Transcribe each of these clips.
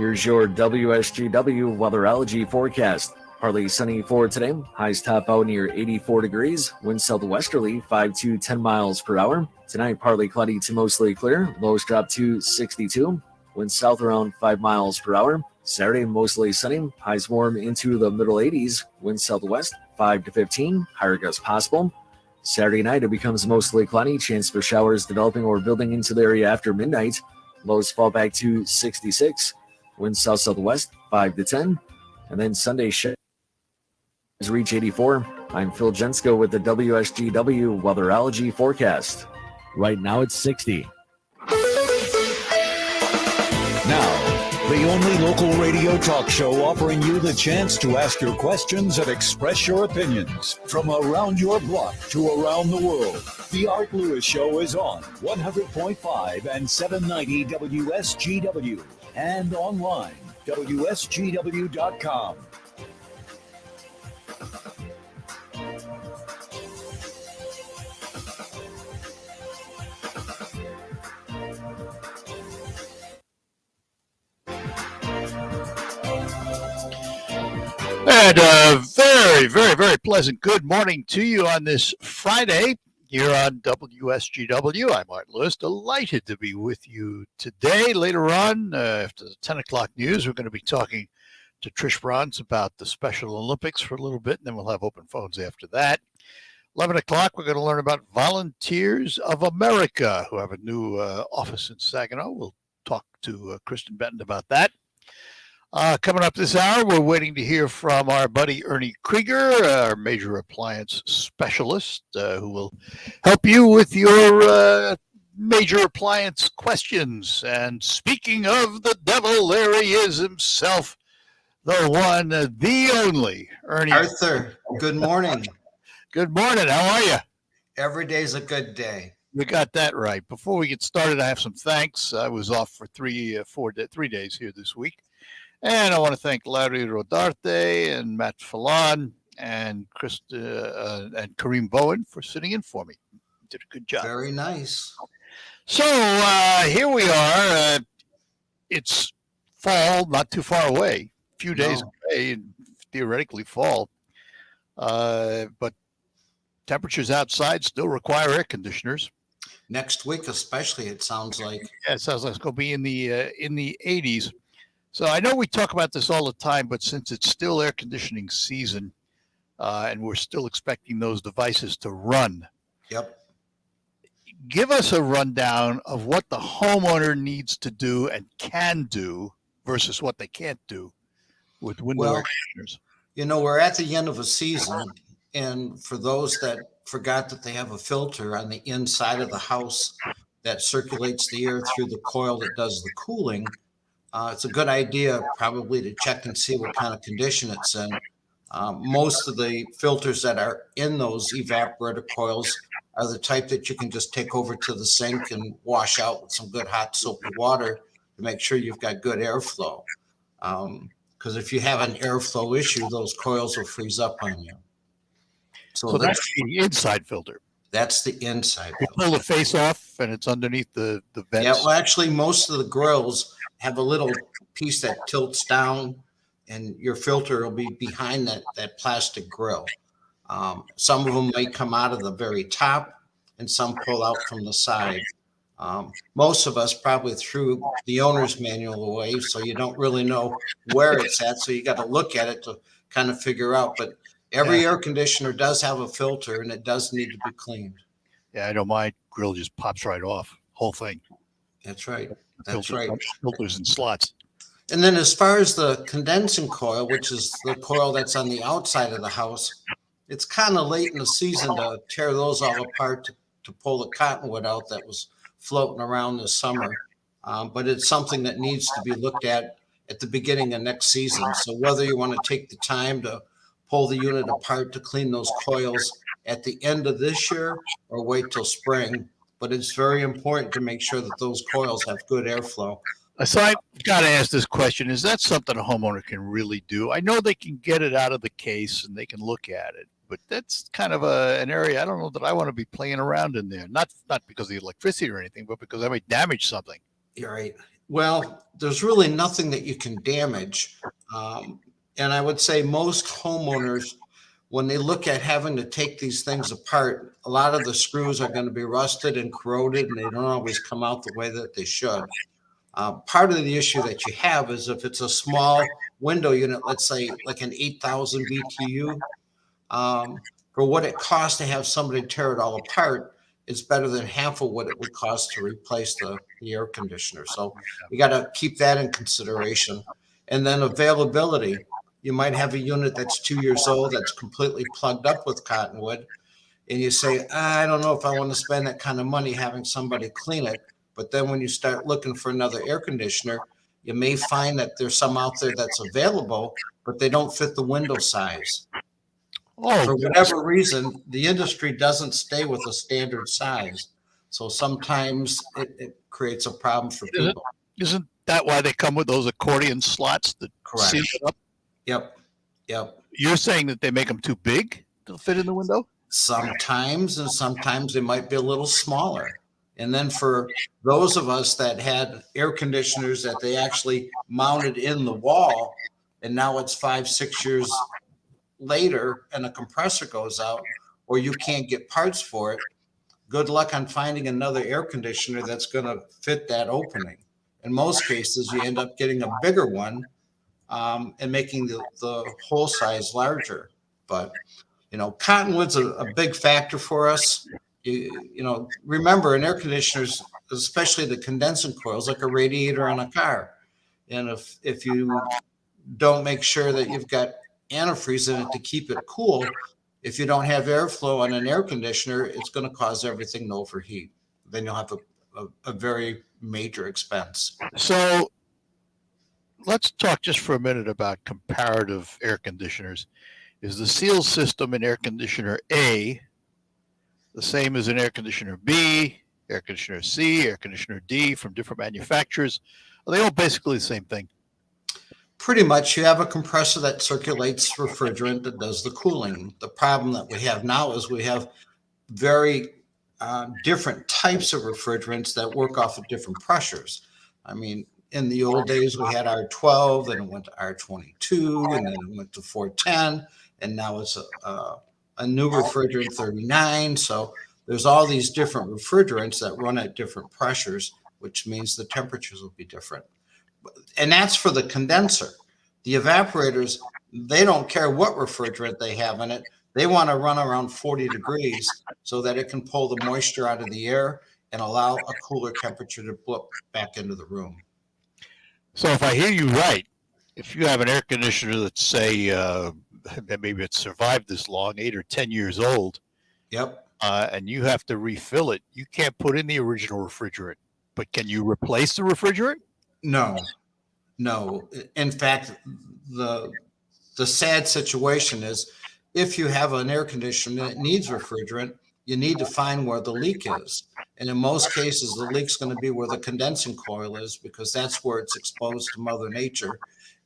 Here's your WSGW weatherology forecast. Partly sunny for today. Highs top out near 84 degrees. Wind southwesterly 5 to 10 miles per hour. Tonight, partly cloudy to mostly clear. Lows drop to 62. Wind south around 5 miles per hour. Saturday, mostly sunny. Highs warm into the middle 80s. Wind southwest 5 to 15. Higher gusts possible. Saturday night, it becomes mostly cloudy. Chance for showers developing or building into the area after midnight. Lows fall back to 66. Wind south-southwest 5 to 10. And then Sunday showers reach 84. I'm Phil Jensko with the WSGW weatherology forecast. Right now it's 60. Now, the only local radio talk show offering you the chance to ask your questions and express your opinions from around your block to around the world. The Art Lewis Show is on 100.5 and 790 WSGW and online, WSGW.com. And a very, very, very pleasant good morning to you on this Friday here on WSGW. I'm Art Lewis, delighted to be with you today. Later on, after the 10 o'clock news, we're going to be talking to Trish Bronze about the Special Olympics for a little bit, and then we'll have open phones after that. 11 o'clock, we're going to learn about Volunteers of America, who have a new office in Saginaw. We'll talk to Kristen Benton about that. Coming up this hour, we're waiting to hear from our buddy Ernie Krygier, our major appliance specialist, who will help you with your major appliance questions. And speaking of the devil, there he is himself, the one, the only, Ernie. Arthur, good morning. Good morning. How are you? Every day's a good day. You got that right. Before we get started, I have some thanks. I was off for 3 days here this week. And I want to thank Larry Rodarte and Matt Fallon and and Kareem Bowen for sitting in for me. Did a good job. Very nice. So here we are. It's fall, not too far away. A few days away, and theoretically fall. But temperatures outside still require air conditioners. Next week, especially, it sounds like. Yeah, it sounds like it's going to be in the 80s. So I know we talk about this all the time, but since it's still air conditioning season, and we're still expecting those devices to run. Yep. Give us a rundown of what the homeowner needs to do and can do versus what they can't do with window air conditioners. You know, we're at the end of a season, and for those that forgot that they have a filter on the inside of the house that circulates the air through the coil that does the cooling, it's a good idea probably to check and see what kind of condition it's in. Most of the filters that are in those evaporator coils are the type that you can just take over to the sink and wash out with some good hot soapy water to make sure you've got good airflow. Because if you have an airflow issue, those coils will freeze up on you. So that's the inside filter. That's the inside. You pull the face off, and it's underneath the vents. Yeah, well, actually, most of the grills have a little piece that tilts down, and your filter will be behind that plastic grill. Some of them may come out of the very top, and some pull out from the side. Most of us probably threw the owner's manual away, so you don't really know where it's at. So you got to look at it to kind of figure out. But every air conditioner does have a filter, and it does need to be cleaned. Yeah, I know my grill just pops right off, whole thing. That's right. That's right. Filters and slots. And then as far as the condensing coil, which is the coil that's on the outside of the house, it's kind of late in the season to tear those all apart to pull the cottonwood out that was floating around this summer. But it's something that needs to be looked at the beginning of next season. So whether you want to take the time to pull the unit apart to clean those coils at the end of this year or wait till spring, but it's very important to make sure that those coils have good airflow. So I've got to ask this question. Is that something a homeowner can really do? I know they can get it out of the case and they can look at it, but that's kind of an area I don't know that I want to be playing around in there. Not because of the electricity or anything, but because I might damage something. You're right. Well, there's really nothing that you can damage. And I would say most homeowners, when they look at having to take these things apart, a lot of the screws are going to be rusted and corroded, and they don't always come out the way that they should. Part of the issue that you have is if it's a small window unit, let's say like an 8,000 BTU, for what it costs to have somebody tear it all apart, it's better than half of what it would cost to replace the air conditioner. So you got to keep that in consideration. And then availability. You might have a unit that's 2 years old that's completely plugged up with cottonwood, and you say, I don't know if I want to spend that kind of money having somebody clean it. But then when you start looking for another air conditioner, you may find that there's some out there that's available, but they don't fit the window size. For whatever reason, the industry doesn't stay with a standard size. So sometimes it creates a problem for people. Isn't that why they come with those accordion slots that seal it up? Yep. You're saying that they make them too big to fit in the window? Sometimes, and sometimes they might be a little smaller. And then for those of us that had air conditioners that they actually mounted in the wall, and now it's 5-6 years later and a compressor goes out, or you can't get parts for it, good luck on finding another air conditioner that's going to fit that opening. In most cases, you end up getting a bigger one and making the hole size larger. But, cottonwood's a big factor for us. Remember, in air conditioners, especially the condensing coils, like a radiator on a car. And if you don't make sure that you've got antifreeze in it to keep it cool, if you don't have airflow on an air conditioner, it's going to cause everything to overheat. Then you'll have a very major expense. So let's talk just for a minute about comparative air conditioners. Is the seal system in air conditioner A the same as in air conditioner B, air conditioner C, air conditioner D from different manufacturers? Are they all basically the same thing? Pretty much. You have a compressor that circulates refrigerant that does the cooling. The problem that we have now is we have very different types of refrigerants that work off of different pressures. I mean, in the old days, we had R12, then it went to R22, and then it went to 410, and now it's a new refrigerant 39. So there's all these different refrigerants that run at different pressures, which means the temperatures will be different. And that's for the condenser. The evaporators, they don't care what refrigerant they have in it. They want to run around 40 degrees so that it can pull the moisture out of the air and allow a cooler temperature to blip back into the room. So if I hear you right, if you have an air conditioner that's, say, that maybe it's survived this long, 8 or 10 years old, yep, and you have to refill it, you can't put in the original refrigerant. But can you replace the refrigerant? No. In fact, the sad situation is if you have an air conditioner that needs refrigerant, you need to find where the leak is. And in most cases, the leak's going to be where the condensing coil is, because that's where it's exposed to Mother Nature.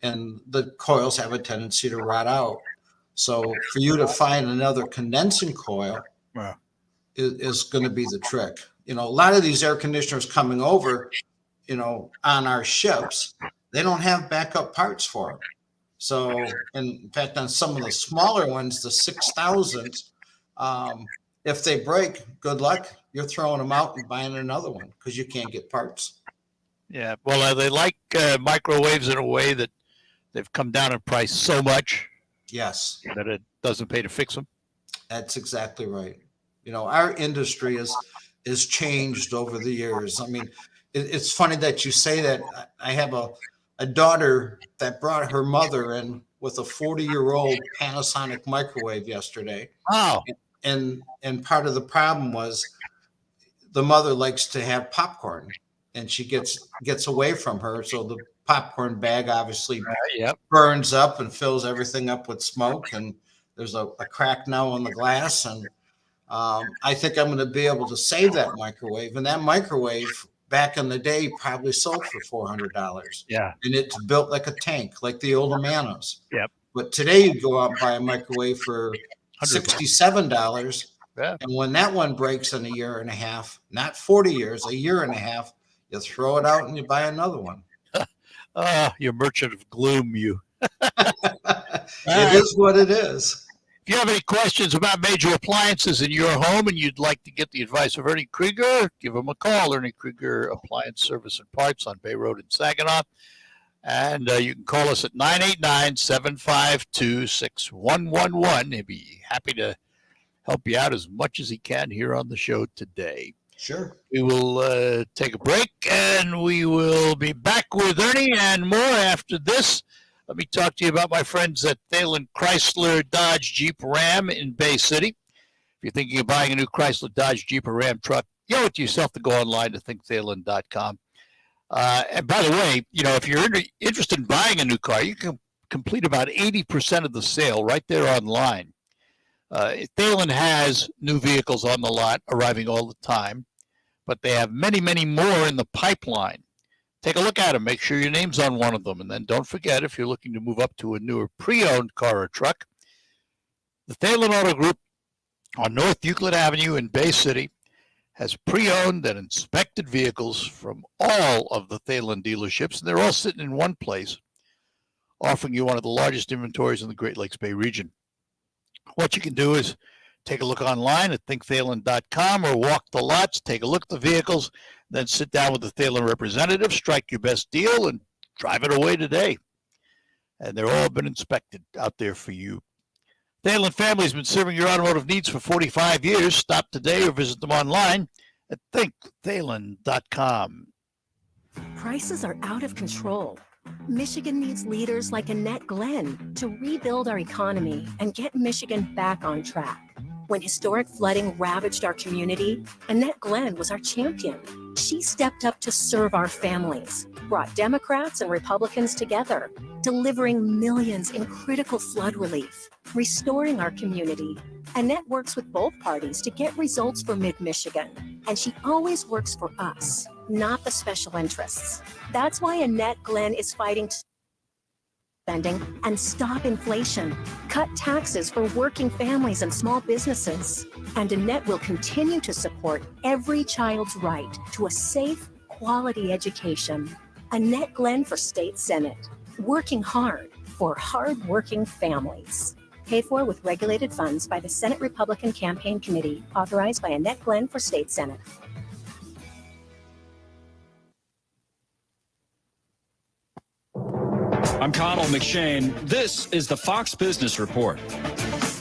And the coils have a tendency to rot out. So for you to find another condensing coil is going to be the trick. A lot of these air conditioners coming over, on our ships, they don't have backup parts for them. So, in fact, on some of the smaller ones, the 6,000s, if they break, good luck. You're throwing them out and buying another one because you can't get parts. Yeah. Well, are they like microwaves in a way that they've come down in price so much? Yes. That it doesn't pay to fix them? That's exactly right. Our industry is changed over the years. I mean, it's funny that you say that. I have a daughter that brought her mother in with a 40-year-old Panasonic microwave yesterday. Wow. And part of the problem was the mother likes to have popcorn, and she gets away from her. So the popcorn bag obviously burns up and fills everything up with smoke. And there's a crack now in the glass. And I think I'm going to be able to save that microwave. And that microwave back in the day probably sold for $400. Yeah. And it's built like a tank, like the old Amanos. Yep. But today you go out and buy a microwave for $67. Yeah. And when that one breaks in a year and a half, not 40 years, a year and a half, You throw it out and you buy another one. You're merchant of gloom, you. It is what it is. If you have any questions about major appliances in your home and you'd like to get the advice of Ernie Krygier, give him a call. Ernie Krygier Appliance Service and Parts on Bay Road in Saginaw. And you can call us at 989-752-6111. He'd be happy to help you out as much as he can here on the show today. Sure. We will take a break, and we will be back with Ernie and more after this. Let me talk to you about my friends at Thalen Chrysler Dodge Jeep Ram in Bay City. If you're thinking of buying a new Chrysler Dodge Jeep or Ram truck, you owe it to yourself to go online to thinkthalen.com. And by the way, if you're interested in buying a new car, you can complete about 80% of the sale right there online. Thalen has new vehicles on the lot arriving all the time, but they have many, many more in the pipeline. Take a look at them. Make sure your name's on one of them. And then don't forget, if you're looking to move up to a newer pre-owned car or truck, the Thalen Auto Group on North Euclid Avenue in Bay City has pre-owned and inspected vehicles from all of the Thalen dealerships, and they're all sitting in one place, offering you one of the largest inventories in the Great Lakes Bay region. What you can do is take a look online at thinkthalen.com or walk the lots, take a look at the vehicles, then sit down with the Thalen representative, strike your best deal, and drive it away today. And they're all been inspected out there for you. Thalen family has been serving your automotive needs for 45 years. Stop today or visit them online at thinkthalen.com. Prices are out of control. Michigan needs leaders like Annette Glenn to rebuild our economy and get Michigan back on track. When historic flooding ravaged our community, Annette Glenn was our champion. She stepped up to serve our families, brought Democrats and Republicans together, delivering millions in critical flood relief, restoring our community. Annette works with both parties to get results for Mid-Michigan, and she always works for us, not the special interests. That's why Annette Glenn is fighting spending and stop inflation, cut taxes for working families and small businesses. And Annette will continue to support every child's right to a safe, quality education. Annette Glenn for State Senate, working hard for hard-working families. Paid for with regulated funds by the Senate Republican Campaign Committee, authorized by Annette Glenn for State Senate. I'm Connell McShane. This is the Fox Business Report.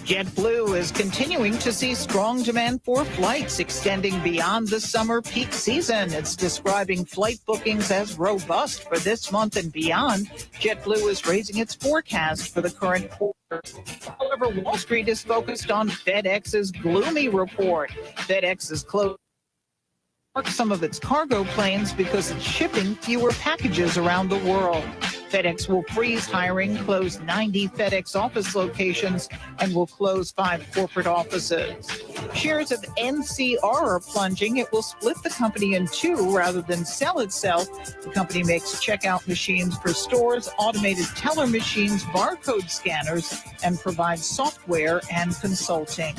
JetBlue is continuing to see strong demand for flights extending beyond the summer peak season. It's describing flight bookings as robust for this month and beyond. JetBlue is raising its forecast for the current quarter. However, Wall Street is focused on FedEx's gloomy report. FedEx is closed some of its cargo planes because it's shipping fewer packages around the world. FedEx will freeze hiring, close 90 FedEx office locations, and will close 5 corporate offices. Shares of NCR are plunging. It will split the company in two rather than sell itself. The company makes checkout machines for stores, automated teller machines, barcode scanners, and provides software and consulting.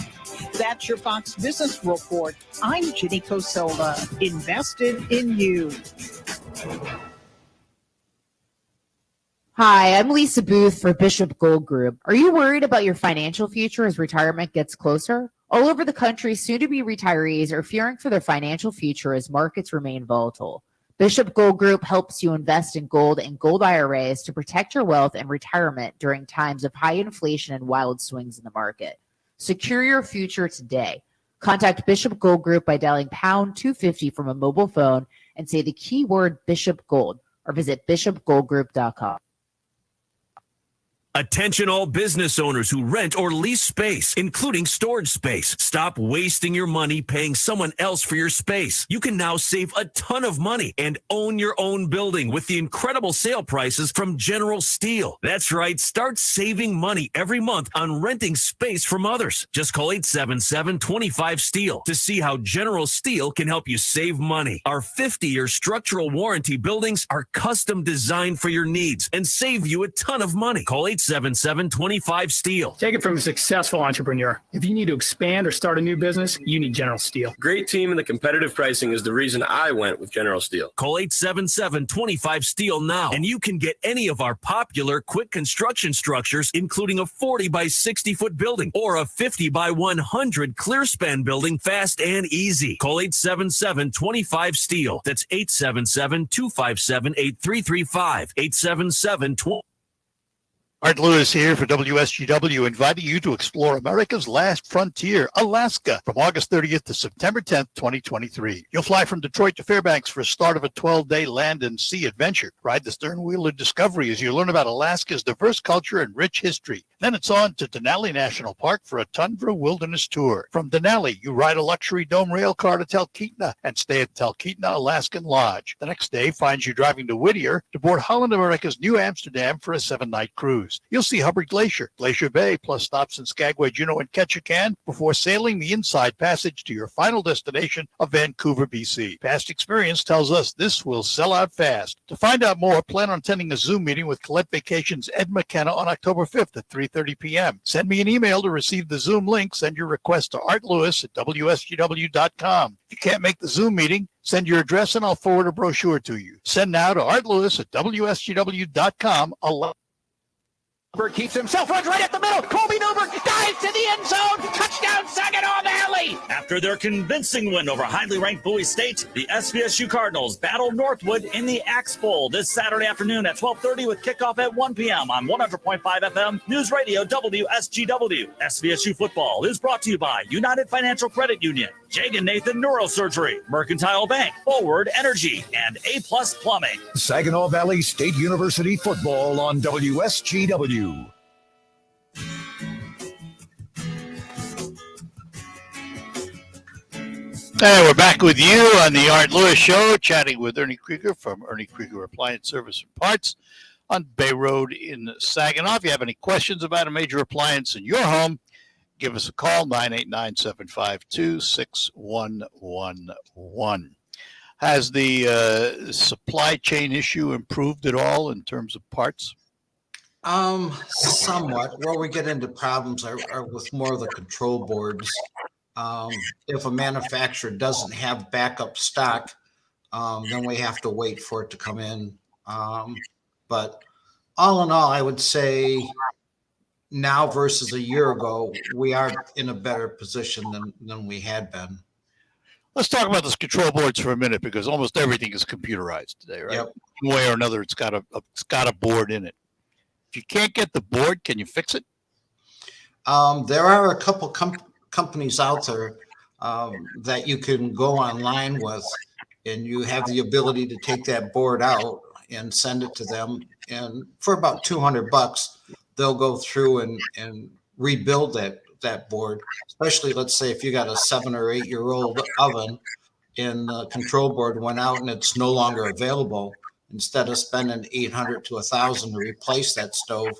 That's your Fox Business Report. I'm Ginny Cosola, invested in you. Hi, I'm Lisa Booth for Bishop Gold Group. Are you worried about your financial future as retirement gets closer? All over the country, soon-to-be retirees are fearing for their financial future as markets remain volatile. Bishop Gold Group helps you invest in gold and gold IRAs to protect your wealth and retirement during times of high inflation and wild swings in the market. Secure your future today. Contact Bishop Gold Group by dialing pound 250 from a mobile phone and say the keyword Bishop Gold, or visit bishopgoldgroup.com. Attention all business owners who rent or lease space, including storage space. Stop wasting your money paying someone else for your space. You can now save a ton of money and own your own building with the incredible sale prices from General Steel. That's right. Start saving money every month on renting space from others. Just call 877-25-STEEL to see how General Steel can help you save money. Our 50-year structural warranty buildings are custom designed for your needs and save you a ton of money. Call 877-25-STEEL. Take it from a successful entrepreneur. If you need to expand or start a new business, you need General Steel. Great team and the competitive pricing is the reason I went with General Steel. Call 877-25-STEEL now, and you can get any of our popular quick construction structures, including a 40 by 60 foot building or a 50 by 100 clear span building, fast and easy. Call 877-25-STEEL. That's 877-257-8335. 877-20. Art Lewis here for WSGW, inviting you to explore America's last frontier, Alaska, from August 30th to September 10th, 2023. You'll fly from Detroit to Fairbanks for a start of a 12-day land and sea adventure. Ride the stern-wheel of discovery as you learn about Alaska's diverse culture and rich history. Then it's on to Denali National Park for a tundra wilderness tour. From Denali, you ride a luxury dome rail car to Talkeetna and stay at Talkeetna Alaskan Lodge. The next day finds you driving to Whittier to board Holland America's New Amsterdam for a 7-night cruise. You'll see Hubbard Glacier, Glacier Bay, plus stops in Skagway, Juneau, and Ketchikan before sailing the inside passage to your final destination of Vancouver, BC. Past experience tells us this will sell out fast. To find out more, plan on attending a Zoom meeting with Colette Vacations Ed McKenna on October 5th at 3:30 p.m. Send me an email to receive the Zoom link. Send your request to artlewis@wsgw.com. If you can't make the Zoom meeting, send your address and I'll forward a brochure to you. Send now to artlewis@wsgw.com. Keeps himself, runs right at the middle. Colby Newberg dives to the end zone. Touchdown, Saginaw Valley. After their convincing win over highly ranked Bowie State, the SVSU Cardinals battle Northwood in the Axe Bowl this Saturday afternoon at 12:30 with kickoff at 1 p.m. on 100.5 FM News Radio WSGW. SVSU football is brought to you by United Financial Credit Union, Jagan Nathan Neurosurgery, Mercantile Bank, Forward Energy, and A-Plus Plumbing. Saginaw Valley State University football on WSGW. And we're back with you on the Art Lewis Show, chatting with Ernie Krygier from Ernie Krygier Appliance Service and Parts on Bay Road in Saginaw. If you have any questions about a major appliance in your home, give us a call, 989-752-6111. Has the supply chain issue improved at all in terms of parts? Somewhat. Where we get into problems are with more of the control boards. If a manufacturer doesn't have backup stock, then we have to wait for it to come in. But all in all, I would say now versus a year ago, we are in a better position than we had been. Let's talk about those control boards for a minute, because almost everything is computerized today, right? Yep. One way or another, it's got a board in it. If you can't get the board, can you fix it? There are a couple companies out there that you can go online with, and you have the ability to take that board out and send it to them. And for about $200, they'll go through and rebuild that board. Especially, let's say, if you got a 7 or 8 year old oven and the control board went out and it's no longer available. Instead of spending $800 to $1,000 to replace that stove,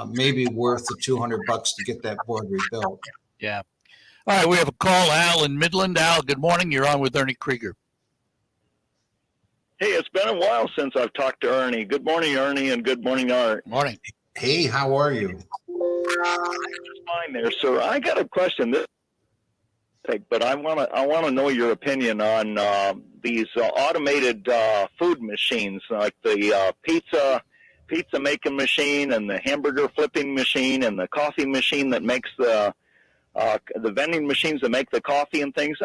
maybe worth the $200 to get that board rebuilt. Yeah. All right, we have a call, Al in Midland. Al, good morning. You're on with Ernie Krygier. Hey, it's been a while since I've talked to Ernie. Good morning, Ernie, and good morning, Art. Morning. Hey, how are you? Just fine there, sir. I got a question, but I want to know your opinion on these automated food machines, like the pizza making machine and the hamburger flipping machine and the coffee machine that makes the vending machines that make the coffee and things.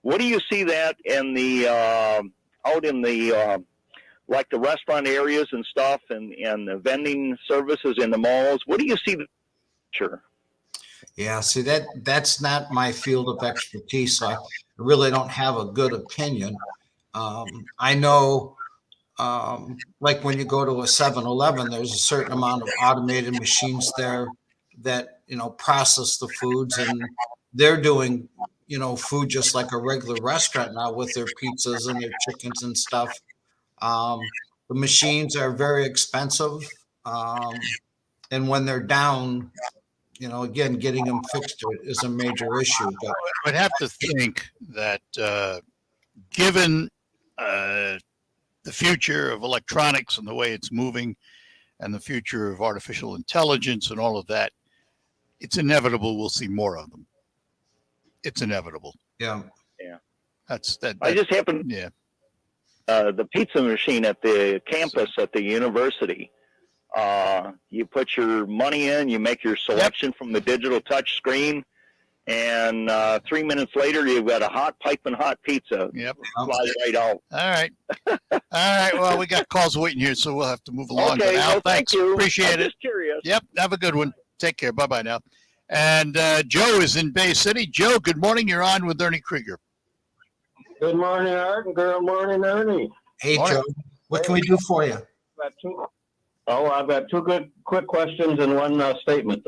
What do you see that in the out in the like the restaurant areas and stuff, and the vending services in the malls? What do you see? Sure. Yeah, see, that's not my field of expertise, so I really don't have a good opinion. I know, like when you go to a 7-Eleven, there's a certain amount of automated machines there that, process the foods, and they're doing, food just like a regular restaurant now with their pizzas and their chickens and stuff. The machines are very expensive, and when they're down, again, getting them fixed is a major issue. But I would have to think that given the future of electronics and the way it's moving, and the future of artificial intelligence and all of that, it's inevitable we'll see more of them. It's inevitable. Yeah. Yeah. That's that. I just happened. Yeah. The pizza machine at the campus at the university. You put your money in, you make your selection from the digital touch screen, and 3 minutes later, you've got a hot piping hot pizza. Yep. Flies right out. All right. All right. Well, we got calls waiting here, so we'll have to move along. Okay. But Al, Well, thanks. thank you. Appreciate I'm it. just curious. Yep. Have a good one. Take care. Bye-bye now. And Joe is in Bay City. Joe, good morning. You're on with Ernie Krygier. Good morning, Art, and good morning, Ernie. Hey, Morning. Joe. What can we do for you? I've got two good quick questions and one statement.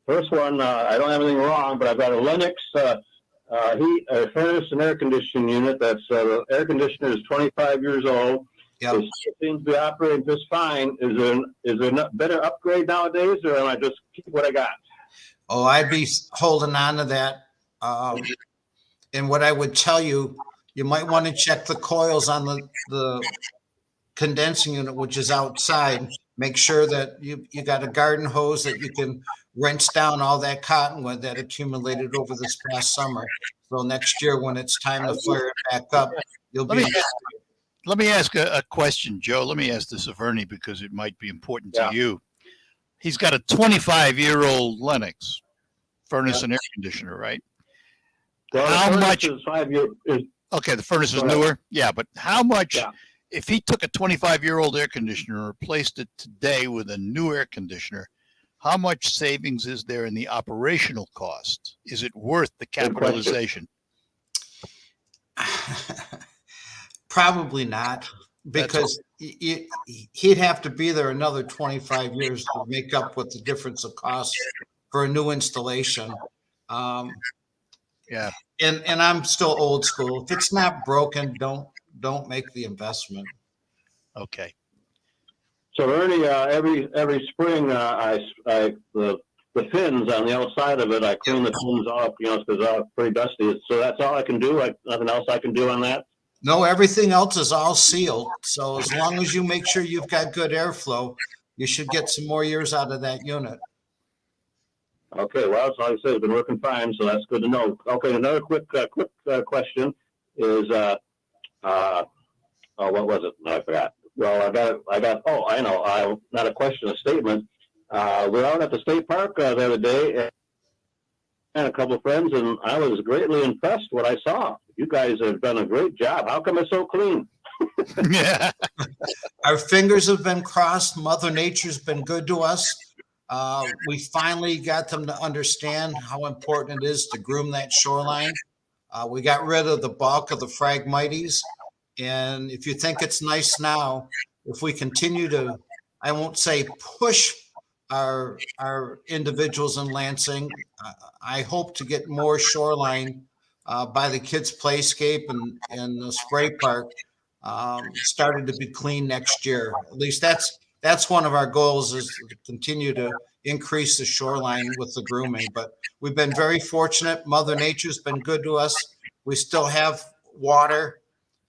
First one, I don't have anything wrong, but I've got a Lennox furnace and air conditioning unit. That's the air conditioner is 25 years old. Yep. It seems to be operating just fine. Is there a better upgrade nowadays, or am I just keep what I got? Oh, I'd be holding on to that. And what I would tell you, you might want to check the coils on the condensing unit, which is outside. Make sure that you got a garden hose that you can rinse down all that cottonwood that accumulated over this past summer. So next year, when it's time to fire it back up, you'll be. Let me ask a question, Joe. Let me ask this of Ernie because it might be important to you. He's got a 25-year-old Lennox furnace and air conditioner, right? Well, how much? Is 5 years. Okay, the furnace is newer. Yeah, but how much? If he took a 25-year-old air conditioner and replaced it today with a new air conditioner, how much savings is there in the operational cost? Is it worth the capitalization? Probably not, because he'd have to be there another 25 years to make up what the difference of cost for a new installation. Yeah. And I'm still old school. If it's not broken, don't make the investment. Okay. So Ernie, every spring, the fins on the outside of it, I clean the fins off, because they're pretty dusty. So that's all I can do. Nothing else I can do on that. No, everything else is all sealed. So as long as you make sure you've got good airflow, you should get some more years out of that unit. Okay, well, so like I said, it's been working fine, so that's good to know. Okay, another quick question is, what was it? No, I forgot. Well, I got. Oh, I know. Not a question, a statement. We're out at the state park the other day, and a couple of friends, and I was greatly impressed what I saw. You guys have done a great job. How come it's so clean? Yeah. Our fingers have been crossed. Mother Nature's been good to us. We finally got them to understand how important it is to groom that shoreline. We got rid of the bulk of the Phragmites. And if you think it's nice now, if we continue to, I won't say push our individuals in Lansing, I hope to get more shoreline by the kids' playscape and the spray park started to be clean next year. At least that's one of our goals, is to continue to increase the shoreline with the grooming. But we've been very fortunate. Mother Nature's been good to us. We still have water.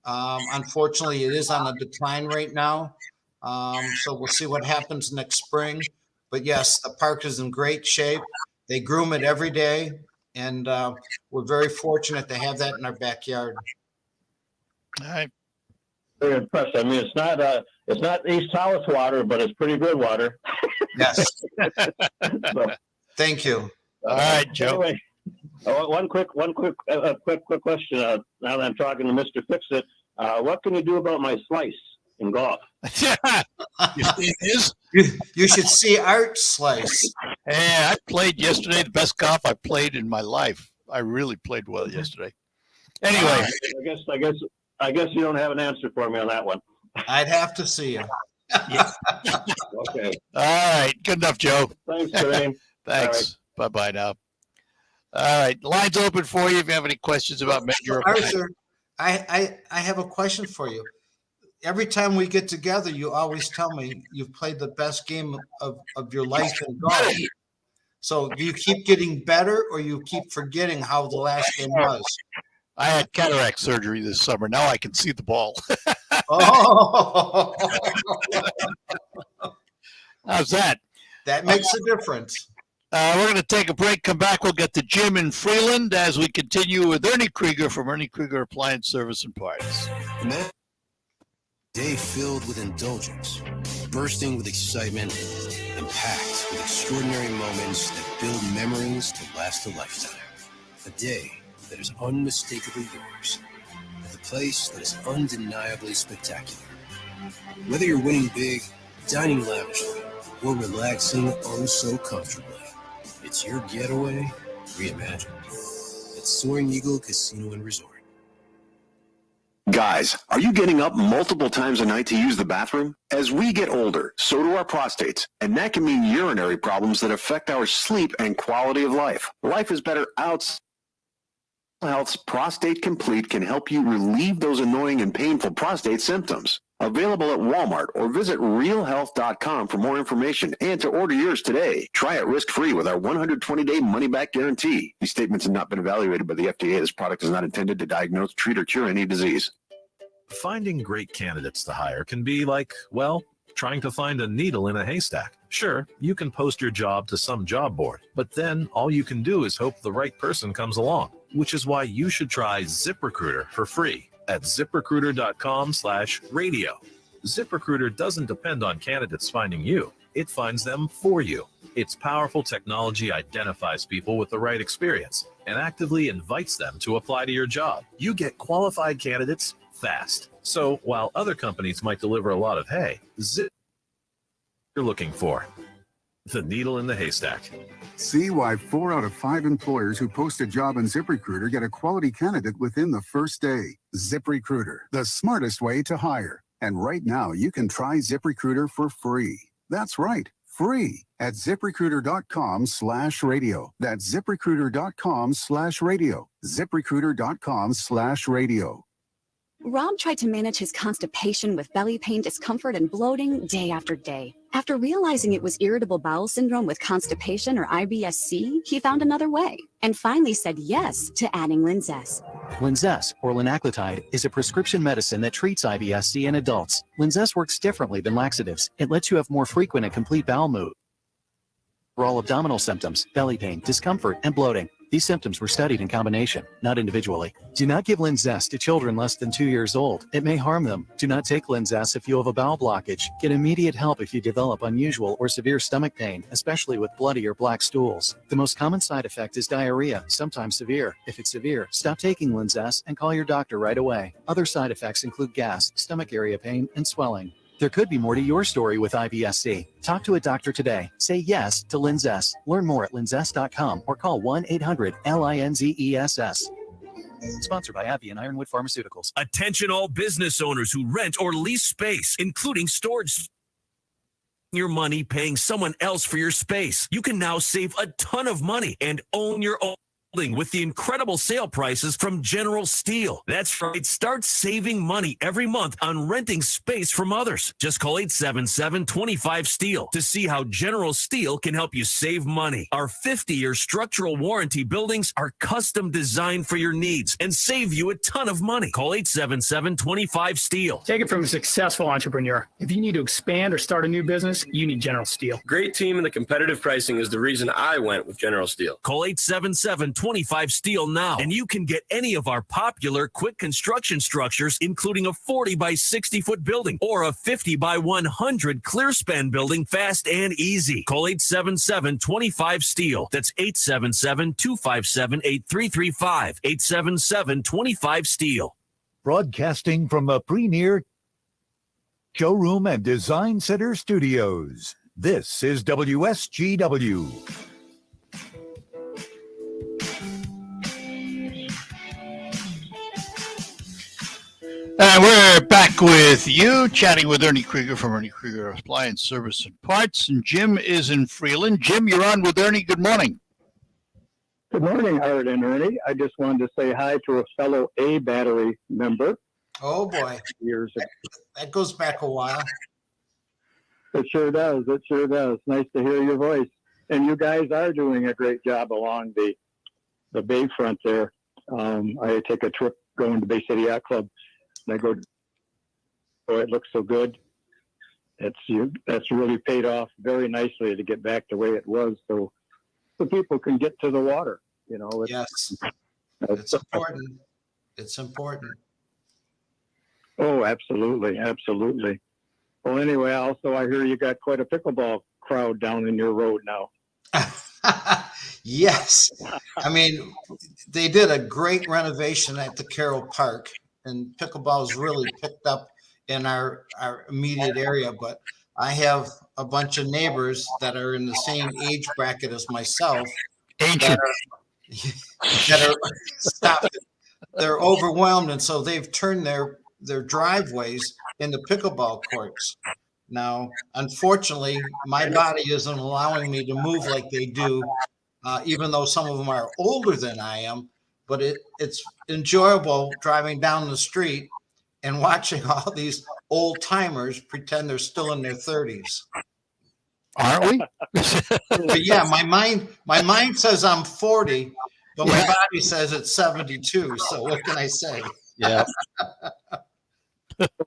Unfortunately, it is on a decline right now. So we'll see what happens next spring. But yes, the park is in great shape. They groom it every day. And we're very fortunate to have that in our backyard. All right. Very impressed. I mean, it's not East Tawas water, but it's pretty good water. Yes. So, thank you. All right, Joe. Anyway, one quick question. Now that I'm talking to Mr. Fix-It, what can you do about my slice in golf? You should see Art slice. Hey, I played yesterday, the best golf I played in my life. I really played well yesterday. Anyway, I guess you don't have an answer for me on that one. I'd have to see you. Yeah. Okay. All right. Good enough, Joe. Thanks, Kareem. Thanks. Right. Bye-bye now. All right. Line's open for you if you have any questions about your Arthur, I have a question for you. Every time we get together, you always tell me you've played the best game of your life in golf. So do you keep getting better, or you keep forgetting how the last game was? I had cataract surgery this summer. Now I can see the ball. Oh. How's that? That makes a difference. We're going to take a break, come back. We'll get to Jim in Freeland as we continue with Ernie Krygier from Ernie Krygier Appliance Service and Parts. Imagine a day filled with indulgence, bursting with excitement, and packed with extraordinary moments that build memories to last a lifetime. A day that is unmistakably yours, at a place that is undeniably spectacular. Whether you're winning big, dining lavishly, or relaxing oh so comfortably, it's your getaway reimagined at Soaring Eagle Casino and Resort. Guys, are you getting up multiple times a night to use the bathroom? As we get older, so do our prostates, and that can mean urinary problems that affect our sleep and quality of life. Life is better outside. Health's Prostate Complete can help you relieve those annoying and painful prostate symptoms. Available at Walmart or visit realhealth.com for more information and to order yours today. Try it risk-free with our 120-day money-back guarantee. These statements have not been evaluated by the FDA. This product is not intended to diagnose, treat, or cure any disease. Finding great candidates to hire can be like, well, trying to find a needle in a haystack. Sure, you can post your job to some job board, but then all you can do is hope the right person comes along, which is why you should try ZipRecruiter for free at ZipRecruiter.com/radio. ZipRecruiter doesn't depend on candidates finding you. It finds them for you. Its powerful technology identifies people with the right experience and actively invites them to apply to your job. You get qualified candidates fast. So while other companies might deliver a lot of hay, Zip you're looking for. The needle in the haystack. See why 4 out of 5 employers who post a job in ZipRecruiter get a quality candidate within the first day. ZipRecruiter, the smartest way to hire. And right now, you can try ZipRecruiter for free. That's right, free at ZipRecruiter.com/radio. That's ZipRecruiter.com/radio. ZipRecruiter.com/radio. Rob tried to manage his constipation with belly pain, discomfort, and bloating day after day. After realizing it was irritable bowel syndrome with constipation or IBS-C, he found another way and finally said yes to adding Linzess. Linzess, or linaclotide, is a prescription medicine that treats IBS-C in adults. Linzess works differently than laxatives. It lets you have more frequent and complete bowel movement for all abdominal symptoms, belly pain, discomfort, and bloating. These symptoms were studied in combination, not individually. Do not give Linzess to children less than 2 years old. It may harm them. Do not take Linzess if you have a bowel blockage. Get immediate help if you develop unusual or severe stomach pain, especially with bloody or black stools. The most common side effect is diarrhea, sometimes severe. If it's severe, stop taking Linzess and call your doctor right away. Other side effects include gas, stomach area pain, and swelling. There could be more to your story with IBS-C. Talk to a doctor today. Say yes to Linzess. Learn more at linzess.com or call 1-800-LINZESS. Sponsored by AbbVie and Ironwood Pharmaceuticals. Attention all business owners who rent or lease space, including storage. Your money paying someone else for your space. You can now save a ton of money and own your own with the incredible sale prices from General Steel. That's right. Start saving money every month on renting space from others. Just call 877-25-STEEL to see how General Steel can help you save money. Our 50-year structural warranty buildings are custom designed for your needs and save you a ton of money. Call 877-25-STEEL. Take it from a successful entrepreneur. If you need to expand or start a new business, you need General Steel. Great team and the competitive pricing is the reason I went with General Steel. Call 877-25-STEEL now, and you can get any of our popular quick construction structures, including a 40 by 60 foot building or a 50 by 100 clear span building, fast and easy. Call 877-25-STEEL. That's 877-257-8335. 877-25-STEEL. Broadcasting from the premier showroom and design center studios. This is WSGW. And we're back with you, chatting with Ernie Krygier from Ernie Krygier Appliance Service and Parts. And Jim is in Freeland. Jim, you're on with Ernie. Good morning. Good morning, Art and Ernie. I just wanted to say hi to a fellow A Battery member. Oh, boy. Years ago. That goes back a while. It sure does. It sure does. Nice to hear your voice. And you guys are doing a great job along the bayfront there. I take a trip going to Bay City Yacht Club. And I go, oh, it looks so good. that's really paid off very nicely to get back the way it was, so people can get to the water. Yes, it's important. It's important. Oh, absolutely, absolutely. Well, anyway, also I hear you got quite a pickleball crowd down in your road now. Yes. I mean, they did a great renovation at the Carroll Park, and pickleball's really picked up in our immediate area. But I have a bunch of neighbors that are in the same age bracket as myself that are stop it. They're overwhelmed, and so they've turned their driveways into pickleball courts. Now, unfortunately, my body isn't allowing me to move like they do, even though some of them are older than I am. But it's enjoyable driving down the street and watching all these old timers pretend they're still in their 30s. Aren't we? But yeah, my mind says I'm 40, but my body says it's 72. So what can I say? Yeah.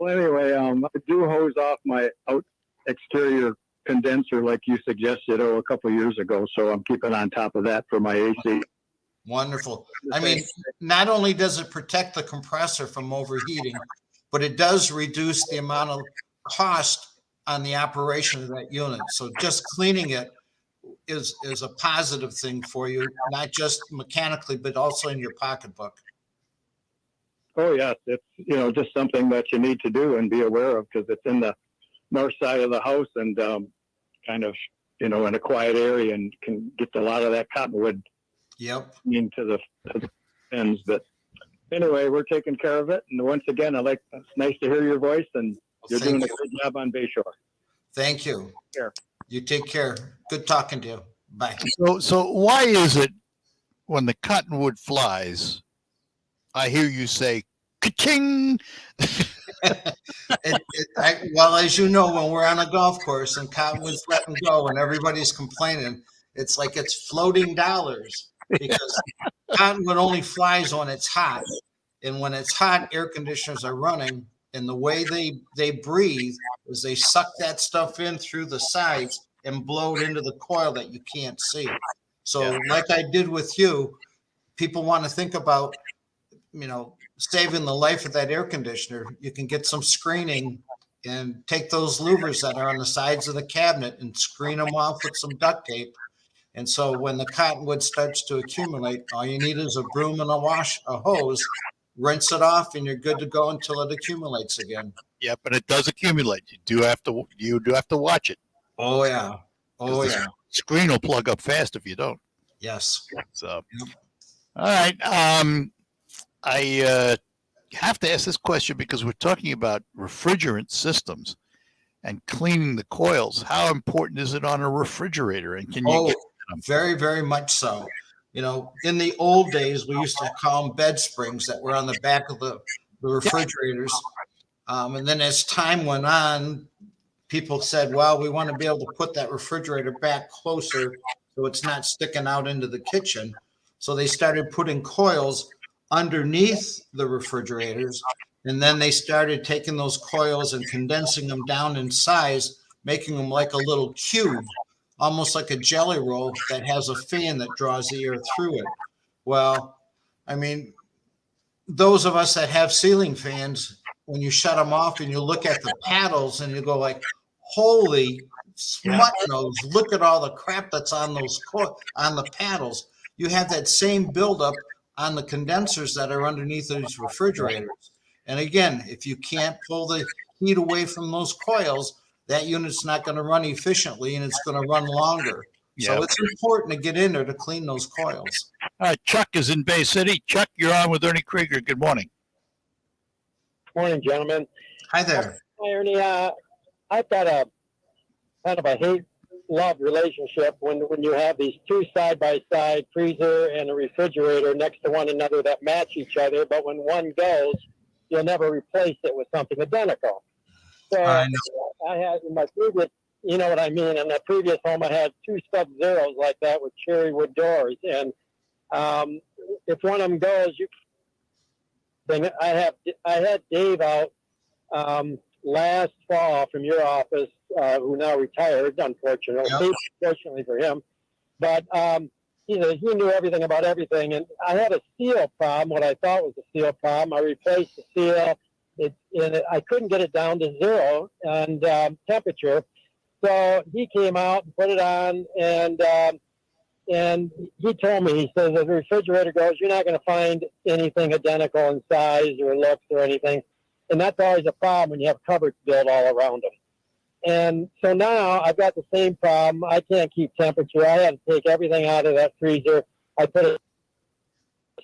Well, anyway, I do hose off my exterior condenser like you suggested a couple of years ago, so I'm keeping on top of that for my AC. Wonderful. I mean, not only does it protect the compressor from overheating, but it does reduce the amount of cost on the operation of that unit. So just cleaning it is a positive thing for you, not just mechanically, but also in your pocketbook. Oh, yes. It's, just something that you need to do and be aware of because it's in the north side of the house and kind of, in a quiet area and can get a lot of that cottonwood into the ends. But anyway, we're taking care of it. And once again, it's nice to hear your voice and you're doing a good job on Bayshore. Thank you. You take care. Good talking to you. Bye. So why is it when the cottonwood flies, I hear you say, ka-ching? Well, as you know, when we're on a golf course and cottonwood's letting go and everybody's complaining, it's like it's floating dollars because cottonwood only flies when it's hot. And when it's hot, air conditioners are running. And the way they breathe is they suck that stuff in through the sides and blow it into the coil that you can't see. So like I did with you, people want to think about, saving the life of that air conditioner. You can get some screening and take those louvers that are on the sides of the cabinet and screen them off with some duct tape. And so when the cottonwood starts to accumulate, all you need is a broom and a hose, rinse it off, and you're good to go until it accumulates again. Yeah, but it does accumulate. You do have to watch it. Oh yeah. Oh yeah. Screen will plug up fast if you don't. Yes. So, all right. I have to ask this question because we're talking about refrigerant systems and cleaning the coils. How important is it on a refrigerator? And can you get them? Very, very much so. In the old days, we used to call them bed springs that were on the back of the refrigerators. And then as time went on, people said, well, we want to be able to put that refrigerator back closer so it's not sticking out into the kitchen. So they started putting coils underneath the refrigerators. And then they started taking those coils and condensing them down in size, making them like a little cube, almost like a jelly roll that has a fan that draws the air through it. Well, I mean, those of us that have ceiling fans, when you shut them off and you look at the paddles and you go like, holy smut nose, look at all the crap that's on those on the paddles. You have that same buildup on the condensers that are underneath these refrigerators. And again, if you can't pull the heat away from those coils, that unit's not going to run efficiently and it's going to run longer. So it's important to get in there to clean those coils. All right, Chuck is in Bay City. Chuck, you're on with Ernie Krygier. Good morning. Morning, gentlemen. Hi there. Hi, Ernie. I've got a kind of a hate-love relationship when you have these two side-by-side freezer and a refrigerator next to one another that match each other, but when one goes, you'll never replace it with something identical. So I had in my previous, you know what I mean, in the previous home, I had two Sub-Zeros like that with cherry wood doors. And if one of them goes, I had Dave out last fall from your office who now retired, unfortunately, fortunately for him. But he knew everything about everything. And I had a seal problem, what I thought was a seal problem. I replaced the seal. I couldn't get it down to 0 and temperature. So he came out and put it on, and he told me, he says, the refrigerator goes, you're not going to find anything identical in size or looks or anything. And that's always a problem when you have cupboards built all around them. And so now I've got the same problem. I can't keep temperature. I had to take everything out of that freezer.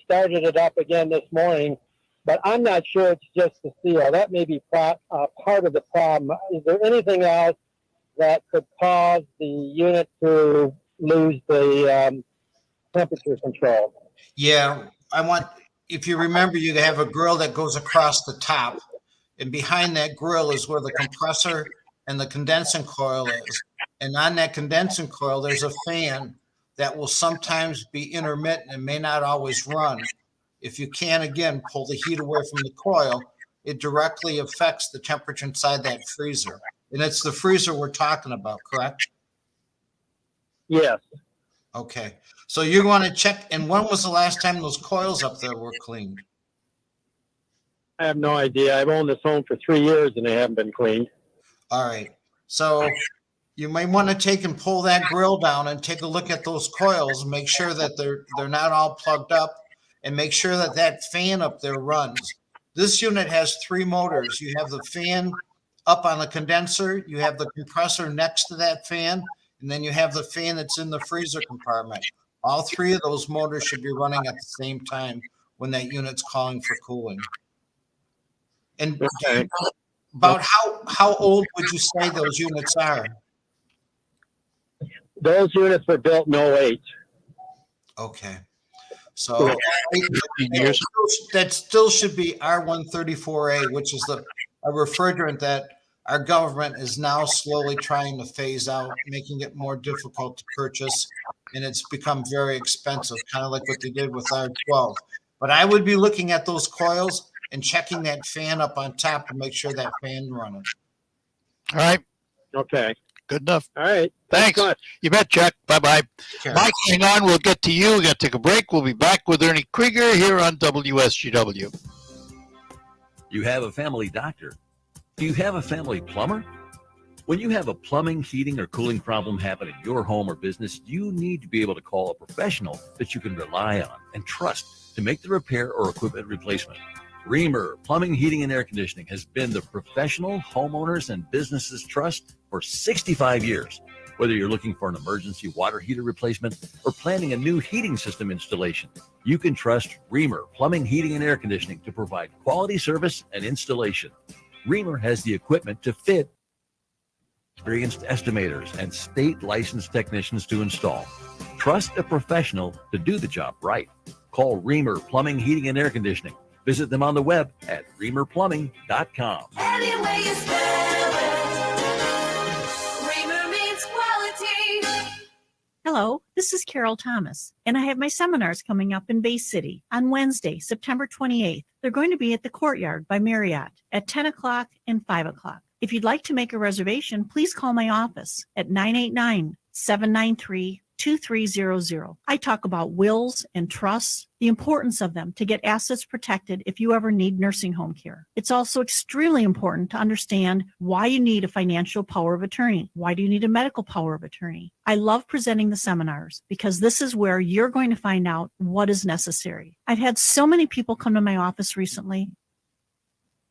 Started it up again this morning, but I'm not sure it's just the seal. That may be part of the problem. Is there anything else that could cause the unit to lose the temperature control? Yeah, if you remember, you have a grill that goes across the top, and behind that grill is where the compressor and the condensing coil is. And on that condensing coil, there's a fan that will sometimes be intermittent and may not always run. If you can, again, pull the heat away from the coil, it directly affects the temperature inside that freezer. And it's the freezer we're talking about, correct? Yes. Okay. So you're going to check. And when was the last time those coils up there were cleaned? I have no idea. I've owned this home for 3 years and they haven't been cleaned. All right. So you may want to take and pull that grill down and take a look at those coils and make sure that they're not all plugged up, and make sure that that fan up there runs. This unit has 3 motors. You have the fan up on the condenser, you have the compressor next to that fan, and then you have the fan that's in the freezer compartment. All 3 of those motors should be running at the same time when that unit's calling for cooling. And about how old would you say those units are? Those units were built in 08. Okay. So that still should be R134A, which is a refrigerant that our government is now slowly trying to phase out, making it more difficult to purchase. And it's become very expensive, kind of like what they did with R12. But I would be looking at those coils and checking that fan up on top to make sure that fan's running. All right. Okay. Good enough. All right. Thanks. You bet, Chuck. Bye-bye. Sure. Mike, hang on. We'll get to you. We got to take a break. We'll be back with Ernie Krygier here on WSGW. You have a family doctor. Do you have a family plumber? When you have a plumbing, heating, or cooling problem happen in your home or business, you need to be able to call a professional that you can rely on and trust to make the repair or equipment replacement. Reamer Plumbing, Heating, and Air Conditioning has been the professional homeowners and businesses trust for 65 years. Whether you're looking for an emergency water heater replacement or planning a new heating system installation, you can trust Reamer Plumbing, Heating, and Air Conditioning to provide quality service and installation. Reamer has the equipment to fit, experienced estimators, and state licensed technicians to install. Trust a professional to do the job right. Call Reamer Plumbing, Heating, and Air Conditioning. Visit them on the web at reamerplumbing.com. Any way you spell it, Reamer means quality. Hello, this is Carol Thomas, and I have my seminars coming up in Bay City on Wednesday, September 28th. They're going to be at the Courtyard by Marriott at 10 o'clock and 5 o'clock. If you'd like to make a reservation, please call my office at 989-793-2300. I talk about wills and trusts, the importance of them to get assets protected if you ever need nursing home care. It's also extremely important to understand why you need a financial power of attorney. Why do you need a medical power of attorney? I love presenting the seminars because this is where you're going to find out what is necessary. I've had so many people come to my office recently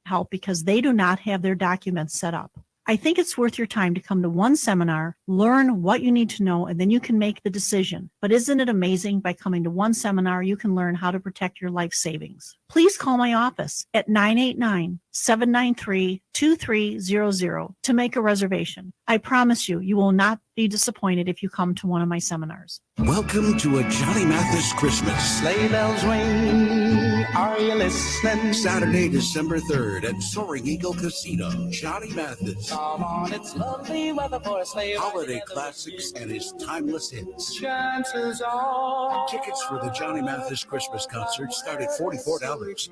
help because they do not have their documents set up. I think it's worth your time to come to one seminar, learn what you need to know, and then you can make the decision. But isn't it amazing by coming to one seminar, you can learn how to protect your life savings? Please call my office at 989-793-2300 to make a reservation. I promise you, you will not be disappointed if you come to one of my seminars. Welcome to a Johnny Mathis Christmas. Sleigh bells ring, are you listening? Saturday, December 3rd at Soaring Eagle Casino. Johnny Mathis. Come on, it's lovely weather for a sleigh ride. Holiday classics and his timeless hits. Chances are. Tickets for the Johnny Mathis Christmas concert start at $44.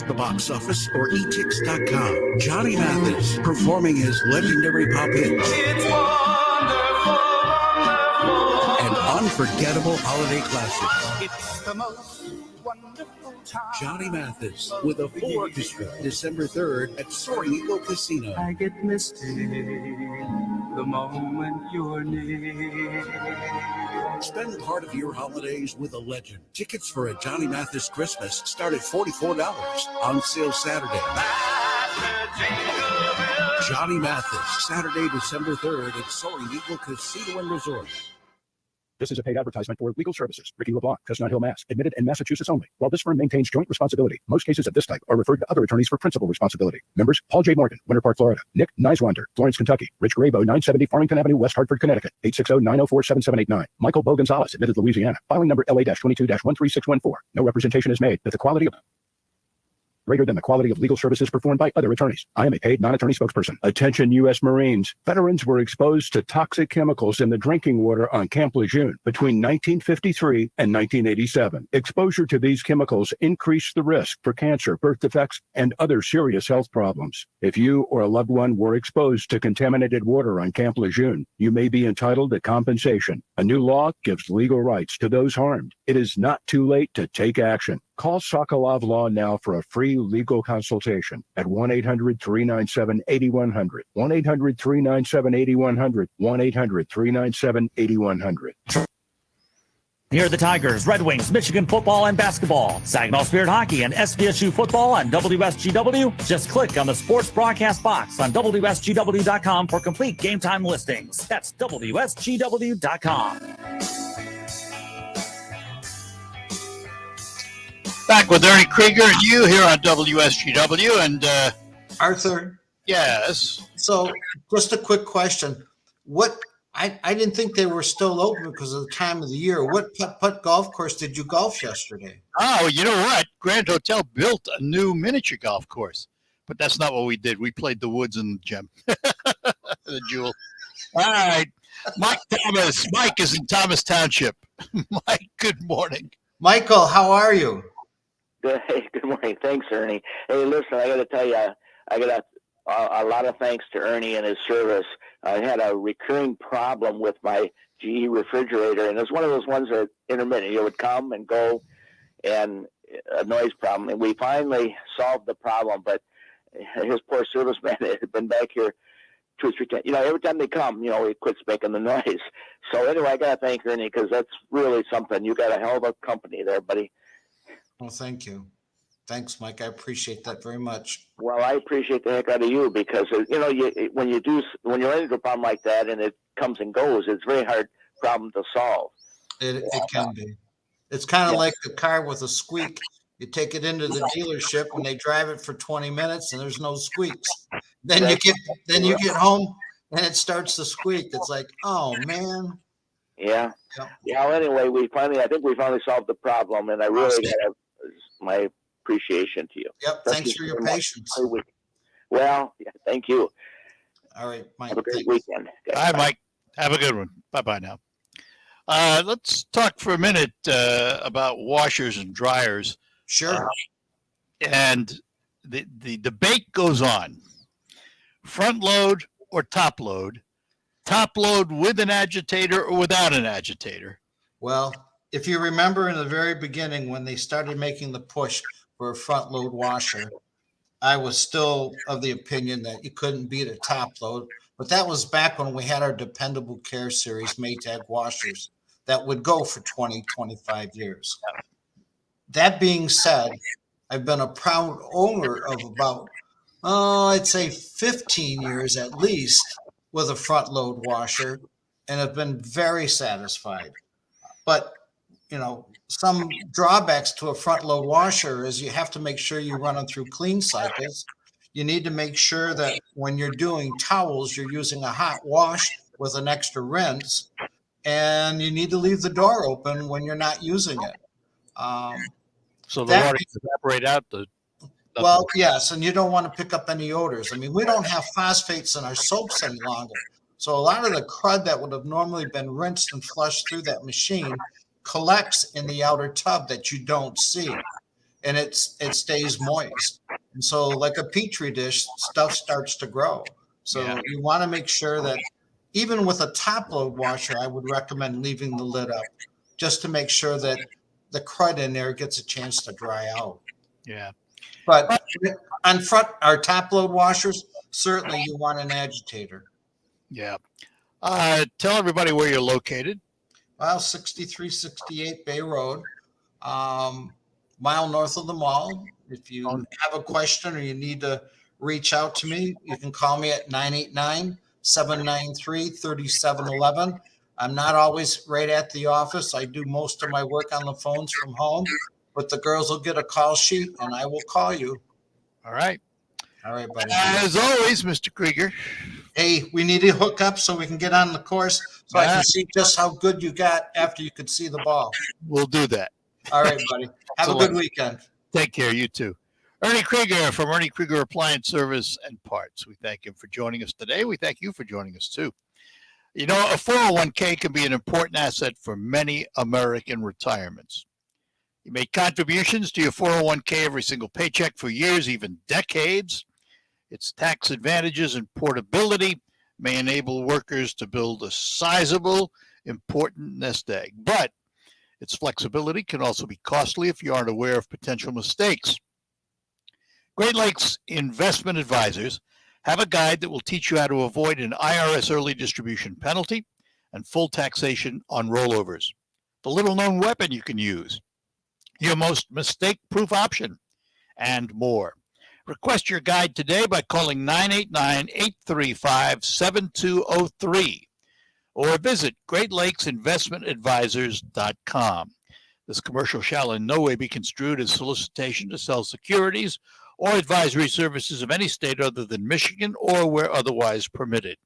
The box office or etix.com. Johnny Mathis performing his legendary pop hits. It's wonderful, wonderful. And unforgettable holiday classics. It's the most wonderful time. Johnny Mathis with a full orchestra, December 3rd at Soaring Eagle Casino. I get misty the moment you're near. Spend part of your holidays with a legend. Tickets for a Johnny Mathis Christmas start at $44. On sale Saturday. Johnny Mathis, Saturday, December 3rd at Soaring Eagle Casino and Resort. This is a paid advertisement for legal services. Ricky LeBlanc, Chestnut Hill, Mass. Admitted in Massachusetts only. While this firm maintains joint responsibility, most cases of this type are referred to other attorneys for principal responsibility. Members, Paul J. Morgan, Winter Park, Florida. Nick Neiswander, Florence, Kentucky. Rich Grabo, 970 Farmington Avenue, West Hartford, Connecticut. 860-904-7789. Michael Bo Gonzalez, admitted Louisiana. Filing number LA-22-13614. No representation is made that the quality of greater than the quality of legal services performed by other attorneys. I am a paid non-attorney spokesperson. Attention U.S. Marines. Veterans were exposed to toxic chemicals in the drinking water on Camp Lejeune between 1953 and 1987. Exposure to these chemicals increased the risk for cancer, birth defects, and other serious health problems. If you or a loved one were exposed to contaminated water on Camp Lejeune, you may be entitled to compensation. A new law gives legal rights to those harmed. It is not too late to take action. Call Sokolov Law now for a free legal consultation at 1-800-397-8100. 1-800-397-8100. 1-800-397-8100. Here are the Tigers, Red Wings, Michigan football and basketball, Saginaw Spirit hockey, and SVSU football on WSGW. Just click on the sports broadcast box on WSGW.com for complete game time listings. That's WSGW.com. Back with Ernie Krygier and you here on WSGW. And Arthur? Yes? So just a quick question. I didn't think they were still open because of the time of the year. What putt golf course did you golf yesterday? Oh, you know what? Grand Hotel built a new miniature golf course. But that's not what we did. We played the woods in the gym. The Jewel. All right. Mike Thomas. Mike is in Thomas Township. Mike, good morning. Michael, how are you? Hey, good morning. Thanks, Ernie. Hey, listen, I got to tell you, I got a lot of thanks to Ernie and his service. I had a recurring problem with my GE refrigerator, and it's one of those ones that intermittent. It would come and go, and a noise problem. And we finally solved the problem, but his poor serviceman had been back here 2 or 3 times. Every time they come, he quits making the noise. So anyway, I got to thank Ernie because that's really something. You got a hell of a company there, buddy. Well, thank you. Thanks, Mike. I appreciate that very much. Well, I appreciate the heck out of you because, when you're into a problem like that and it comes and goes, it's a very hard problem to solve. It can be. It's kind of like the car with a squeak. You take it into the dealership and they drive it for 20 minutes and there's no squeaks. Then you get home and it starts to squeak. It's like, oh man. Yeah. Well, anyway, I think we finally solved the problem, and I really got my appreciation to you. Yep. Thanks for your patience. Well, yeah, thank you. All right, Mike. Have a great weekend. Okay, Hi, Mike. Have a good one. Bye-bye now. Let's talk for a minute about washers and dryers. Sure. And the debate goes on. Front load or top load? Top load with an agitator or without an agitator? Well, if you remember in the very beginning when they started making the push for a front load washer, I was still of the opinion that you couldn't beat a top load. But that was back when we had our Dependable Care Series Maytag washers that would go for 20, 25 years. That being said, I've been a proud owner of about, I'd say 15 years at least with a front load washer and have been very satisfied. But, some drawbacks to a front load washer is you have to make sure you run them through clean cycles. You need to make sure that when you're doing towels, you're using a hot wash with an extra rinse, and you need to leave the door open when you're not using it. So the water can evaporate out Well, yes, and you don't want to pick up any odors. I mean, we don't have phosphates in our soaps any longer. So a lot of the crud that would have normally been rinsed and flushed through that machine collects in the outer tub that you don't see. and it stays moist. And so like a petri dish, stuff starts to grow. So you want to make sure that even with a top load washer, I would recommend leaving the lid up just to make sure that the crud in there gets a chance to dry out. Yeah. But on front, our top load washers, certainly you want an agitator. Yeah. Tell everybody where you're located. Well, 6368 Bay Road, mile north of the mall. If you have a question or you need to reach out to me, you can call me at 989-793-3711. I'm not always right at the office. I do most of my work on the phones from home, but the girls will get a call sheet and I will call you. All right. All right, buddy. As always, Mr. Krygier. Hey, we need to hook up so we can get on the course so I can see just how good you got after you could see the ball. We'll do that. All right, buddy. Have a good weekend. Take care. You too. Ernie Krygier from Ernie Krygier Appliance Service and Parts. We thank him for joining us today. We thank you for joining us too. You know, a 401k can be an important asset for many American retirements. You make contributions to your 401k every single paycheck for years, even decades. Its tax advantages and portability may enable workers to build a sizable, important nest egg. But its flexibility can also be costly if you aren't aware of potential mistakes. Great Lakes Investment Advisors have a guide that will teach you how to avoid an IRS early distribution penalty and full taxation on rollovers. The little-known weapon you can use, your most mistake-proof option, and more. Request your guide today by calling 989-835-7203 or visit GreatLakesInvestmentAdvisors.com. This commercial shall in no way be construed as solicitation to sell securities or advisory services of any state other than Michigan or where otherwise permitted.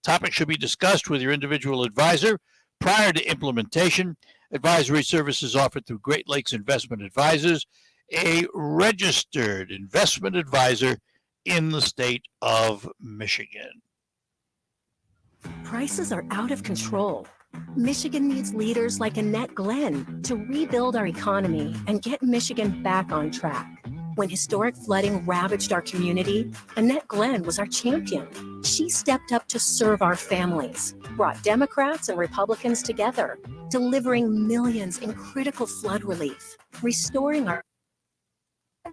Topics should be discussed with your individual advisor prior to implementation. Advisory services offered through Great Lakes Investment Advisors, a registered investment advisor in the state of Michigan. Prices are out of control. Michigan needs leaders like Annette Glenn to rebuild our economy and get Michigan back on track. When historic flooding ravaged our community, Annette Glenn was our champion. She stepped up to serve our families, brought Democrats and Republicans together, delivering millions in critical flood relief, restoring our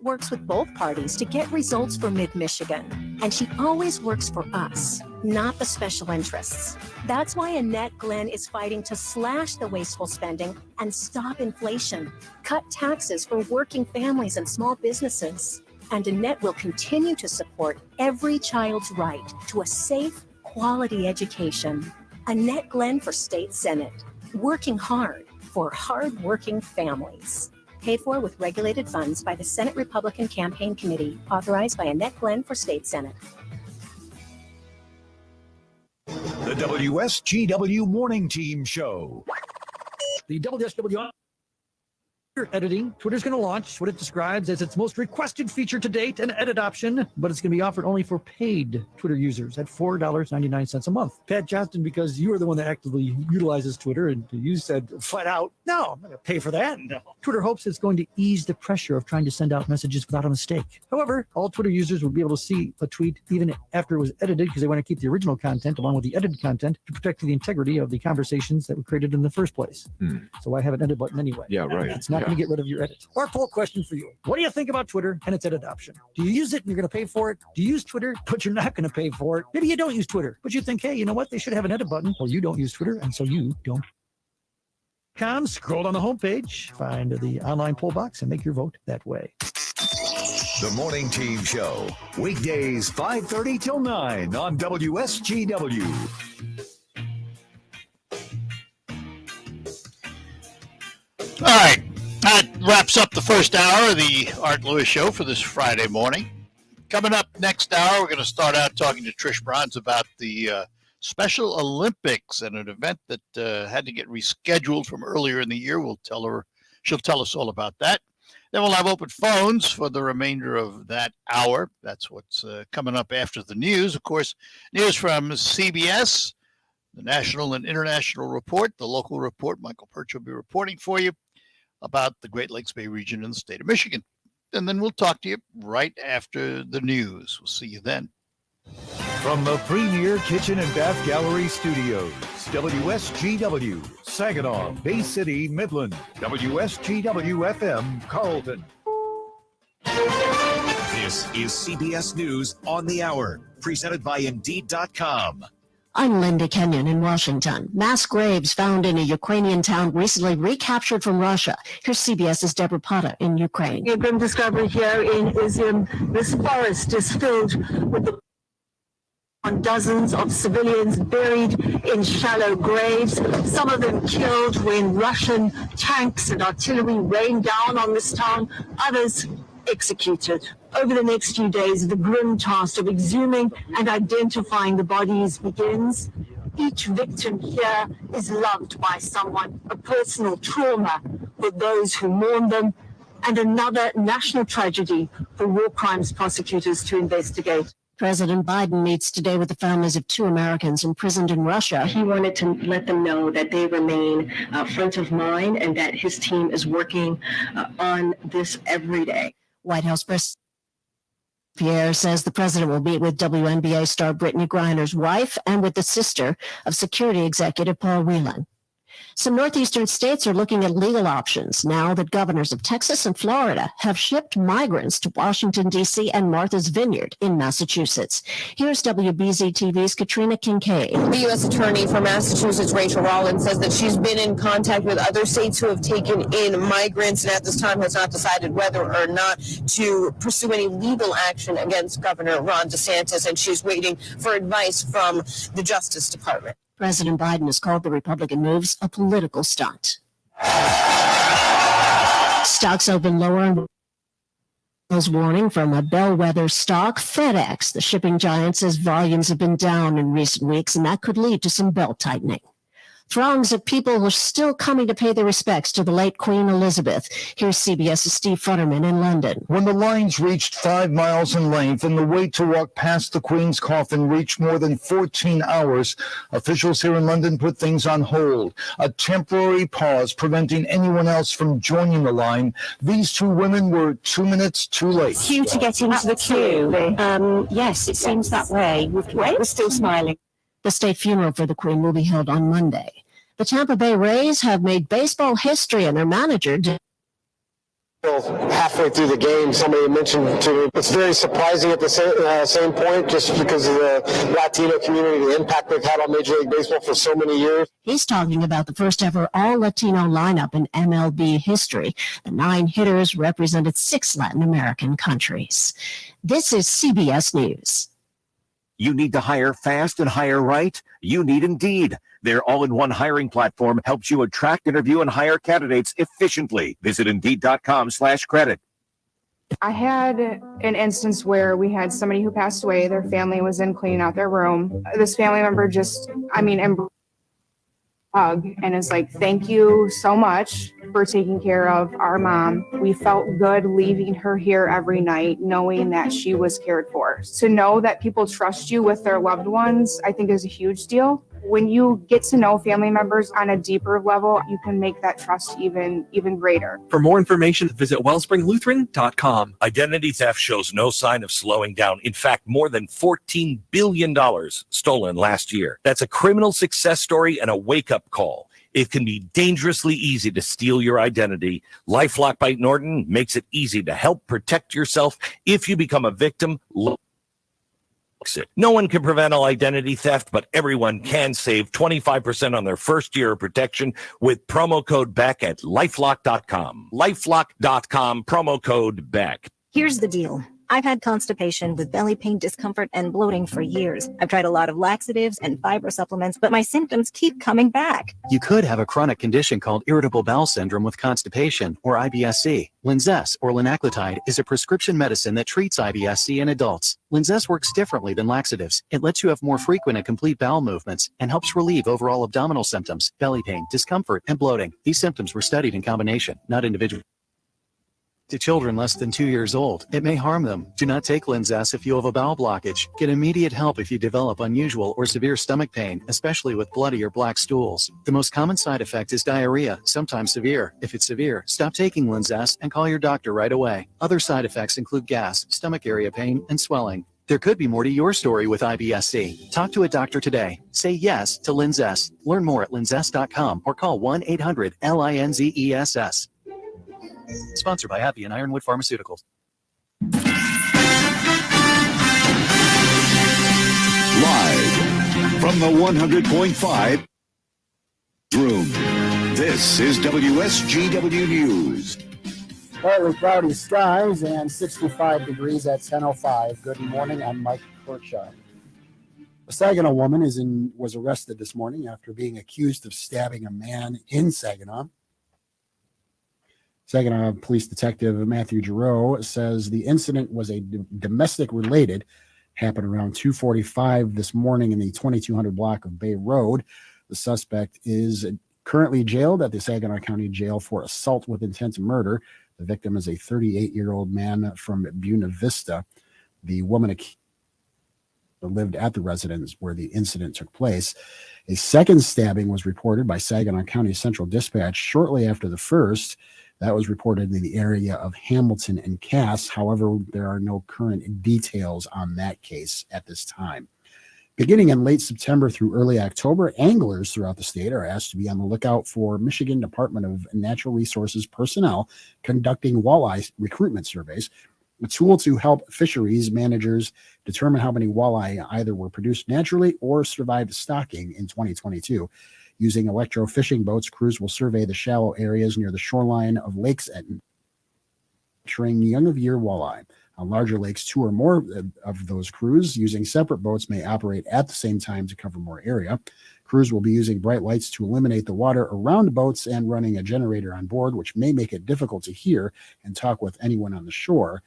works with both parties to get results for mid-Michigan. And she always works for us, not the special interests. That's why Annette Glenn is fighting to slash the wasteful spending and stop inflation, cut taxes for working families and small businesses. And Annette will continue to support every child's right to a safe, quality education. Annette Glenn for State Senate, working hard for hard-working families. Paid for with regulated funds by the Senate Republican Campaign Committee, authorized by Annette Glenn for State Senate. The WSGW Morning Team Show. The WSW editing. Twitter's going to launch what it describes as its most requested feature to date, an edit option, but it's going to be offered only for paid Twitter users at $4.99 a month. Pat Johnston, because you are the one that actively utilizes Twitter, and you said flat out, no, I'm not going to pay for that. No. Twitter hopes it's going to ease the pressure of trying to send out messages without a mistake. However, all Twitter users will be able to see a tweet even after it was edited, because they want to keep the original content along with the edited content to protect the integrity of the conversations that were created in the first place. So I have an edit button anyway. Yeah, right. It's not going to get rid of your edits. Our poll question for you: what do you think about Twitter and its edit option? Do you use it and you're going to pay for it? Do you use Twitter but you're not going to pay for it? Maybe you don't use Twitter, but you think, hey, you know what? They should have an edit button. Or you don't use Twitter, and so you don't. Scroll down the homepage, find the online poll box, and make your vote that way. The Morning Team Show, weekdays 5:30 till 9 on WSGW. All right, that wraps up the first hour of the Art Lewis Show for this Friday morning. Coming up next hour, we're going to start out talking to Trish Bronze about the Special Olympics and an event that had to get rescheduled from earlier in the year. She'll tell us all about that. Then we'll have open phones for the remainder of that hour. That's what's coming up after the news. Of course, news from CBS, the national and international report, the local report. Michael Perch will be reporting for you about the Great Lakes Bay region in the state of Michigan. and then we'll talk to you right after the news. We'll see you then. From the Premier Kitchen and Bath Gallery Studios, WSGW, Saginaw, Bay City, Midland, WSGW FM, Carlton. This is CBS News on the Hour, presented by Indeed.com. I'm Linda Kenyon in Washington. Mass graves found in a Ukrainian town recently recaptured from Russia. Here's CBS's Deborah Potta in Ukraine. A grim discovery here in Izium. This forest is filled with dozens of civilians buried in shallow graves, some of them killed when Russian tanks and artillery rained down on this town, others executed. Over the next few days, the grim task of exhuming and identifying the bodies begins. Each victim here is loved by someone, a personal trauma for those who mourn them, and another national tragedy for war crimes prosecutors to investigate. President Biden meets today with the families of 2 Americans imprisoned in Russia. He wanted to let them know that they remain front of mind and that his team is working on this every day. White House Press Pierre says the president will meet with WNBA star Brittany Griner's wife and with the sister of security executive Paul Whelan. Some northeastern states are looking at legal options now that governors of Texas and Florida have shipped migrants to Washington, D.C. and Martha's Vineyard in Massachusetts. Here's WBZ-TV's Katrina Kincaid. The U.S. Attorney for Massachusetts, Rachel Rollins, says that she's been in contact with other states who have taken in migrants and at this time has not decided whether or not to pursue any legal action against Governor Ron DeSantis, and she's waiting for advice from the Justice Department. President Biden has called the Republican moves a political stunt. Stocks open lower and warning from a bellwether stock. FedEx, the shipping giant, says volumes have been down in recent weeks, and that could lead to some belt tightening. Throngs of people are still coming to pay their respects to the late Queen Elizabeth. Here's CBS's Steve Futterman in London. When the lines reached 5 miles in length and the wait to walk past the Queen's coffin reached more than 14 hours, officials here in London put things on hold. A temporary pause preventing anyone else from joining the line. These 2 women were 2 minutes too late. Queue to get into the queue. Yes, it seems that way. We're still smiling. The state funeral for the Queen will be held on Monday. The Tampa Bay Rays have made baseball history, and their manager halfway through the game, somebody mentioned to me, it's very surprising at the same point, just because of the Latino community, the impact they've had on Major League Baseball for so many years. He's talking about the first ever all-Latino lineup in MLB history. The 9 hitters represented 6 Latin American countries. This is CBS News. You need to hire fast and hire right? You need Indeed. Their all-in-one hiring platform helps you attract, interview, and hire candidates efficiently. Visit Indeed.com/credit. I had an instance where we had somebody who passed away. Their family was in cleaning out their room. This family member hug and is like, thank you so much for taking care of our mom. We felt good leaving her here every night, knowing that she was cared for. To know that people trust you with their loved ones, I think is a huge deal. When you get to know family members on a deeper level, you can make that trust even greater. For more information, visit wellspringlutheran.com. Identity theft shows no sign of slowing down. In fact, more than $14 billion stolen last year. That's a criminal success story and a wake-up call. It can be dangerously easy to steal your identity. LifeLock by Norton makes it easy to help protect yourself if you become a victim. No one can prevent all identity theft, but everyone can save 25% on their first year of protection with promo code BECK at LifeLock.com. LifeLock.com, promo code BECK. Here's the deal. I've had constipation with belly pain, discomfort, and bloating for years. I've tried a lot of laxatives and fiber supplements, but my symptoms keep coming back. You could have a chronic condition called irritable bowel syndrome with constipation, or IBS-C. Linzess, or linaclotide, is a prescription medicine that treats IBS-C in adults. Linzess works differently than laxatives. It lets you have more frequent and complete bowel movements and helps relieve overall abdominal symptoms, belly pain, discomfort, and bloating. These symptoms were studied in combination, not individually. to children less than 2 years old. It may harm them. Do not take Linzess if you have a bowel blockage. Get immediate help if you develop unusual or severe stomach pain, especially with bloody or black stools. The most common side effect is diarrhea, sometimes severe. If it's severe, stop taking Linzess and call your doctor right away. Other side effects include gas, stomach area pain, and swelling. There could be more to your story with IBS-C. Talk to a doctor today. Say yes to Linzess. Learn more at linzess.com or call 1-800-LINZESS. Sponsored by AbbVie and Ironwood Pharmaceuticals. Live from the 100.5 room, this is WSGW News. Partly cloudy skies and 65 degrees at 10:05. Good morning, I'm Mike Kirchhoff. A Saginaw woman was arrested this morning after being accused of stabbing a man in Saginaw. Saginaw Police Detective Matthew Giroux says the incident was a domestic related, happened around 2:45 this morning in the 2200 block of Bay Road. The suspect is currently jailed at the Saginaw County Jail for assault with intent to murder. The victim is a 38-year-old man from Buena Vista. The woman lived at the residence where the incident took place. A second stabbing was reported by Saginaw County Central Dispatch shortly after the first. That was reported in the area of Hamilton and Cass. However, there are no current details on that case at this time. Beginning in late September through early October, anglers throughout the state are asked to be on the lookout for Michigan Department of Natural Resources personnel conducting walleye recruitment surveys, a tool to help fisheries managers determine how many walleye either were produced naturally or survived stocking in 2022. Using electro-fishing boats, crews will survey the shallow areas near the shoreline of lakes at capturing young-of-year walleye. On larger lakes, two or more of those crews using separate boats may operate at the same time to cover more area. Crews will be using bright lights to illuminate the water around boats and running a generator on board, which may make it difficult to hear and talk with anyone on the shore.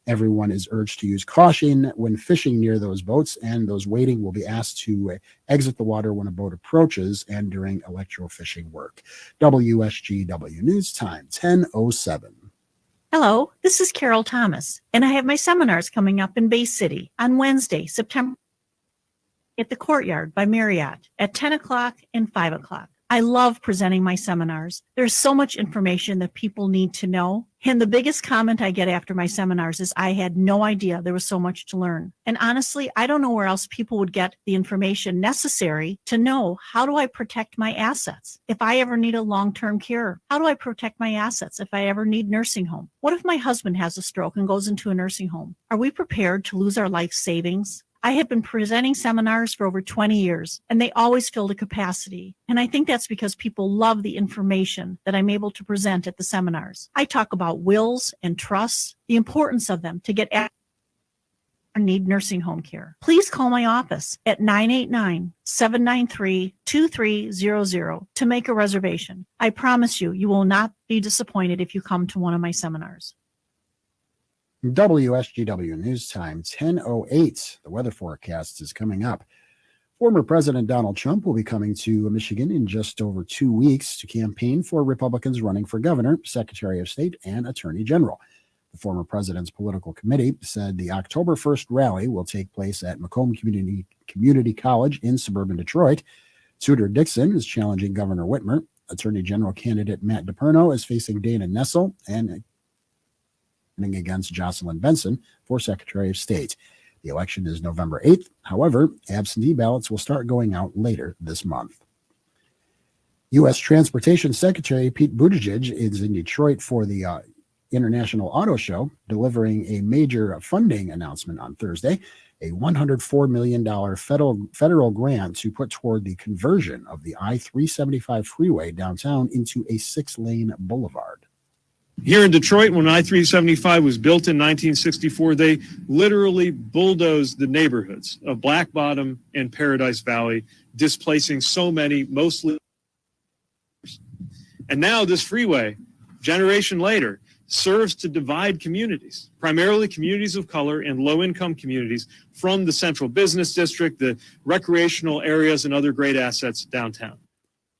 Everyone is urged to use caution when fishing near those boats, and those waiting will be asked to exit the water when a boat approaches and during electrofishing work. WSGW News Time, 10:07. Hello, this is Carol Thomas, and I have my seminars coming up in Bay City on Wednesday, September at the Courtyard by Marriott at 10 o'clock and 5 o'clock. I love presenting my seminars. There's so much information that people need to know. And the biggest comment I get after my seminars is I had no idea there was so much to learn. And honestly, I don't know where else people would get the information necessary to know, how do I protect my assets if I ever need a long-term care? How do I protect my assets if I ever need nursing home? What if my husband has a stroke and goes into a nursing home? Are we prepared to lose our life savings? I have been presenting seminars for over 20 years, and they always fill the capacity. And I think that's because people love the information that I'm able to present at the seminars. I talk about wills and trusts, the importance of them to get or need nursing home care. Please call my office at 989-793-2300 to make a reservation. I promise you, you will not be disappointed if you come to one of my seminars. WSGW News Time, 10:08. The weather forecast is coming up. Former President Donald Trump will be coming to Michigan in just over 2 weeks to campaign for Republicans running for governor, Secretary of State, and Attorney General. The former president's political committee said the October 1st rally will take place at Macomb Community College in suburban Detroit. Souter Dixon is challenging Governor Whitmer. Attorney General candidate Matt DePerno is facing Dana Nessel and against Jocelyn Benson for Secretary of State. The election is November 8th. However, absentee ballots will start going out later this month. U.S. Transportation Secretary Pete Buttigieg is in Detroit for the International Auto Show, delivering a major funding announcement on Thursday, a $104 million federal grant to put toward the conversion of the I-375 freeway downtown into a 6-lane boulevard. Here in Detroit, when I-375 was built in 1964, they literally bulldozed the neighborhoods of Black Bottom and Paradise Valley, displacing so many, mostly. And now this freeway, generation later, serves to divide communities, primarily communities of color and low-income communities, from the central business district, the recreational areas, and other great assets downtown.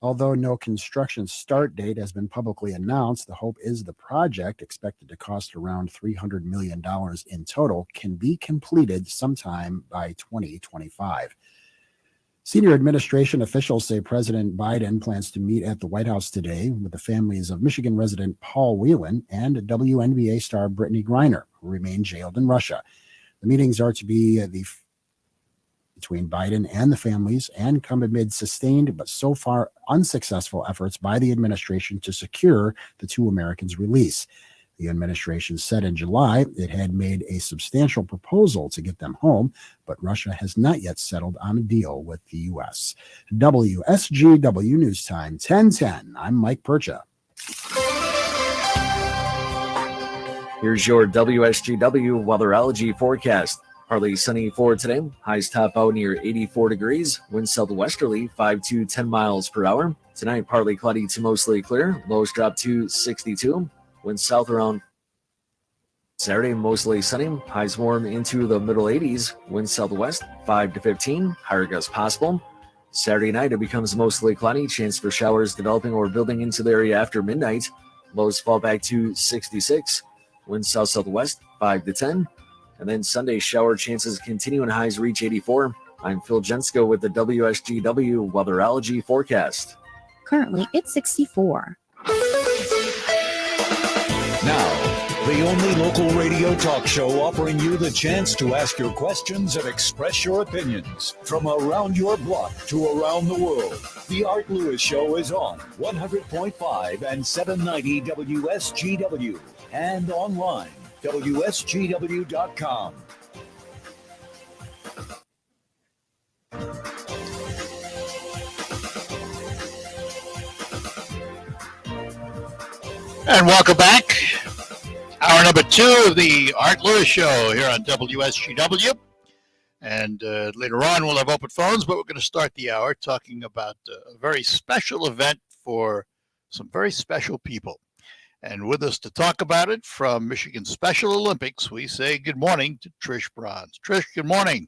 Although no construction start date has been publicly announced, the hope is the project, expected to cost around $300 million in total, can be completed sometime by 2025. Senior administration officials say President Biden plans to meet at the White House today with the families of Michigan resident Paul Whelan and WNBA star Brittany Griner, who remain jailed in Russia. The meetings are to be between Biden and the families and come amid sustained but so far unsuccessful efforts by the administration to secure the two Americans' release. The administration said in July it had made a substantial proposal to get them home, but Russia has not yet settled on a deal with the U.S. WSGW News Time 1010. I'm Mike Percha. Here's your WSGW weatherology forecast. Partly sunny for today. Highs top out near 84 degrees. Wind southwesterly 5 to 10 miles per hour. Tonight, partly cloudy to mostly clear. Lows drop to 62. Wind south around. Saturday, mostly sunny. Highs warm into the middle 80s. Wind southwest 5 to 15. Higher gusts possible. Saturday night, it becomes mostly cloudy. Chance for showers developing or building into the area after midnight. Lows fall back to 66. Wind south-southwest 5 to 10. And then Sunday, shower chances continue and highs reach 84. I'm Phil Jensko with the WSGW weatherology forecast. Currently, it's 64. Now, the only local radio talk show offering you the chance to ask your questions and express your opinions. From around your block to around the world, The Art Lewis Show is on 100.5 and 790 WSGW and online, WSGW.com. And welcome back. Hour number 2 of the Art Lewis Show here on WSGW. And later on, we'll have open phones, but we're going to start the hour talking about a very special event for some very special people. And with us to talk about it from Michigan Special Olympics, we say good morning to Trish Bronze. Trish, good morning.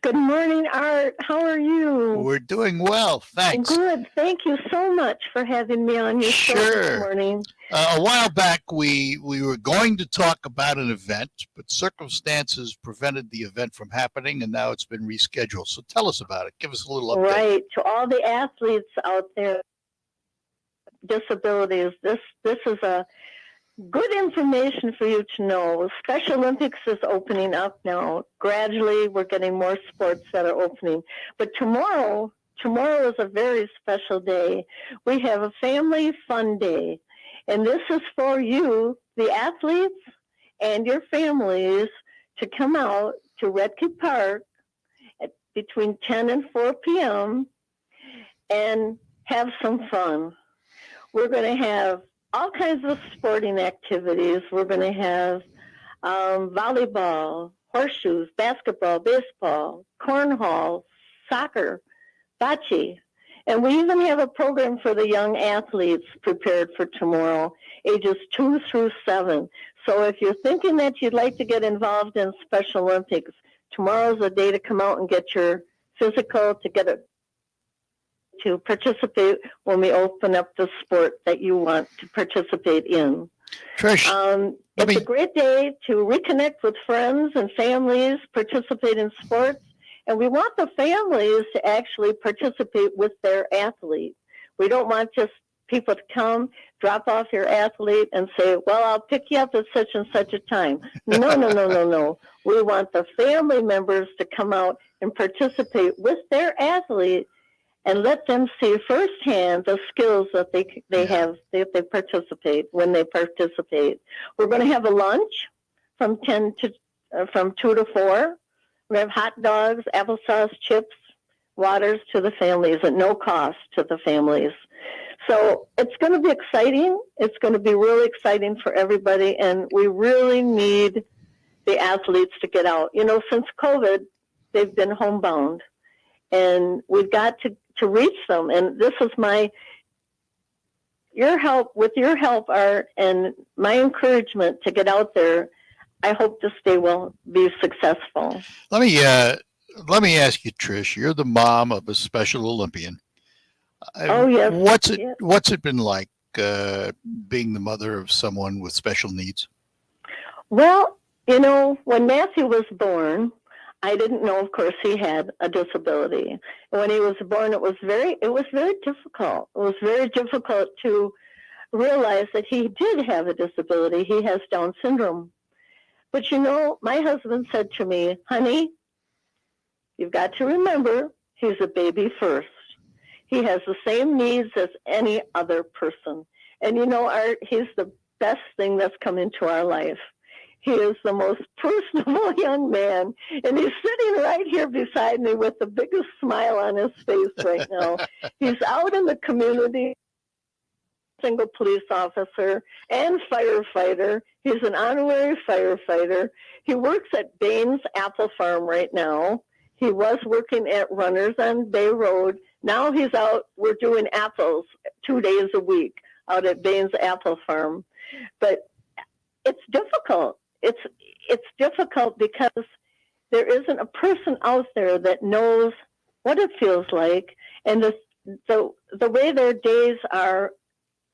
Good morning, Art. How are you? We're doing well, thanks. Good. Thank you so much for having me on your show this morning. A while back, we were going to talk about an event, but circumstances prevented the event from happening, and now it's been rescheduled. So tell us about it. Give us a little update. Right. To all the athletes out there, disabilities, this is a good information for you to know. Special Olympics is opening up now. Gradually, we're getting more sports that are opening. But tomorrow is a very special day. We have a family fun day. And this is for you, the athletes, and your families to come out to Redkey Park between 10 and 4 p.m. and have some fun. We're going to have all kinds of sporting activities. We're going to have volleyball, horseshoes, basketball, baseball, cornhole, soccer, bocce. And we even have a program for the young athletes prepared for tomorrow, ages 2 through 7. So if you're thinking that you'd like to get involved in Special Olympics, tomorrow's the day to come out and get your physical, to participate when we open up the sport that you want to participate in. Trish, it's a great day to reconnect with friends and families, participate in sports, and we want the families to actually participate with their athlete. We don't want just people to come, drop off your athlete and say, well, I'll pick you up at such and such a time. No. We want the family members to come out and participate with their athlete and let them see firsthand the skills that they have if they participate, when they participate. We're going to have a lunch from 2 to 4. We have hot dogs, applesauce, chips, waters to the families at no cost to the families. So it's going to be exciting. It's going to be really exciting for everybody, and we really need the athletes to get out. You know, since COVID, they've been homebound, and we've got to reach them. And this is your help, Art, and my encouragement to get out there. I hope this day will be successful. Let me ask you, Trish, you're the mom of a Special Olympian. Yes. What's it been like being the mother of someone with special needs? Well, when Matthew was born, I didn't know, of course, he had a disability. When he was born, it was very difficult. It was very difficult to realize that he did have a disability. He has Down syndrome. But my husband said to me, honey, you've got to remember he's a baby first. He has the same needs as any other person. And Art, he's the best thing that's come into our life. He is the most personable young man, and he's sitting right here beside me with the biggest smile on his face right now. He's out in the community, single police officer and firefighter. He's an honorary firefighter. He works at Baines Apple Farm right now. He was working at Runners on Bay Road. Now he's out. We're doing apples 2 days a week out at Baines Apple Farm. But it's difficult. It's difficult because there isn't a person out there that knows what it feels like. And the way their days are,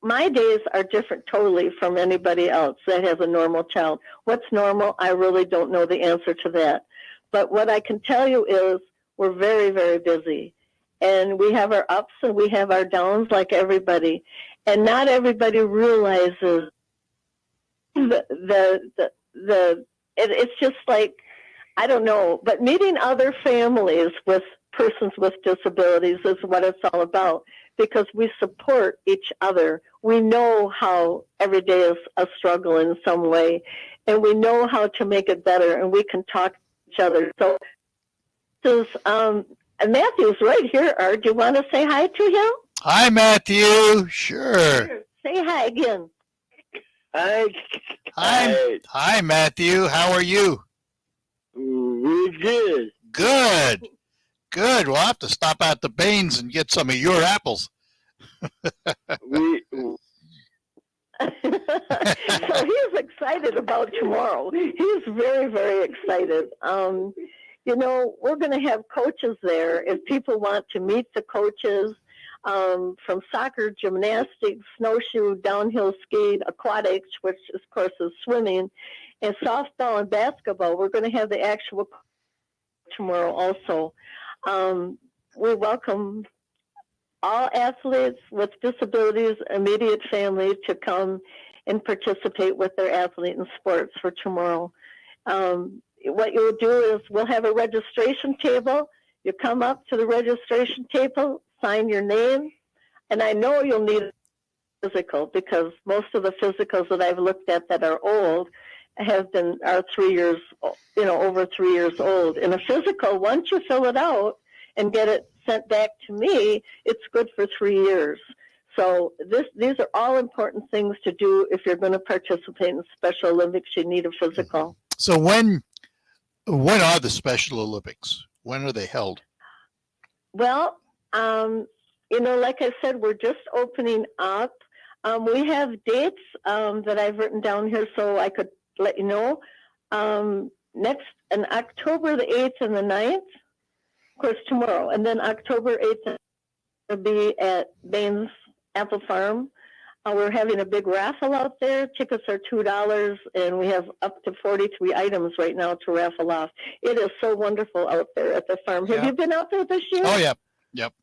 my days are different totally from anybody else that has a normal child. What's normal? I really don't know the answer to that. But what I can tell you is we're very, very busy. And we have our ups and we have our downs like everybody. And not everybody realizes it's just like, I don't know, but meeting other families with persons with disabilities is what it's all about, because we support each other. We know how every day is a struggle in some way, and we know how to make it better, and we can talk to each other. So this is, Matthew's right here. Art, do you want to say hi to him? Hi, Matthew. Sure. Say hi again. Hi. Hi, Matthew. How are you? We're good. Good. Good. We'll have to stop at the Baines and get some of your apples. we So he's excited about tomorrow. He's very, very excited. We're going to have coaches there. If people want to meet the coaches, from soccer, gymnastics, snowshoe, downhill ski, aquatics, which of course is swimming, and softball and basketball. We're going to have the actual tomorrow also. We welcome all athletes with disabilities, immediate family, to come and participate with their athlete in sports for tomorrow. What you'll do is we'll have a registration table. You come up to the registration table, sign your name, and I know you'll need a physical, because most of the physicals that I've looked at that are old are 3 years, over 3 years old. In a physical, once you fill it out and get it sent back to me, it's good for 3 years. So these are all important things to do if you're going to participate in Special Olympics. You need a physical. So when are the Special Olympics? When are they held? Well, like I said, we're just opening up. We have dates that I've written down here so I could let you know. Next, in October the 8th and the 9th, of course, tomorrow. And then October 8th will be at Baines Apple Farm. We're having a big raffle out there. Tickets are $2, and we have up to 43 items right now to raffle off. It is so wonderful out there at the farm. Have you been out there this year? Oh, yeah. Yep.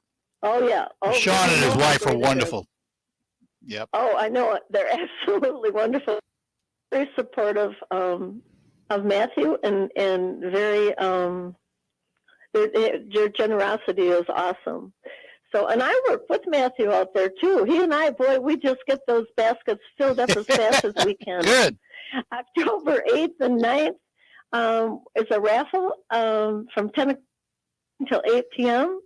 Oh, yeah. Oh, Sean and his wife are wonderful. Yep. Oh, I know it. They're absolutely wonderful. Very supportive of Matthew, and very, their generosity is awesome. So, and I work with Matthew out there too. He and I, boy, we just get those baskets filled up as fast as we can. Good. October 8th and 9th is a raffle from 10 until 8 p.m.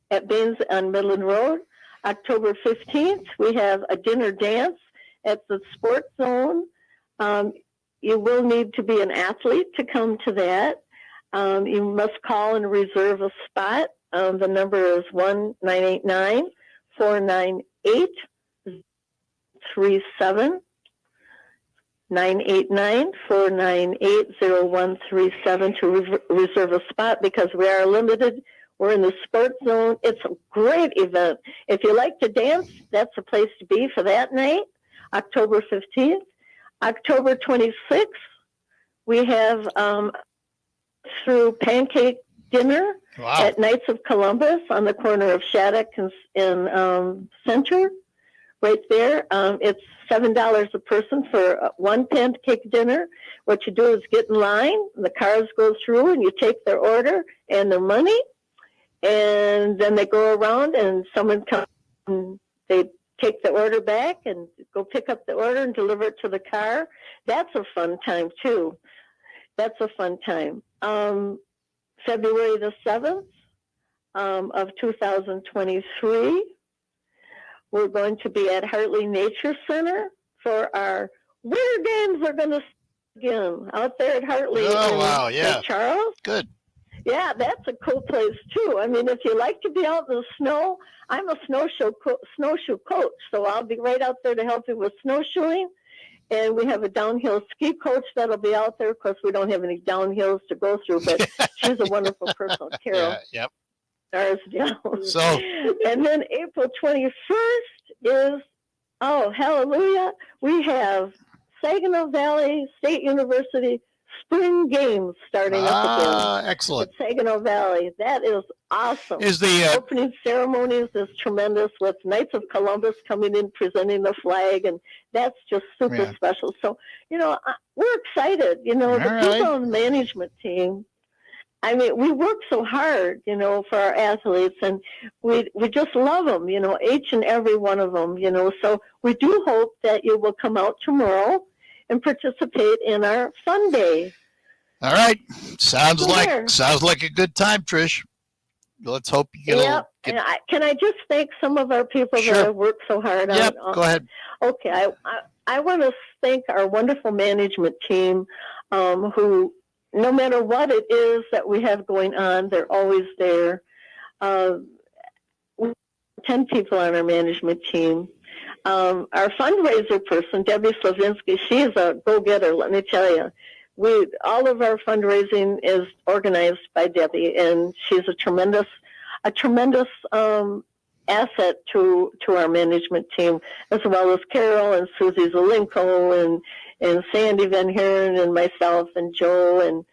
at Baines on Midland Road. October 15th, we have a dinner dance at the Sports Zone. You will need to be an athlete to come to that. You must call and reserve a spot. The number is 1-989-498-37. 989-498-0137 to reserve a spot, because we are limited We're in the sports zone. It's a great event. If you like to dance, that's the place to be for that night, October 15th. October 26th, we have through pancake dinner at Knights of Columbus on the corner of Shattuck and Center, right there. It's $7 a person for one pancake dinner. What you do is get in line, the cars go through, and you take their order and their money, and then they go around and someone comes and they take the order back and go pick up the order and deliver it to the car. That's a fun time, too. That's a fun time. February the 7th of 2023, we're going to be at Hartley Nature Center for our winter games. Are going to begin out there at Hartley. Oh, in wow, yeah. St. Charles. Good. Yeah, that's a cool place, too. I mean, if you like to be out in the snow, I'm a snowshoe coach, so I'll be right out there to help you with snowshoeing. And we have a downhill ski coach that'll be out there. Of course, we don't have any downhills to go through, but she's a wonderful person, Carol. Yeah, yep. So, So- and then April 21st is, oh, hallelujah, we have Saginaw Valley State University Spring Games starting up again. Excellent. At Saginaw Valley. That is awesome. Is the opening ceremonies is tremendous with Knights of Columbus coming in presenting the flag, and that's just super special. So, you know, we're excited. You know, the people on the management team, I mean, we work so hard, you know, for our athletes, and we just love them, you know, each and every one of them, you know. So we do hope that you will come out tomorrow and participate in our fun day. All right. Sounds There. like a good time, Trish. Let's hope you get a Yeah, little. and can I just thank some of our people Sure. that have worked so hard on Yep, go ahead. Okay, I want to thank our wonderful management team who, no matter what it is that we have going on, they're always there. We have 10 people on our management team. Our fundraiser person, Debbie Slavinsky, she's a go-getter, let me tell you. All of our fundraising is organized by Debbie, and she's a tremendous asset to our management team, as well as Carol and Susie Zelenko and Sandy Van Heeren and myself and Joe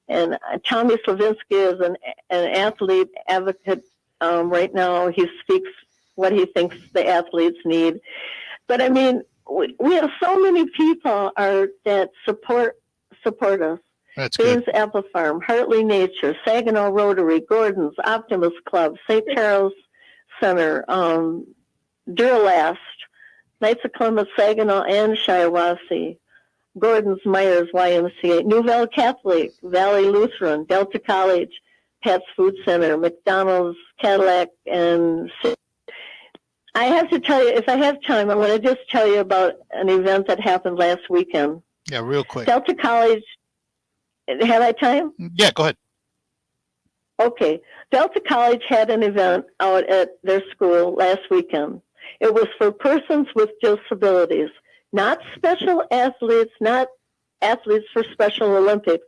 and Tommy Slavinsky is an athlete advocate right now. He speaks what he thinks the athletes need. But I mean, we have so many people that support us. That's Baines good. Apple Farm, Hartley Nature, Saginaw Rotary, Gordon's, Optimus Club, St. Charles Center, Duralast, Knights of Columbus, Saginaw, and Shiawassee, Gordon's, Myers, YMCA, New Valley Catholic, Valley Lutheran, Delta College, Pat's Food Center, McDonald's, Cadillac, and I have to tell you, if I have time, I want to just tell you about an event that happened last weekend. Yeah, real quick. Delta College, have I time? Yeah, go ahead. Okay. Delta College had an event out at their school last weekend. It was for persons with disabilities, not special athletes, not athletes for Special Olympics,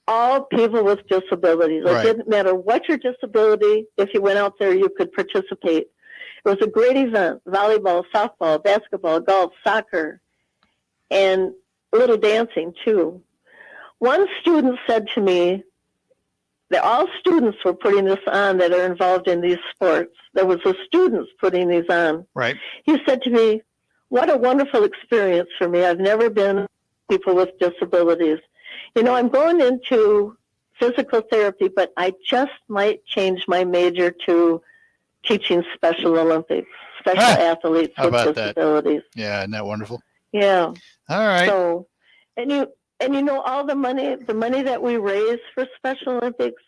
all people with disabilities. Right. It didn't matter what your disability, if you went out there, you could participate. It was a great event, volleyball, softball, basketball, golf, soccer, and a little dancing too. One student said to me that all students were putting this on that are involved in these sports. There was the students putting these on. Right. He said to me, what a wonderful experience for me. I've never been people with disabilities. You know, I'm going into physical therapy, but I just might change my major to teaching Special Olympics, special athletes How with about that? disabilities. Yeah, isn't that wonderful? Yeah. All right. So, and you know, all the money that we raise for Special Olympics,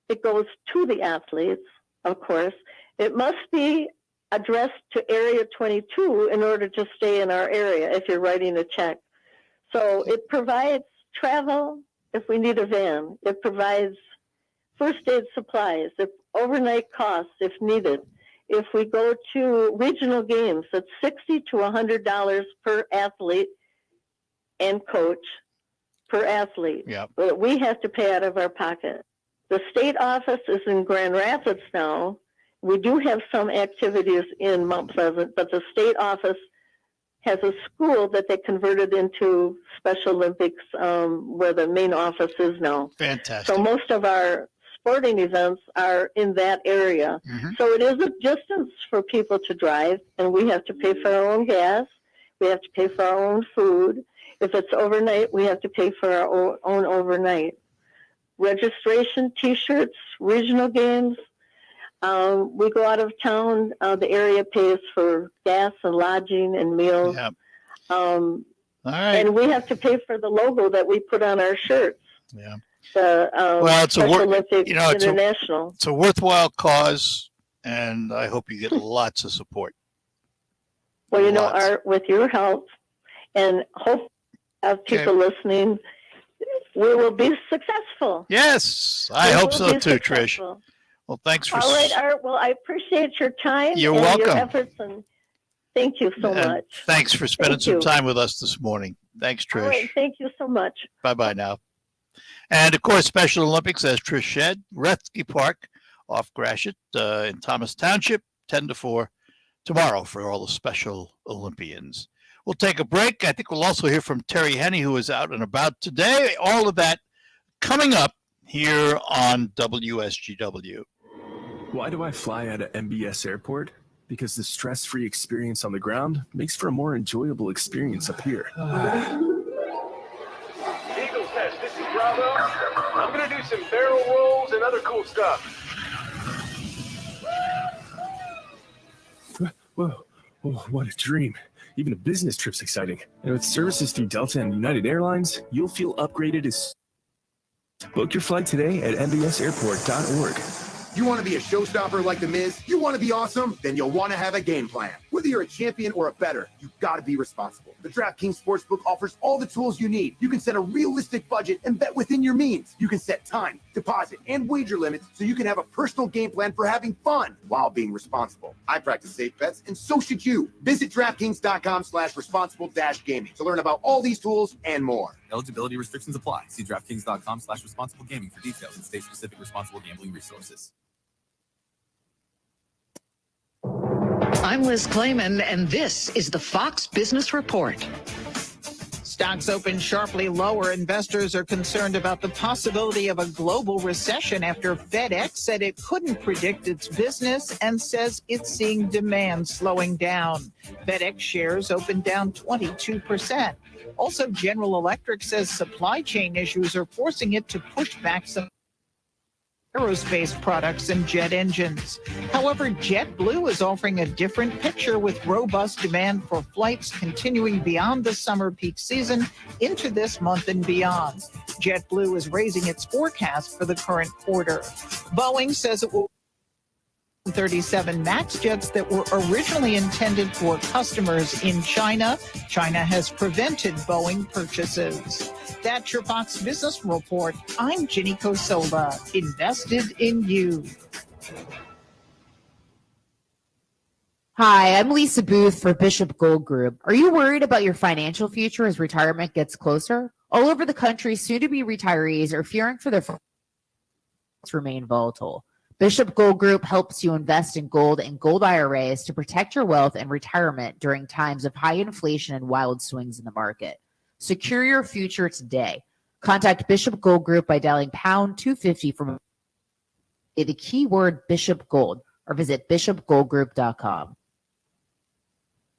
it goes to the athletes, of course. It must be addressed to Area 22 in order to stay in our area if you're writing a check. So it provides travel if we need a van. It provides first aid supplies, if overnight costs if needed. If we go to regional games, it's $60 to $100 per athlete and coach per athlete. Yep. But we have to pay out of our pocket. The state office is in Grand Rapids now. We do have some activities in Mount Pleasant, but the state office has a school that they converted into Special Olympics, where the main office is now. Fantastic. So most of our sporting events are in that area. So it is a distance for people to drive, and we have to pay for our own gas. We have to pay for our own food. If it's overnight, we have to pay for our own overnight. Registration, T-shirts, regional games. We go out of town. The area pays for gas and lodging and meals. Yep. All right. And we have to pay for the logo that we put on our shirts. Yeah. The Well, it's Special Olympics International. It's a worthwhile cause, and I hope you get lots of support. Well, Art, with your help, and hope have people listening, we will be successful. Yes, I hope so too, Trish. Well, thanks for. All right, Art. Well, I appreciate your time. You're and welcome. Your efforts, and thank you so much. Thanks for spending Thank some you. time with us this morning. Thanks, Trish. All right, thank you so much. Bye-bye now. And, of course, Special Olympics, as Trish said, Rethke Park off Gratiot in Thomas Township, 10 to 4 tomorrow for all the Special Olympians. We'll take a break. I think we'll also hear from Terry Henney, who is out and about today. All of that coming up here on WSGW. Why do I fly out of MBS Airport? Because the stress-free experience on the ground makes for a more enjoyable experience up here. Eagle Test, this is Bravo. I'm going to do some barrel rolls and other cool stuff. Whoa, oh, what a dream. Even a business trip's exciting. And with services through Delta and United Airlines, you'll feel upgraded as... Book your flight today at mbsairport.org. You want to be a showstopper like The Miz? You want to be awesome? Then you'll want to have a game plan. Whether you're a champion or a bettor, you've got to be responsible. The DraftKings Sportsbook offers all the tools you need. You can set a realistic budget and bet within your means. You can set time, deposit, and wager limits so you can have a personal game plan for having fun while being responsible. I practice safe bets, and so should you. Visit DraftKings.com/responsible-gaming to learn about all these tools and more. Eligibility restrictions apply. See DraftKings.com/responsible gaming for details and state-specific responsible gambling resources. I'm Liz Clayman, and this is the Fox Business Report. Stocks open sharply lower. Investors are concerned about the possibility of a global recession after FedEx said it couldn't predict its business and says it's seeing demand slowing down. FedEx shares opened down 22%. Also, General Electric says supply chain issues are forcing it to push back some aerospace products and jet engines. However, JetBlue is offering a different picture with robust demand for flights continuing beyond the summer peak season into this month and beyond. JetBlue is raising its forecast for the current quarter. Boeing says it will 37 MAX jets that were originally intended for customers in China. China has prevented Boeing purchases. That's your Fox Business Report. I'm Ginny Kosola, invested in you. Hi, I'm Lisa Booth for Bishop Gold Group. Are you worried about your financial future as retirement gets closer? All over the country, soon-to-be retirees are fearing for their to remain volatile. Bishop Gold Group helps you invest in gold and gold IRAs to protect your wealth and retirement during times of high inflation and wild swings in the market. Secure your future today. Contact Bishop Gold Group by dialing pound 250 from the keyword Bishop Gold or visit bishopgoldgroup.com.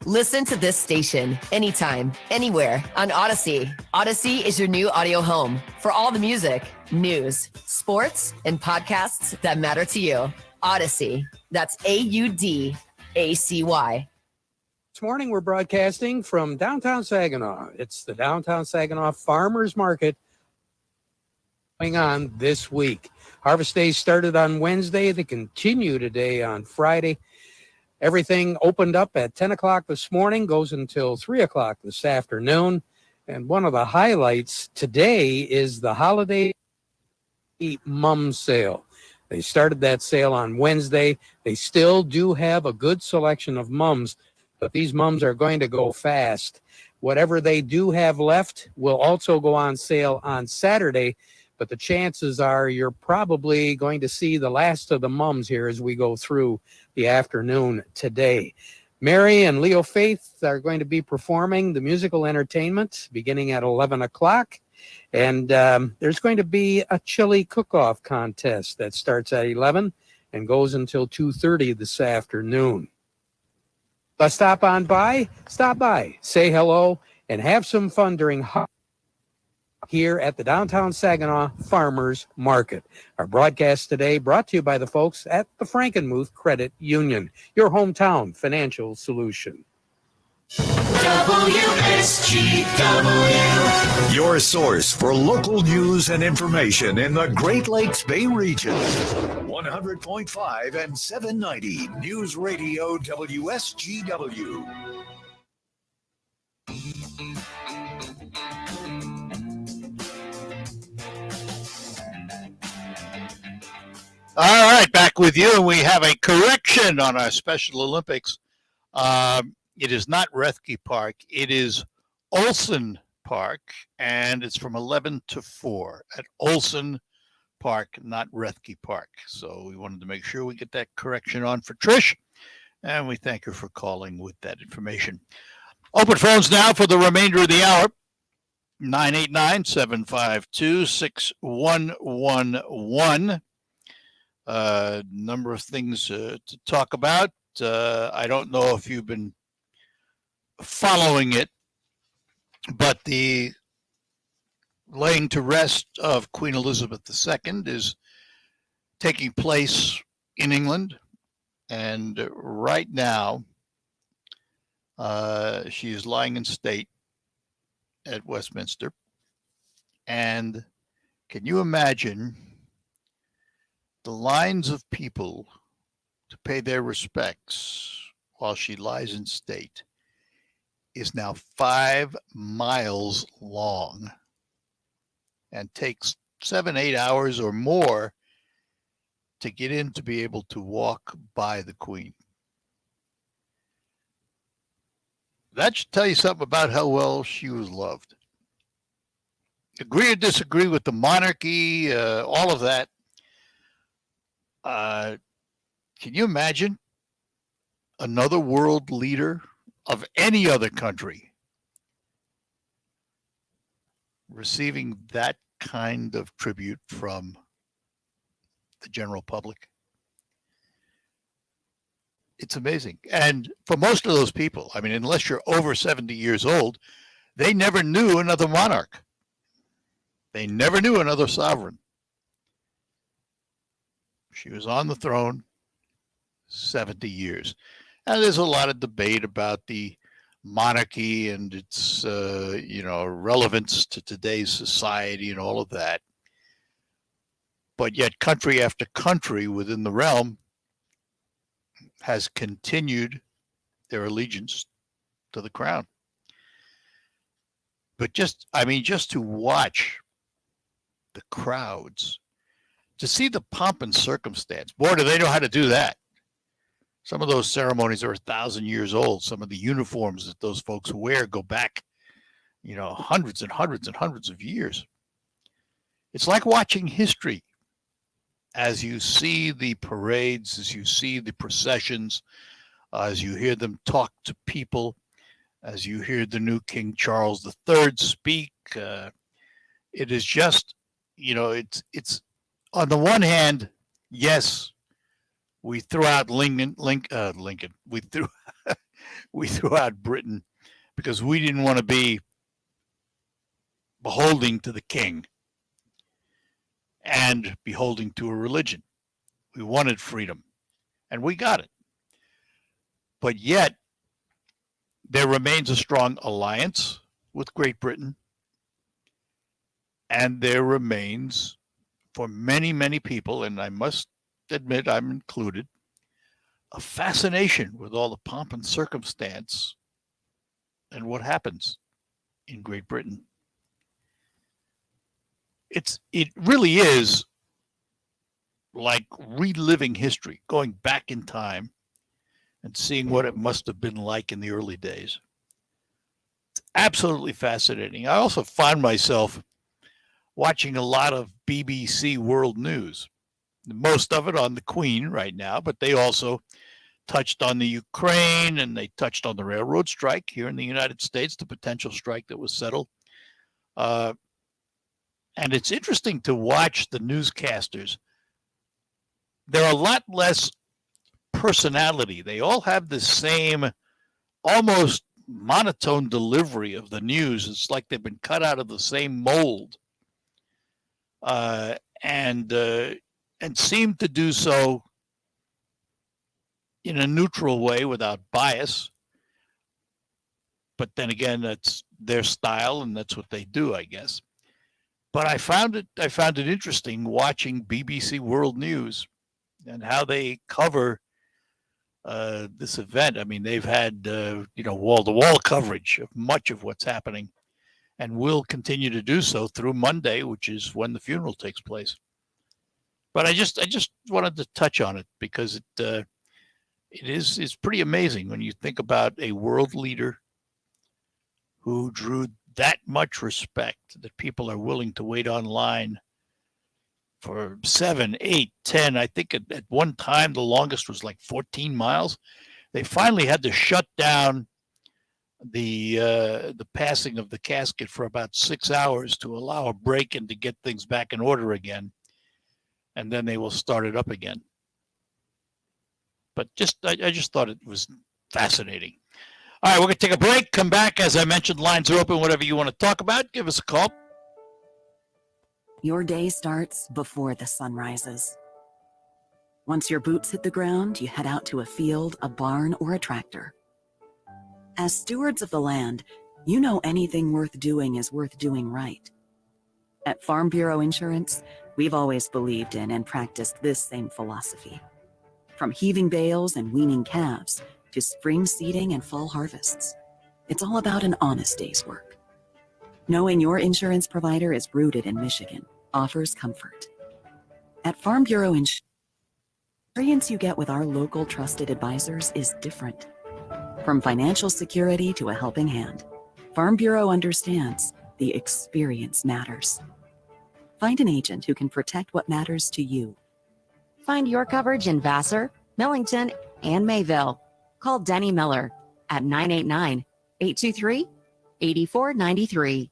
Listen to this station anytime, anywhere on Odyssey. Odyssey is your new audio home for all the music, news, sports, and podcasts that matter to you. Odyssey. That's AUDACY. This morning, we're broadcasting from downtown Saginaw. It's the downtown Saginaw Farmers Market going on this week. Harvest Day started on Wednesday. They continue today on Friday. Everything opened up at 10 o'clock this morning, goes until 3 o'clock this afternoon. And one of the highlights today is the Holiday Mum Sale. They started that sale on Wednesday. They still do have a good selection of mums, but these mums are going to go fast. Whatever they do have left will also go on sale on Saturday, but the chances are you're probably going to see the last of the mums here as we go through the afternoon today. Mary and Leo Faith are going to be performing the musical entertainment beginning at 11 o'clock. And there's going to be a chili cook-off contest that starts at 11 and goes until 2:30 this afternoon. Let's stop by, say hello, and have some fun during here at the downtown Saginaw Farmers Market. Our broadcast today brought to you by the folks at the Frankenmuth Credit Union, your hometown financial solution. WSGW, your source for local news and information in the Great Lakes Bay region. 100.5 and 790 News Radio WSGW. All right, back with you, and we have a correction on our Special Olympics. It is not Rethke Park. It is Olson Park, and it's from 11 to 4 at Olson Park, not Rethke Park. So we wanted to make sure we get that correction on for Trish, and we thank her for calling with that information. Open phones now for the remainder of the hour. 989-752-6111. Number of things to talk about. I don't know if you've been following it, but the laying to rest of Queen Elizabeth II is taking place in England, and right now she is lying in state at Westminster. And can you imagine the lines of people to pay their respects while she lies in state is now 5 miles long and takes 7-8 hours or more to get in to be able to walk by the Queen. That should tell you something about how well she was loved. Agree or disagree with the monarchy, all of that. Can you imagine another world leader of any other country receiving that kind of tribute from the general public? It's amazing. And for most of those people, I mean, unless you're over 70 years old, they never knew another monarch. They never knew another sovereign. She was on the throne 70 years. And there's a lot of debate about the monarchy and its, relevance to today's society and all of that. But yet country after country within the realm has continued their allegiance to the crown. But just to watch the crowds, to see the pomp and circumstance, boy, do they know how to do that. Some of those ceremonies are 1,000 years old. Some of the uniforms that those folks wear go back, hundreds and hundreds and hundreds of years. It's like watching history as you see the parades, as you see the processions, as you hear them talk to people, as you hear the new King Charles III speak. It is just, it's on the one hand, yes, we threw out Lincoln. We threw out Britain because we didn't want to be beholding to the king and beholding to a religion. We wanted freedom, and we got it. But yet, there remains a strong alliance with Great Britain, and there remains, for many, many people, and I must admit I'm included, a fascination with all the pomp and circumstance and what happens in Great Britain. It really is like reliving history, going back in time and seeing what it must have been like in the early days. It's absolutely fascinating. I also find myself watching a lot of BBC World News, most of it on the Queen right now, but they also touched on the Ukraine, and they touched on the railroad strike here in the United States, the potential strike that was settled. And it's interesting to watch the newscasters. They're a lot less personality. They all have the same almost monotone delivery of the news. It's like they've been cut out of the same mold, and seem to do so in a neutral way without bias. But then again, that's their style, and that's what they do, I guess. But I found it interesting watching BBC World News and how they cover this event. I mean, they've had wall-to-wall coverage of much of what's happening, and will continue to do so through Monday, which is when the funeral takes place. But I just wanted to touch on it because it's pretty amazing when you think about a world leader who drew that much respect that people are willing to wait online for 7, 8, 10. I think at one time the longest was like 14 miles. They finally had to shut down the passing of the casket for about 6 hours to allow a break and to get things back in order again. And then they will start it up again. But I just thought it was fascinating. All right, we're going to take a break, come back. As I mentioned, lines are open. Whatever you want to talk about, give us a call. Your day starts before the sun rises. Once your boots hit the ground, you head out to a field, a barn, or a tractor. As stewards of the land, you know anything worth doing is worth doing right. At Farm Bureau Insurance, we've always believed in and practiced this same philosophy. From heaving bales and weaning calves to spring seeding and fall harvests, it's all about an honest day's work. Knowing your insurance provider is rooted in Michigan offers comfort. At Farm Bureau Insurance, the experience you get with our local trusted advisors is different. From financial security to a helping hand, Farm Bureau understands the experience matters. Find an agent who can protect what matters to you. Find your coverage in Vassar, Millington, and Mayville. Call Denny Miller at 989-823-8493.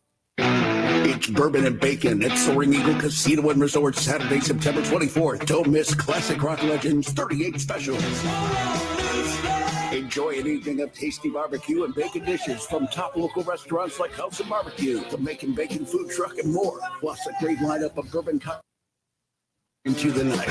It's Bourbon and Bacon at Soaring Eagle Casino and Resort, Saturday, September 24th. Don't miss classic rock legends 38 specials. Enjoy an evening of tasty barbecue and bacon dishes from top local restaurants like House of Barbecue, the Making Bacon Food Truck, and more. Plus a great lineup of bourbon cocktails into the night.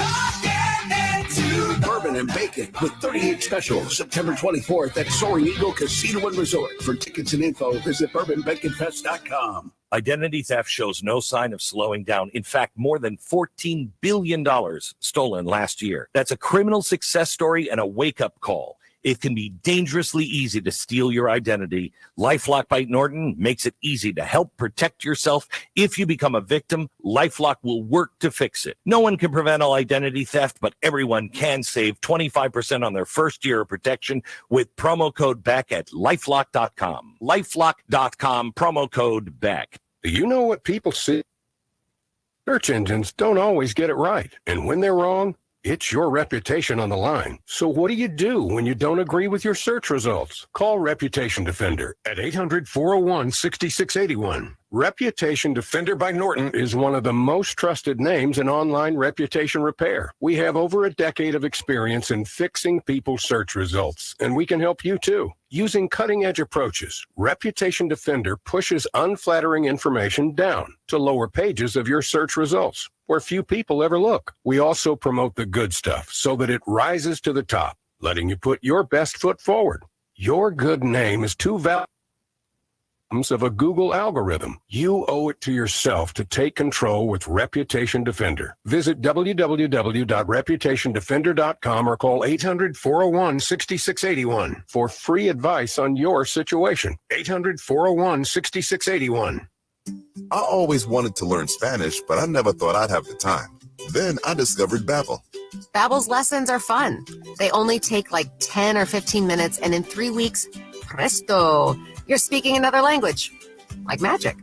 Bourbon and Bacon with 38 specials, September 24th at Soaring Eagle Casino and Resort. For tickets and info, visit bourbonbaconfest.com. Identity theft shows no sign of slowing down. In fact, more than $14 billion stolen last year. That's a criminal success story and a wake-up call. It can be dangerously easy to steal your identity. LifeLock by Norton makes it easy to help protect yourself. If you become a victim, LifeLock will work to fix it. No one can prevent all identity theft, but everyone can save 25% on their first year of protection with promo code BACK at LifeLock.com. LifeLock.com, promo code BACK. Do you know what people see? Search engines don't always get it right. And when they're wrong, it's your reputation on the line. So what do you do when you don't agree with your search results? Call Reputation Defender at 800-401-6681. Reputation Defender by Norton is one of the most trusted names in online reputation repair. We have over a decade of experience in fixing people's search results, and we can help you too. Using cutting-edge approaches, Reputation Defender pushes unflattering information down to lower pages of your search results, where few people ever look. We also promote the good stuff so that it rises to the top, letting you put your best foot forward. Your good name is too valuable of a Google algorithm. You owe it to yourself to take control with Reputation Defender. Visit www.reputationdefender.com or call 800-401-6681 for free advice on your situation. 800-401-6681. I always wanted to learn Spanish, but I never thought I'd have the time. Then I discovered Babbel. Babbel's lessons are fun. They only take like 10 or 15 minutes, and in 3 weeks, presto, you're speaking another language. Like magic.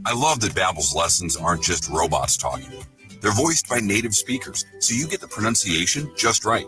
I love that Babbel's lessons aren't just robots talking. They're voiced by native speakers, so you get the pronunciation just right.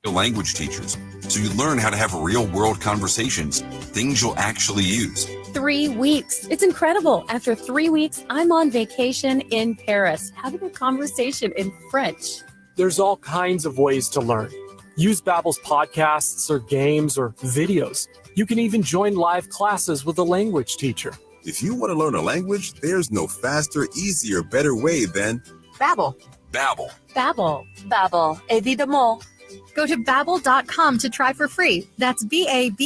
Language teachers, so you learn how to have real-world conversations, things you'll actually use. 3 weeks. It's incredible. After 3 weeks, I'm on vacation in Paris, having a conversation in French. There's all kinds of ways to learn. Use Babbel's podcasts or games or videos. You can even join live classes with a language teacher. If you want to learn a language, there's no faster, easier, better way than Babbel. Babbel. Babbel. Babbel. Évidemment. Go to Babbel.com to try for free. That's Babbel.com.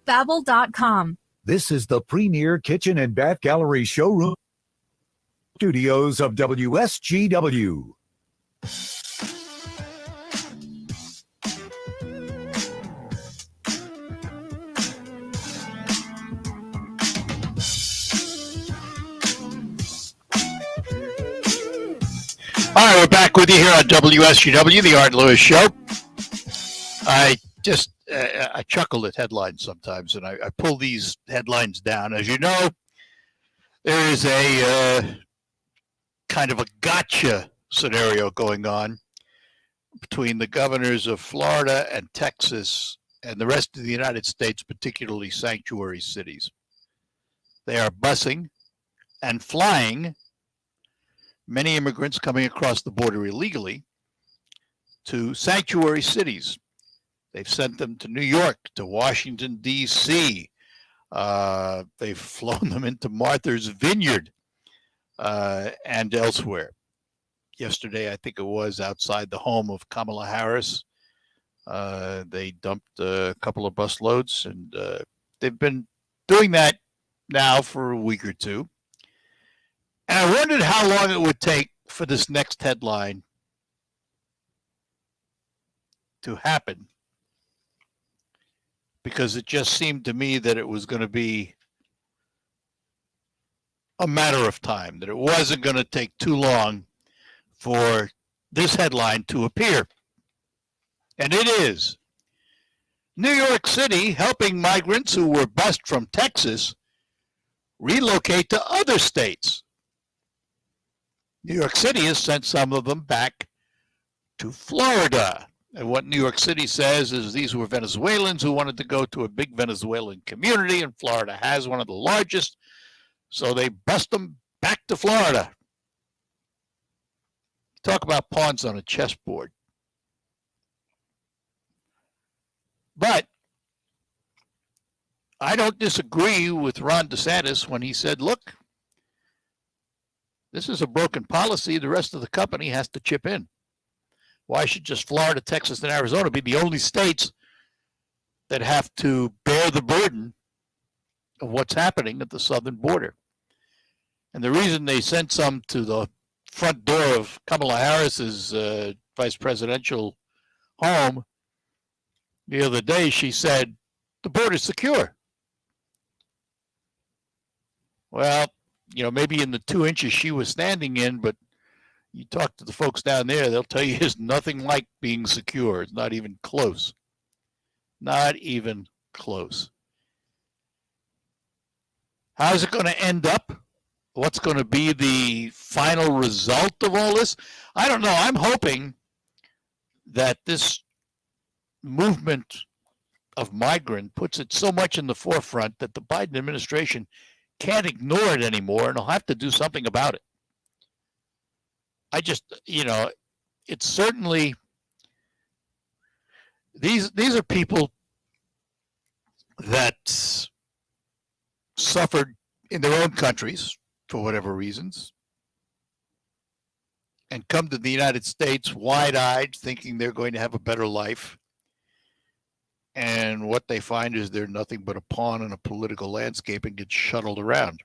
Babbel.com. This is the premier kitchen and bath gallery showroom studios of WSGW. All right, we're back with you here on WSGW, the Art Lewis Show. I chuckle at headlines sometimes, and I pull these headlines down. As you know, there is a kind of a gotcha scenario going on between the governors of Florida and Texas and the rest of the United States, particularly sanctuary cities. They are busing and flying many immigrants coming across the border illegally to sanctuary cities. They've sent them to New York, to Washington, D.C. They've flown them into Martha's Vineyard and elsewhere. Yesterday, I think it was outside the home of Kamala Harris. They dumped a couple of bus loads, and they've been doing that now for a week or two. And I wondered how long it would take for this next headline to happen, because it just seemed to me that it was going to be a matter of time, that it wasn't going to take too long for this headline to appear. And it is. New York City helping migrants who were bused from Texas relocate to other states. New York City has sent some of them back to Florida. And what New York City says is these were Venezuelans who wanted to go to a big Venezuelan community, and Florida has one of the largest, so they bust them back to Florida. Talk about pawns on a chessboard. But I don't disagree with Ron DeSantis when he said, look, this is a broken policy. The rest of the company has to chip in. Why should just Florida, Texas, and Arizona be the only states that have to bear the burden of what's happening at the southern border? And the reason they sent some to the front door of Kamala Harris's vice presidential home the other day, she said, the border's secure. Well, you know, maybe in the 2 inches she was standing in, but you talk to the folks down there, they'll tell you it's nothing like being secure. It's not even close. Not even close. How's it going to end up? What's going to be the final result of all this? I don't know. I'm hoping that this movement of migrant puts it so much in the forefront that the Biden administration can't ignore it anymore, and they'll have to do something about it. I just, you know, it's certainly, these are people that suffered in their own countries for whatever reasons and come to the United States wide-eyed thinking they're going to have a better life. And what they find is they're nothing but a pawn in a political landscape and get shuttled around.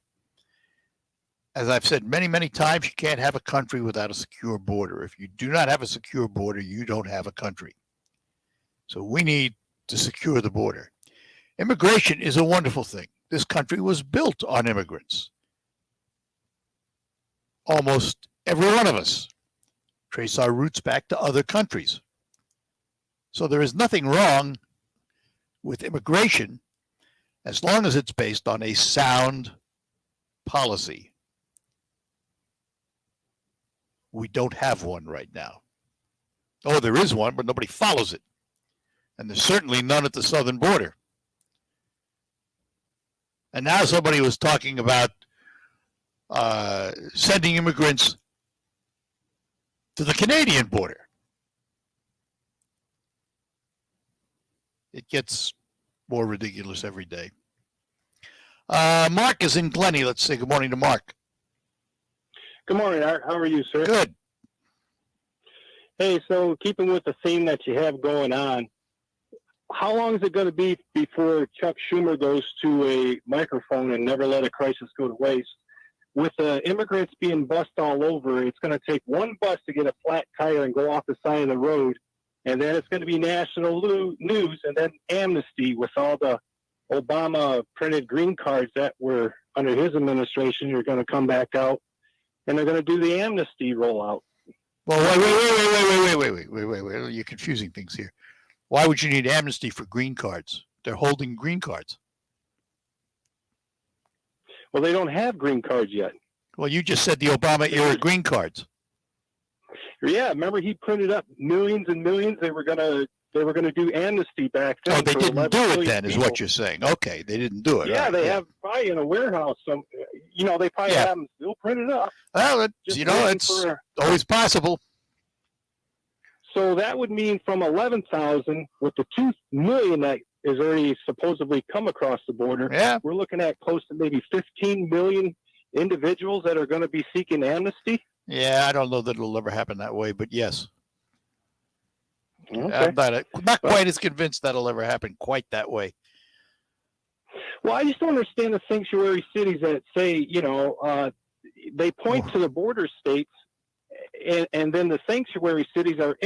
As I've said many, many times, you can't have a country without a secure border. If you do not have a secure border, you don't have a country. So we need to secure the border. Immigration is a wonderful thing. This country was built on immigrants. Almost every one of us trace our roots back to other countries. So there is nothing wrong with immigration, as long as it's based on a sound policy. We don't have one right now. Oh, there is one, but nobody follows it. And there's certainly none at the southern border. And now somebody was talking about sending immigrants to the Canadian border. It gets more ridiculous every day. Mark is in Glenny. Let's say good morning to Mark. Good morning, Art. How are you, sir? Good. Hey, so keeping with the theme that you have going on, how long is it going to be before Chuck Schumer goes to a microphone and never let a crisis go to waste? With immigrants being bussed all over, it's going to take one bus to get a flat tire and go off the side of the road, and then it's going to be national news, and then amnesty with all the Obama printed green cards that were under his administration are going to come back out, and they're going to do the amnesty rollout. Well, wait. You're confusing things here. Why would you need amnesty for green cards? They're holding green cards. Well, they don't have green cards yet. Well, you just said the Obama era green cards. Yeah, remember he printed up millions and millions. They were gonna do amnesty back then. Oh, they didn't do it then, is what you're saying. Okay, they didn't do it. Yeah, right. they have probably in a warehouse. Some, they probably have them still printed up. Well, it's always possible. So that would mean from 11,000 with the 2 million that is already supposedly come across the border. Yeah, we're looking at close to maybe 15 million individuals that are going to be seeking amnesty. Yeah, I don't know that it'll ever happen that way, but yes. Okay. I'm not quite as convinced that'll ever happen quite that way. Well, I just don't understand the sanctuary cities that say, they point to the border states, and then the sanctuary cities are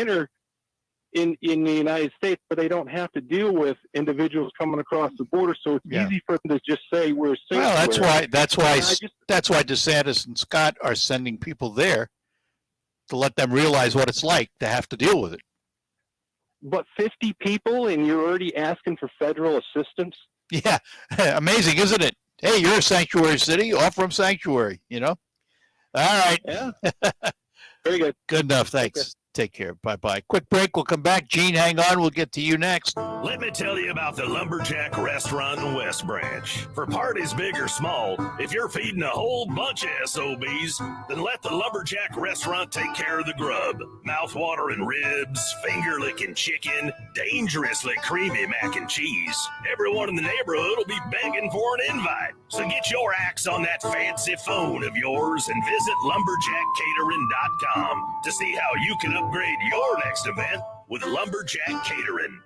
in the United States, but they don't have to deal with individuals coming across the border. So it's easy for them to just say we're sanctuary. Well, that's why DeSantis and Scott are sending people there to let them realize what it's like to have to deal with it. But 50 people, and you're already asking for federal assistance? Yeah, amazing, isn't it? Hey, you're a sanctuary city. Offer them sanctuary, All right. Yeah. Very good. Good enough. Thanks. Okay. Take care. Bye-bye. Quick break. We'll come back. Gene, hang on. We'll get to you next. Let me tell you about the Lumberjack Restaurant in West Branch. For parties big or small, if you're feeding a whole bunch of SOBs, then let the Lumberjack Restaurant take care of the grub. Mouth-watering ribs, finger-licking chicken, dangerously creamy mac and cheese. Everyone in the neighborhood will be begging for an invite. So get your axe on that fancy phone of yours and visit lumberjackcatering.com to see how you can upgrade your next event with Lumberjack Catering.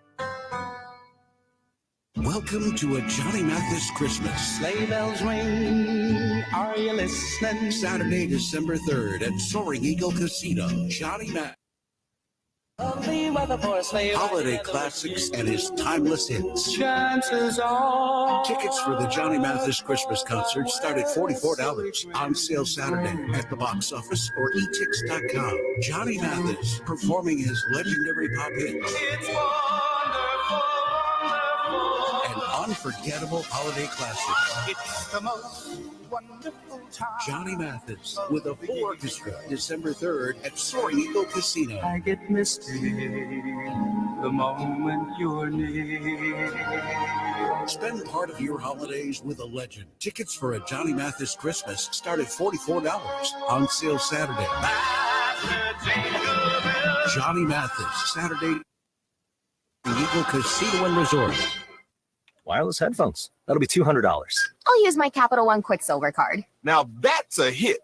Welcome to a Johnny Mathis Christmas. Sleigh bells ring, are you listening? Saturday, December 3rd at Soaring Eagle Casino. Johnny Mathis. Holiday classics and his timeless hits. Chances are. Tickets for the Johnny Mathis Christmas concert start at $44. On sale Saturday at the box office or etix.com. Johnny Mathis performing his legendary pop hits. It's wonderful. An unforgettable holiday classic. It's the most wonderful time. Johnny Mathis with a full orchestra, December 3rd at Soaring Eagle Casino. I get misty the moment you're near. Spend part of your holidays with a legend. Tickets for a Johnny Mathis Christmas start at $44. On sale Saturday. Johnny Mathis, Saturday, Eagle Casino and Resort. Wireless headphones. That'll be $200. I'll use my Capital One Quicksilver card. Now that's a hit.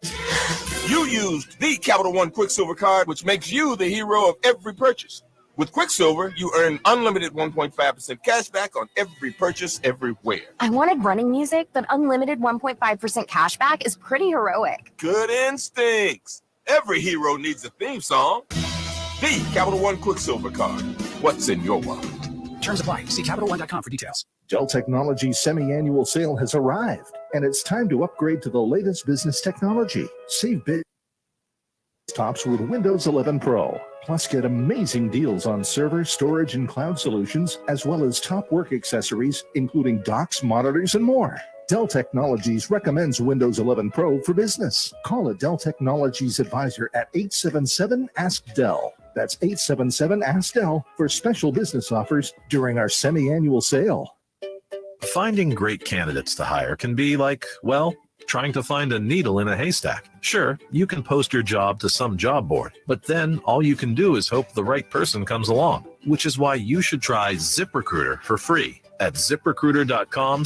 You used the Capital One Quicksilver card, which makes you the hero of every purchase. With Quicksilver, you earn unlimited 1.5% cash back on every purchase everywhere. I wanted running music, but unlimited 1.5% cash back is pretty heroic. Good instincts. Every hero needs a theme song. The Capital One Quicksilver card. What's in your wallet? Terms apply. See CapitalOne.com for details. Dell Technologies semi-annual sale has arrived, and it's time to upgrade to the latest business technology. Save big. Tops with Windows 11 Pro. Plus, get amazing deals on server, storage, and cloud solutions, as well as top work accessories, including docks, monitors, and more. Dell Technologies recommends Windows 11 Pro for business. Call a Dell Technologies advisor at 877-ASK-DELL. That's 877-ASK-DELL for special business offers during our semi-annual sale. Finding great candidates to hire can be like, well, trying to find a needle in a haystack. Sure, you can post your job to some job board, but then all you can do is hope the right person comes along, which is why you should try ZipRecruiter for free at ZipRecruiter.com/.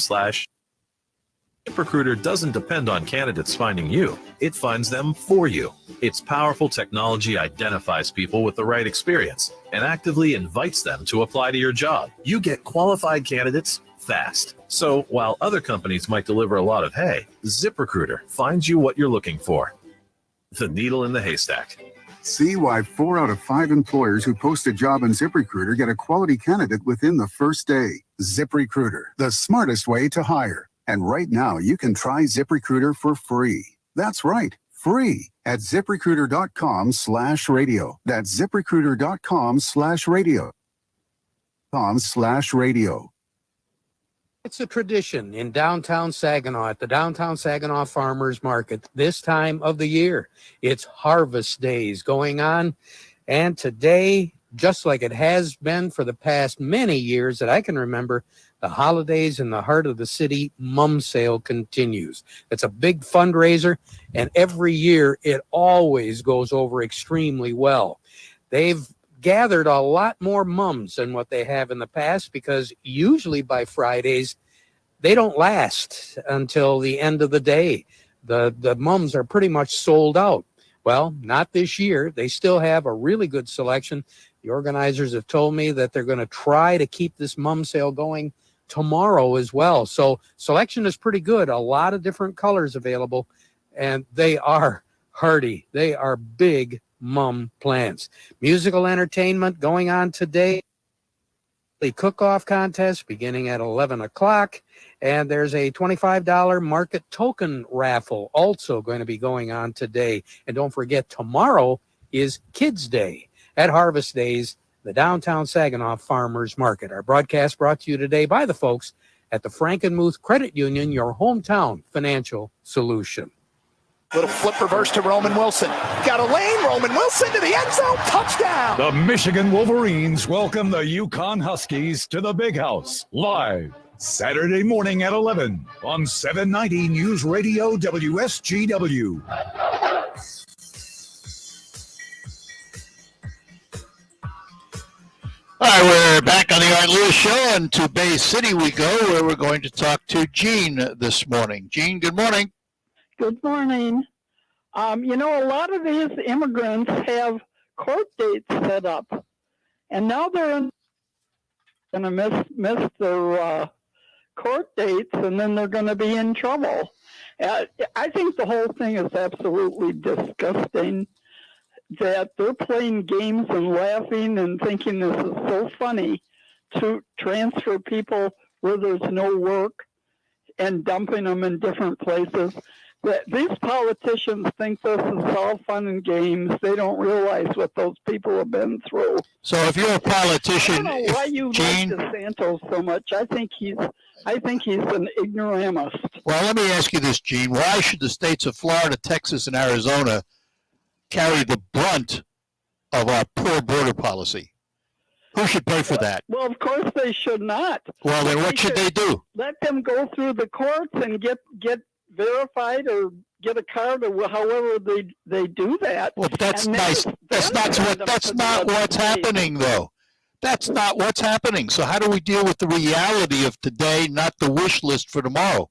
ZipRecruiter doesn't depend on candidates finding you. It finds them for you. Its powerful technology identifies people with the right experience and actively invites them to apply to your job. You get qualified candidates fast. So while other companies might deliver a lot of hay, ZipRecruiter finds you what you're looking for. The needle in the haystack. See why 4 out of 5 employers who post a job in ZipRecruiter get a quality candidate within the first day. ZipRecruiter, the smartest way to hire. And right now, you can try ZipRecruiter for free. That's right, free at ZipRecruiter.com/radio. That's ZipRecruiter.com/radio. .com/radio. It's a tradition in downtown Saginaw, at the downtown Saginaw Farmers Market, this time of the year. It's harvest days going on. And today, just like it has been for the past many years that I can remember, the holidays in the heart of the city mum sale continues. It's a big fundraiser, and every year it always goes over extremely well. They've gathered a lot more mums than what they have in the past, because usually by Fridays they don't last until the end of the day. The mums are pretty much sold out. Well, not this year. They still have a really good selection. The organizers have told me that they're going to try to keep this mum sale going tomorrow as well. So selection is pretty good. A lot of different colors available, and they are hardy. They are big mum plants. Musical entertainment going on today. The cook-off contest beginning at 11 o'clock. And there's a $25 market token raffle also going to be going on today. And don't forget, tomorrow is Kids Day at Harvest Days, the downtown Saginaw Farmers Market. Our broadcast brought to you today by the folks at the Frankenmuth Credit Union, your hometown financial solution. Little flip reverse to Roman Wilson. Got a lane. Roman Wilson to the end zone. Touchdown. The Michigan Wolverines welcome the Yukon Huskies to the Big House live Saturday morning at 11 on 790 News Radio WSGW. All right, we're back on the Art Lewis Show, and to Bay City we go, where we're going to talk to Gene this morning. Gene, good morning. Good morning. A lot of these immigrants have court dates set up, and now they're going to miss their court dates, and then they're going to be in trouble. I think the whole thing is absolutely disgusting, that they're playing games and laughing and thinking this is so funny to transfer people where there's no work and dumping them in different places. These politicians think this is all fun and games. They don't realize what those people have been through. So if you're a politician, I don't know why you Gene, like DeSantis so much. I think he's an ignoramus. Well, let me ask you this, Gene. Why should the states of Florida, Texas, and Arizona carry the brunt of our poor border policy? Who should pay for that? Well, of course they should not. Well, then what should they do? Let them go through the courts and get verified or get a card or however they do that. Well, that's nice. That's not what's happening, though. That's not what's happening. So how do we deal with the reality of today, not the wish list for tomorrow?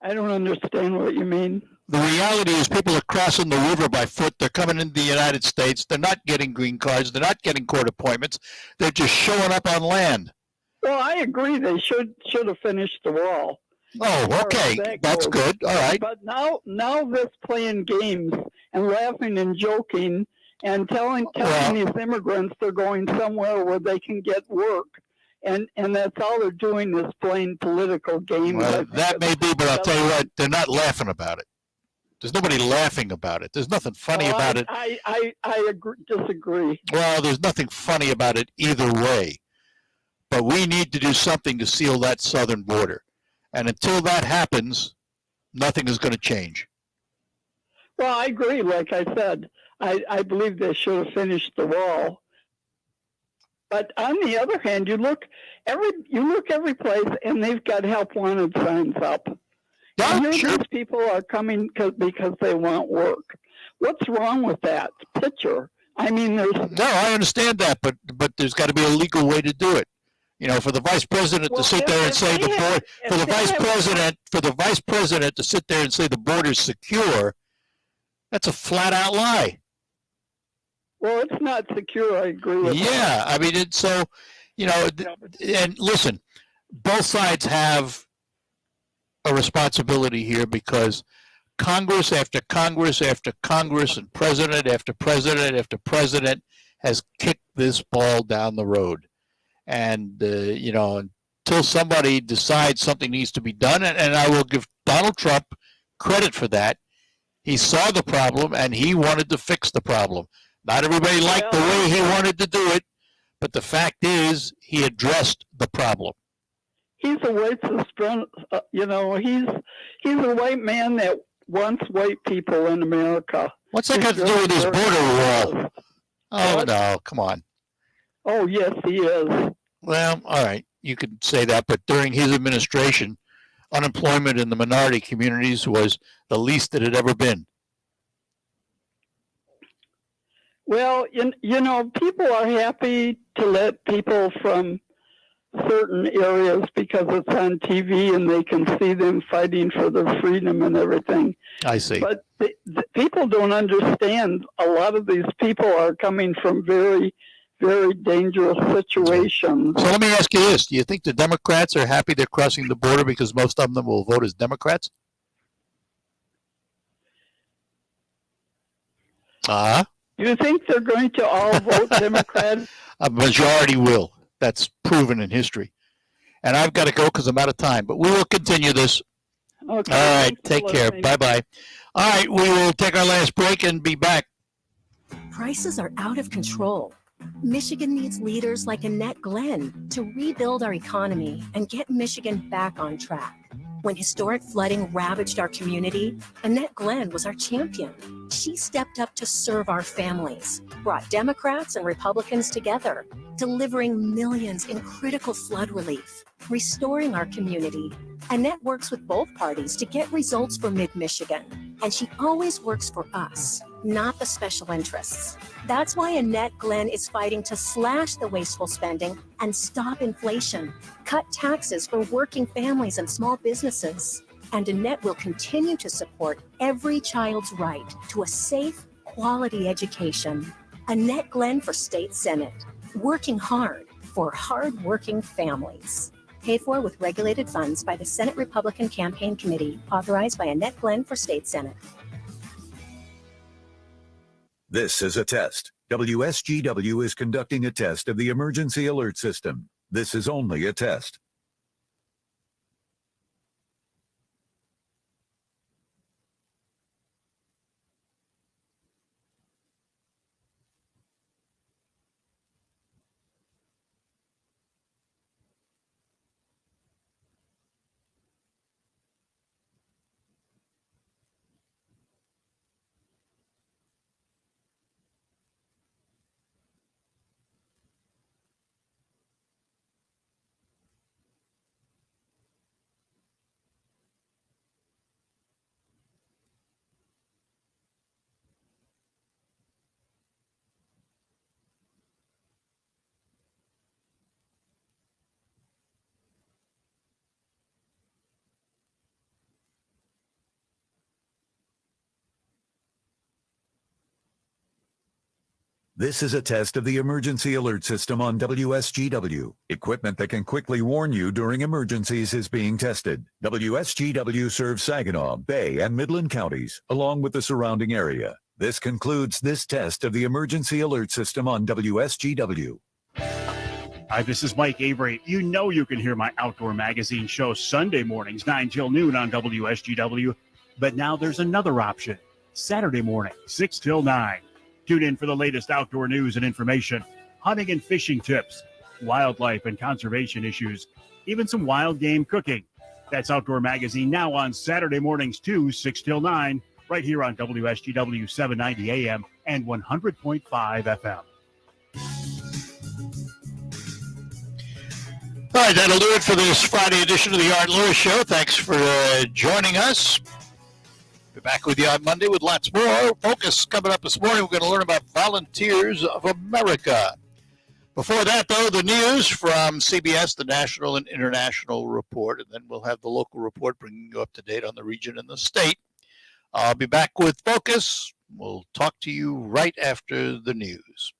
I don't understand what you mean. The reality is people are crossing the river by foot. They're coming into the United States. They're not getting green cards. They're not getting court appointments. They're just showing up on land. Well, I agree. They should have finished the wall. Oh, okay. That's good. All right. But now this playing games and laughing and joking and telling these immigrants they're going somewhere where they can get work. And that's all they're doing is playing political games. Well, that may be, but I'll tell you what, they're not laughing about it. There's nobody laughing about it. There's nothing funny about it. I disagree. Well, there's nothing funny about it either way. But we need to do something to seal that southern border. And until that happens, nothing is going to change. Well, I agree. Like I said, I believe they should have finished the wall. But on the other hand, you look every place, and they've got help wanted signs up. Yeah, and sure. These people are coming because they want work. What's wrong with that picture? I mean, there's no. I understand that, but there's got to be a legal way to do it. You know, for the vice president to sit there and say the board, for the vice president to sit there and say the border's secure, that's a flat out lie. Well, it's not secure. I agree with that. Yeah, I mean, it's so, you know, and listen, both sides have a responsibility here because Congress after Congress after Congress and president after president after president has kicked this ball down the road. And, you know, until somebody decides something needs to be done, and I will give Donald Trump credit for that, he saw the problem and he wanted to fix the problem. Not everybody liked the way he wanted to do it, but the fact is he addressed the problem. He's a white you know, he's a white man that wants white people in America. What's that got to do with this border wall? Oh, no, come on. Oh, yes, he is. Well, all right, you could say that, but during his administration, unemployment in the minority communities was the least it had ever been. Well, you know, people are happy to let people from certain areas because it's on TV and they can see them fighting for their freedom and everything. I see. But the people don't understand. A lot of these people are coming from very, very dangerous situations. So let me ask you this. Do you think the Democrats are happy they're crossing the border because most of them will vote as Democrats? You think they're going to all vote Democrat? A majority will. That's proven in history. And I've got to go because I'm out of time. But we will continue this. Okay, all right. Take care. Bye-bye. All right. We will take our last break and be back. Prices are out of control. Michigan needs leaders like Annette Glenn to rebuild our economy and get Michigan back on track. When historic flooding ravaged our community, Annette Glenn was our champion. She stepped up to serve our families, brought Democrats and Republicans together, delivering millions in critical flood relief, restoring our community. Annette works with both parties to get results for Mid-Michigan, and she always works for us, not the special interests. That's why Annette Glenn is fighting to slash the wasteful spending and stop inflation, cut taxes for working families and small businesses. And Annette will continue to support every child's right to a safe, quality education. Annette Glenn for State Senate, working hard for hard-working families. Paid for with regulated funds by the Senate Republican Campaign Committee, authorized by Annette Glenn for State Senate. This is a test. WSGW is conducting a test of the emergency alert system. This is only a test. This is a test of the emergency alert system on WSGW. Equipment that can quickly warn you during emergencies is being tested. WSGW serves Saginaw, Bay, and Midland counties, along with the surrounding area. This concludes this test of the emergency alert system on WSGW. Hi, this is Mike Avery. You know you can hear my outdoor magazine show Sunday mornings, 9 till noon on WSGW. But now there's another option. Saturday morning, 6 till 9. Tune in for the latest outdoor news and information, hunting and fishing tips, wildlife and conservation issues, even some wild game cooking. That's Outdoor Magazine now on Saturday mornings too, 6 till 9, right here on WSGW 790 AM and 100.5 FM. All right, that'll do it for this Friday edition of the Art Lewis Show. Thanks for joining us. Be back with you on Monday with lots more. Focus coming up this morning. We're going to learn about Volunteers of America. Before that, though, the news from CBS, the national and international report, and then we'll have the local report bringing you up to date on the region and the state. I'll be back with Focus. We'll talk to you right after the news.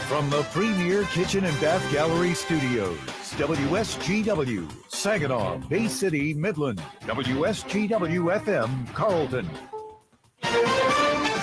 From the Premier Kitchen and Bath Gallery Studios, WSGW, Saginaw, Bay City, Midland, WSGW-FM, Carlton.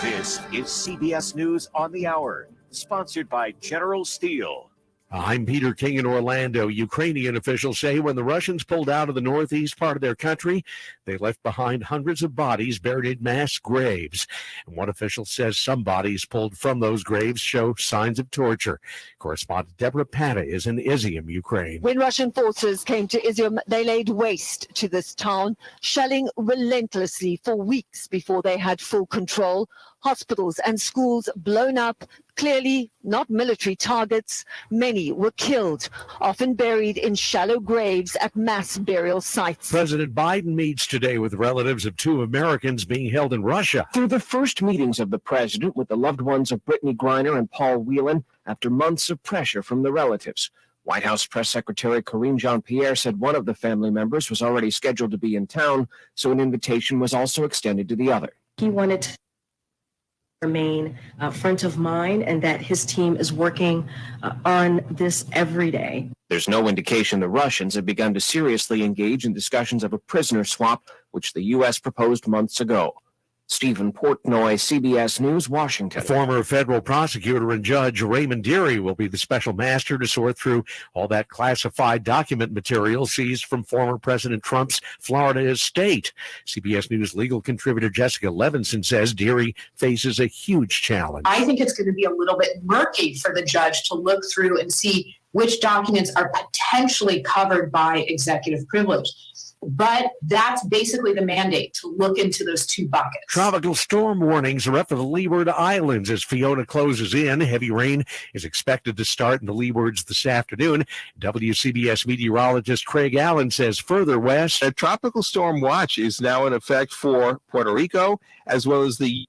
This is CBS News on the Hour, sponsored by General Steel. I'm Peter King in Orlando. Ukrainian officials say when the Russians pulled out of the northeast part of their country, they left behind hundreds of bodies buried in mass graves. And one official says some bodies pulled from those graves show signs of torture. Correspondent Deborah Pata is in Izium, Ukraine. When Russian forces came to Izium, they laid waste to this town, shelling relentlessly for weeks before they had full control. Hospitals and schools blown up, clearly not military targets. Many were killed, often buried in shallow graves at mass burial sites. President Biden meets today with relatives of two Americans being held in Russia. Through the first meetings of the president with the loved ones of Brittany Griner and Paul Whelan after months of pressure from the relatives. White House Press Secretary Karine Jean-Pierre said one of the family members was already scheduled to be in town, so an invitation was also extended to the other. He wanted to remain front of mind and that his team is working on this every day. There's no indication the Russians have begun to seriously engage in discussions of a prisoner swap, which the U.S. proposed months ago. Stephen Portnoy, CBS News, Washington. Former federal prosecutor and judge Raymond Deary will be the special master to sort through all that classified document material seized from former President Trump's Florida estate. CBS News legal contributor Jessica Levinson says Deary faces a huge challenge. I think it's going to be a little bit murky for the judge to look through and see which documents are potentially covered by executive privilege. But that's basically the mandate, to look into those two buckets. Tropical storm warnings are up for the Leeward Islands as Fiona closes in. Heavy rain is expected to start in the Leewards this afternoon. WCBS meteorologist Craig Allen says further west, a tropical storm watch is now in effect for Puerto Rico as well as the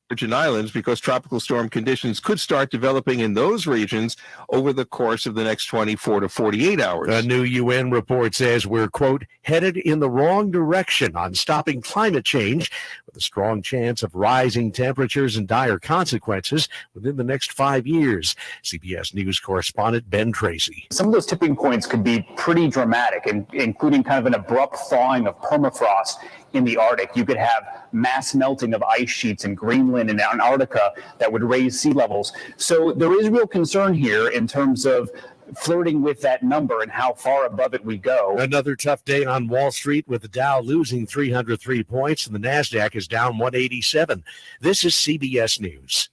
Virgin Islands, because tropical storm conditions could start developing in those regions over the course of the next 24 to 48 hours. A new UN report says we're, quote, headed in the wrong direction on stopping climate change, with a strong chance of rising temperatures and dire consequences within the next 5 years. CBS News correspondent Ben Tracy. Some of those tipping points could be pretty dramatic, including kind of an abrupt thawing of permafrost in the Arctic. You could have mass melting of ice sheets in Greenland and Antarctica that would raise sea levels. So there is real concern here in terms of flirting with that number and how far above it we go. Another tough day on Wall Street with the Dow losing 303 points and the NASDAQ is down 187. This is CBS News.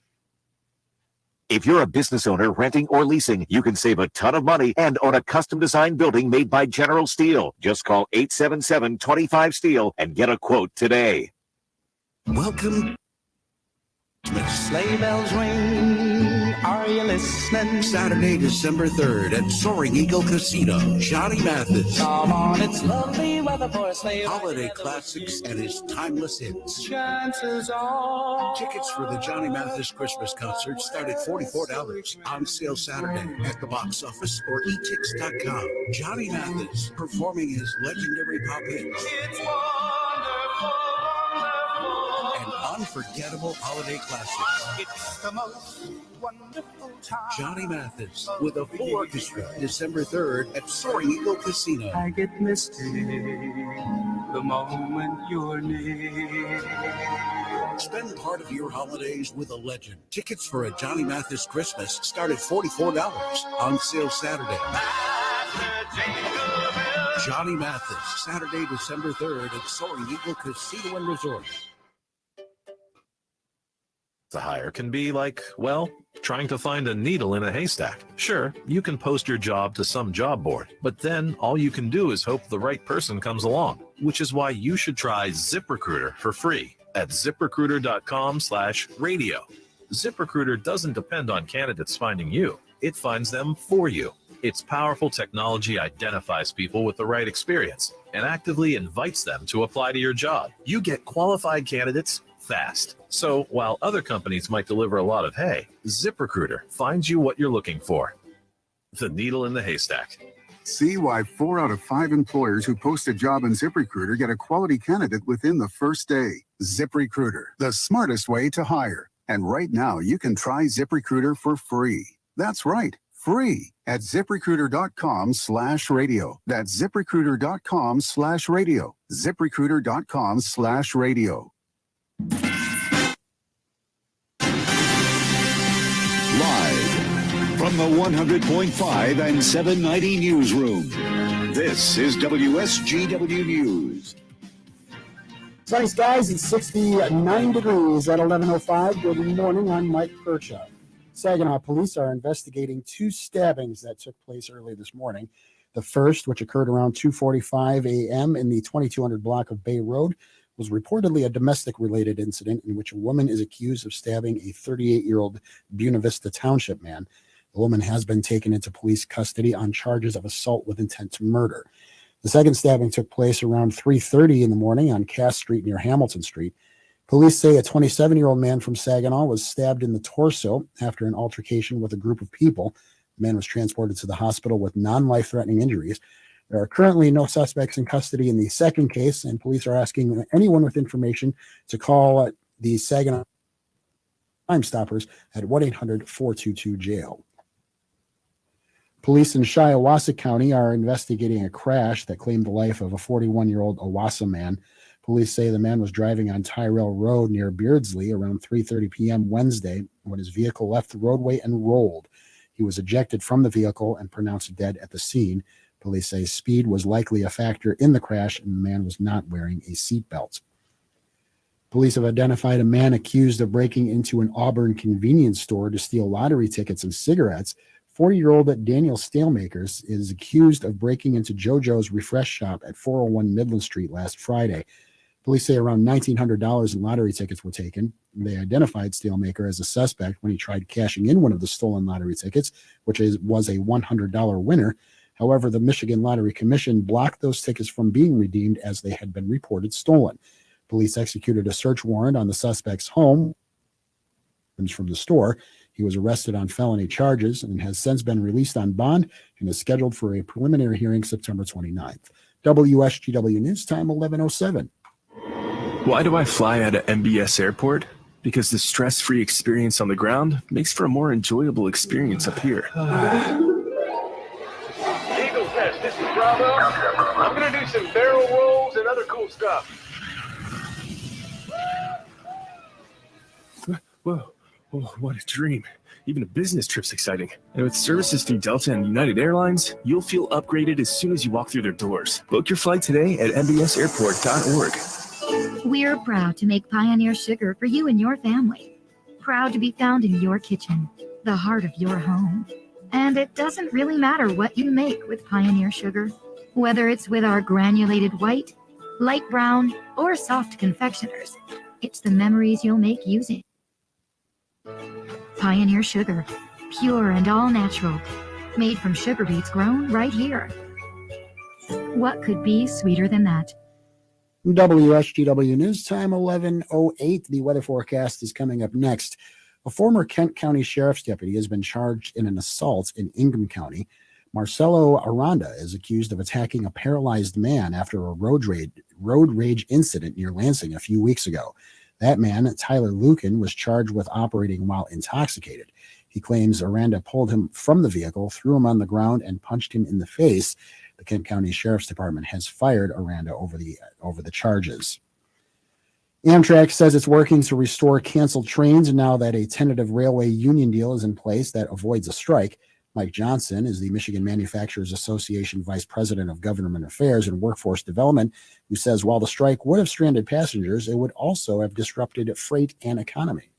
If you're a business owner renting or leasing, you can save a ton of money and own a custom-designed building made by General Steel. Just call 877-25-STEEL and get a quote today. Welcome. Sleigh bells ring, are you listening? Saturday, December 3rd at Soaring Eagle Casino. Johnny Mathis. Come on, it's lovely weather for a sleigh. Holiday classics and his timeless hits. Chances are. Tickets for the Johnny Mathis Christmas concert start at $44. On sale Saturday at the box office or etix.com. Johnny Mathis performing his legendary pop hits. It's wonderful. And unforgettable holiday classics. It's the most wonderful time. Johnny Mathis with a full orchestra, December 3rd at Soaring Eagle Casino. I get misty the moment you're near. Spend part of your holidays with a legend. Tickets for a Johnny Mathis Christmas start at $44. On sale Saturday. Johnny Mathis, Saturday, December 3rd at Soaring Eagle Casino and Resort. The hire can be like, well, trying to find a needle in a haystack. Sure, you can post your job to some job board, but then all you can do is hope the right person comes along, which is why you should try ZipRecruiter for free at ZipRecruiter.com/radio. ZipRecruiter doesn't depend on candidates finding you. It finds them for you. Its powerful technology identifies people with the right experience and actively invites them to apply to your job. You get qualified candidates fast. So while other companies might deliver a lot of hay, ZipRecruiter finds you what you're looking for. The needle in the haystack. See why 4 out of 5 employers who post a job in ZipRecruiter get a quality candidate within the first day. ZipRecruiter, the smartest way to hire. And right now, you can try ZipRecruiter for free. That's right, free at ZipRecruiter.com/radio. That's ZipRecruiter.com/radio. ZipRecruiter.com/radio. Live from the 100.5 and 790 newsroom, this is WSGW News. Sunny skies and 69 degrees at 11:05. Good morning, I'm Mike Kirchhoff. Saginaw police are investigating 2 stabbings that took place early this morning. The first, which occurred around 2:45 a.m. in the 2200 block of Bay Road, was reportedly a domestic-related incident in which a woman is accused of stabbing a 38-year-old Buena Vista Township man. The woman has been taken into police custody on charges of assault with intent to murder. The second stabbing took place around 3:30 in the morning on Cass Street near Hamilton Street. Police say a 27-year-old man from Saginaw was stabbed in the torso after an altercation with a group of people. The man was transported to the hospital with non-life-threatening injuries. There are currently no suspects in custody in the second case, and police are asking anyone with information to call the Saginaw Crime Stoppers at 1-800-422-JAIL. Police in Shiawassee County are investigating a crash that claimed the life of a 41-year-old Owasso man. Police say the man was driving on Tyrell Road near Beardsley around 3:30 p.m. Wednesday when his vehicle left the roadway and rolled. He was ejected from the vehicle and pronounced dead at the scene. Police say speed was likely a factor in the crash and the man was not wearing a seatbelt. Police have identified a man accused of breaking into an Auburn convenience store to steal lottery tickets and cigarettes. 40-year-old Daniel Stalemakers is accused of breaking into JoJo's Refresh Shop at 401 Midland Street last Friday. Police say around $1,900 in lottery tickets were taken. They identified Stalemaker as a suspect when he tried cashing in one of the stolen lottery tickets, which was a $100 winner. However, the Michigan Lottery Commission blocked those tickets from being redeemed as they had been reported stolen. Police executed a search warrant on the suspect's home from the store. He was arrested on felony charges and has since been released on bond and is scheduled for a preliminary hearing September 29th. WSGW News Time 11:07. Why do I fly out of MBS Airport? Because the stress-free experience on the ground makes for a more enjoyable experience up here. Eagle Test, this is Bravo. I'm going to do some barrel rolls and other cool stuff. Whoa, oh, what a dream. Even a business trip's exciting. And with services through Delta and United Airlines, you'll feel upgraded as soon as you walk through their doors. Book your flight today at mbsairport.org. We're proud to make Pioneer Sugar for you and your family. Proud to be found in your kitchen, the heart of your home. And it doesn't really matter what you make with Pioneer Sugar, whether it's with our granulated white, light brown, or soft confectioners. It's the memories you'll make using Pioneer Sugar, pure and all natural, made from sugar beets grown right here. What could be sweeter than that? WSGW News Time 11:08. The weather forecast is coming up next. A former Kent County Sheriff's deputy has been charged in an assault in Ingham County. Marcelo Aranda is accused of attacking a paralyzed man after a road rage incident near Lansing a few weeks ago. That man, Tyler Lucan, was charged with operating while intoxicated. He claims Aranda pulled him from the vehicle, threw him on the ground, and punched him in the face. The Kent County Sheriff's Department has fired Aranda over the charges. Amtrak says it's working to restore canceled trains now that a tentative railway union deal is in place that avoids a strike. Mike Johnson is the Michigan Manufacturers Association Vice President of Government Affairs and Workforce Development, who says while the strike would have stranded passengers, it would also have disrupted freight and economy.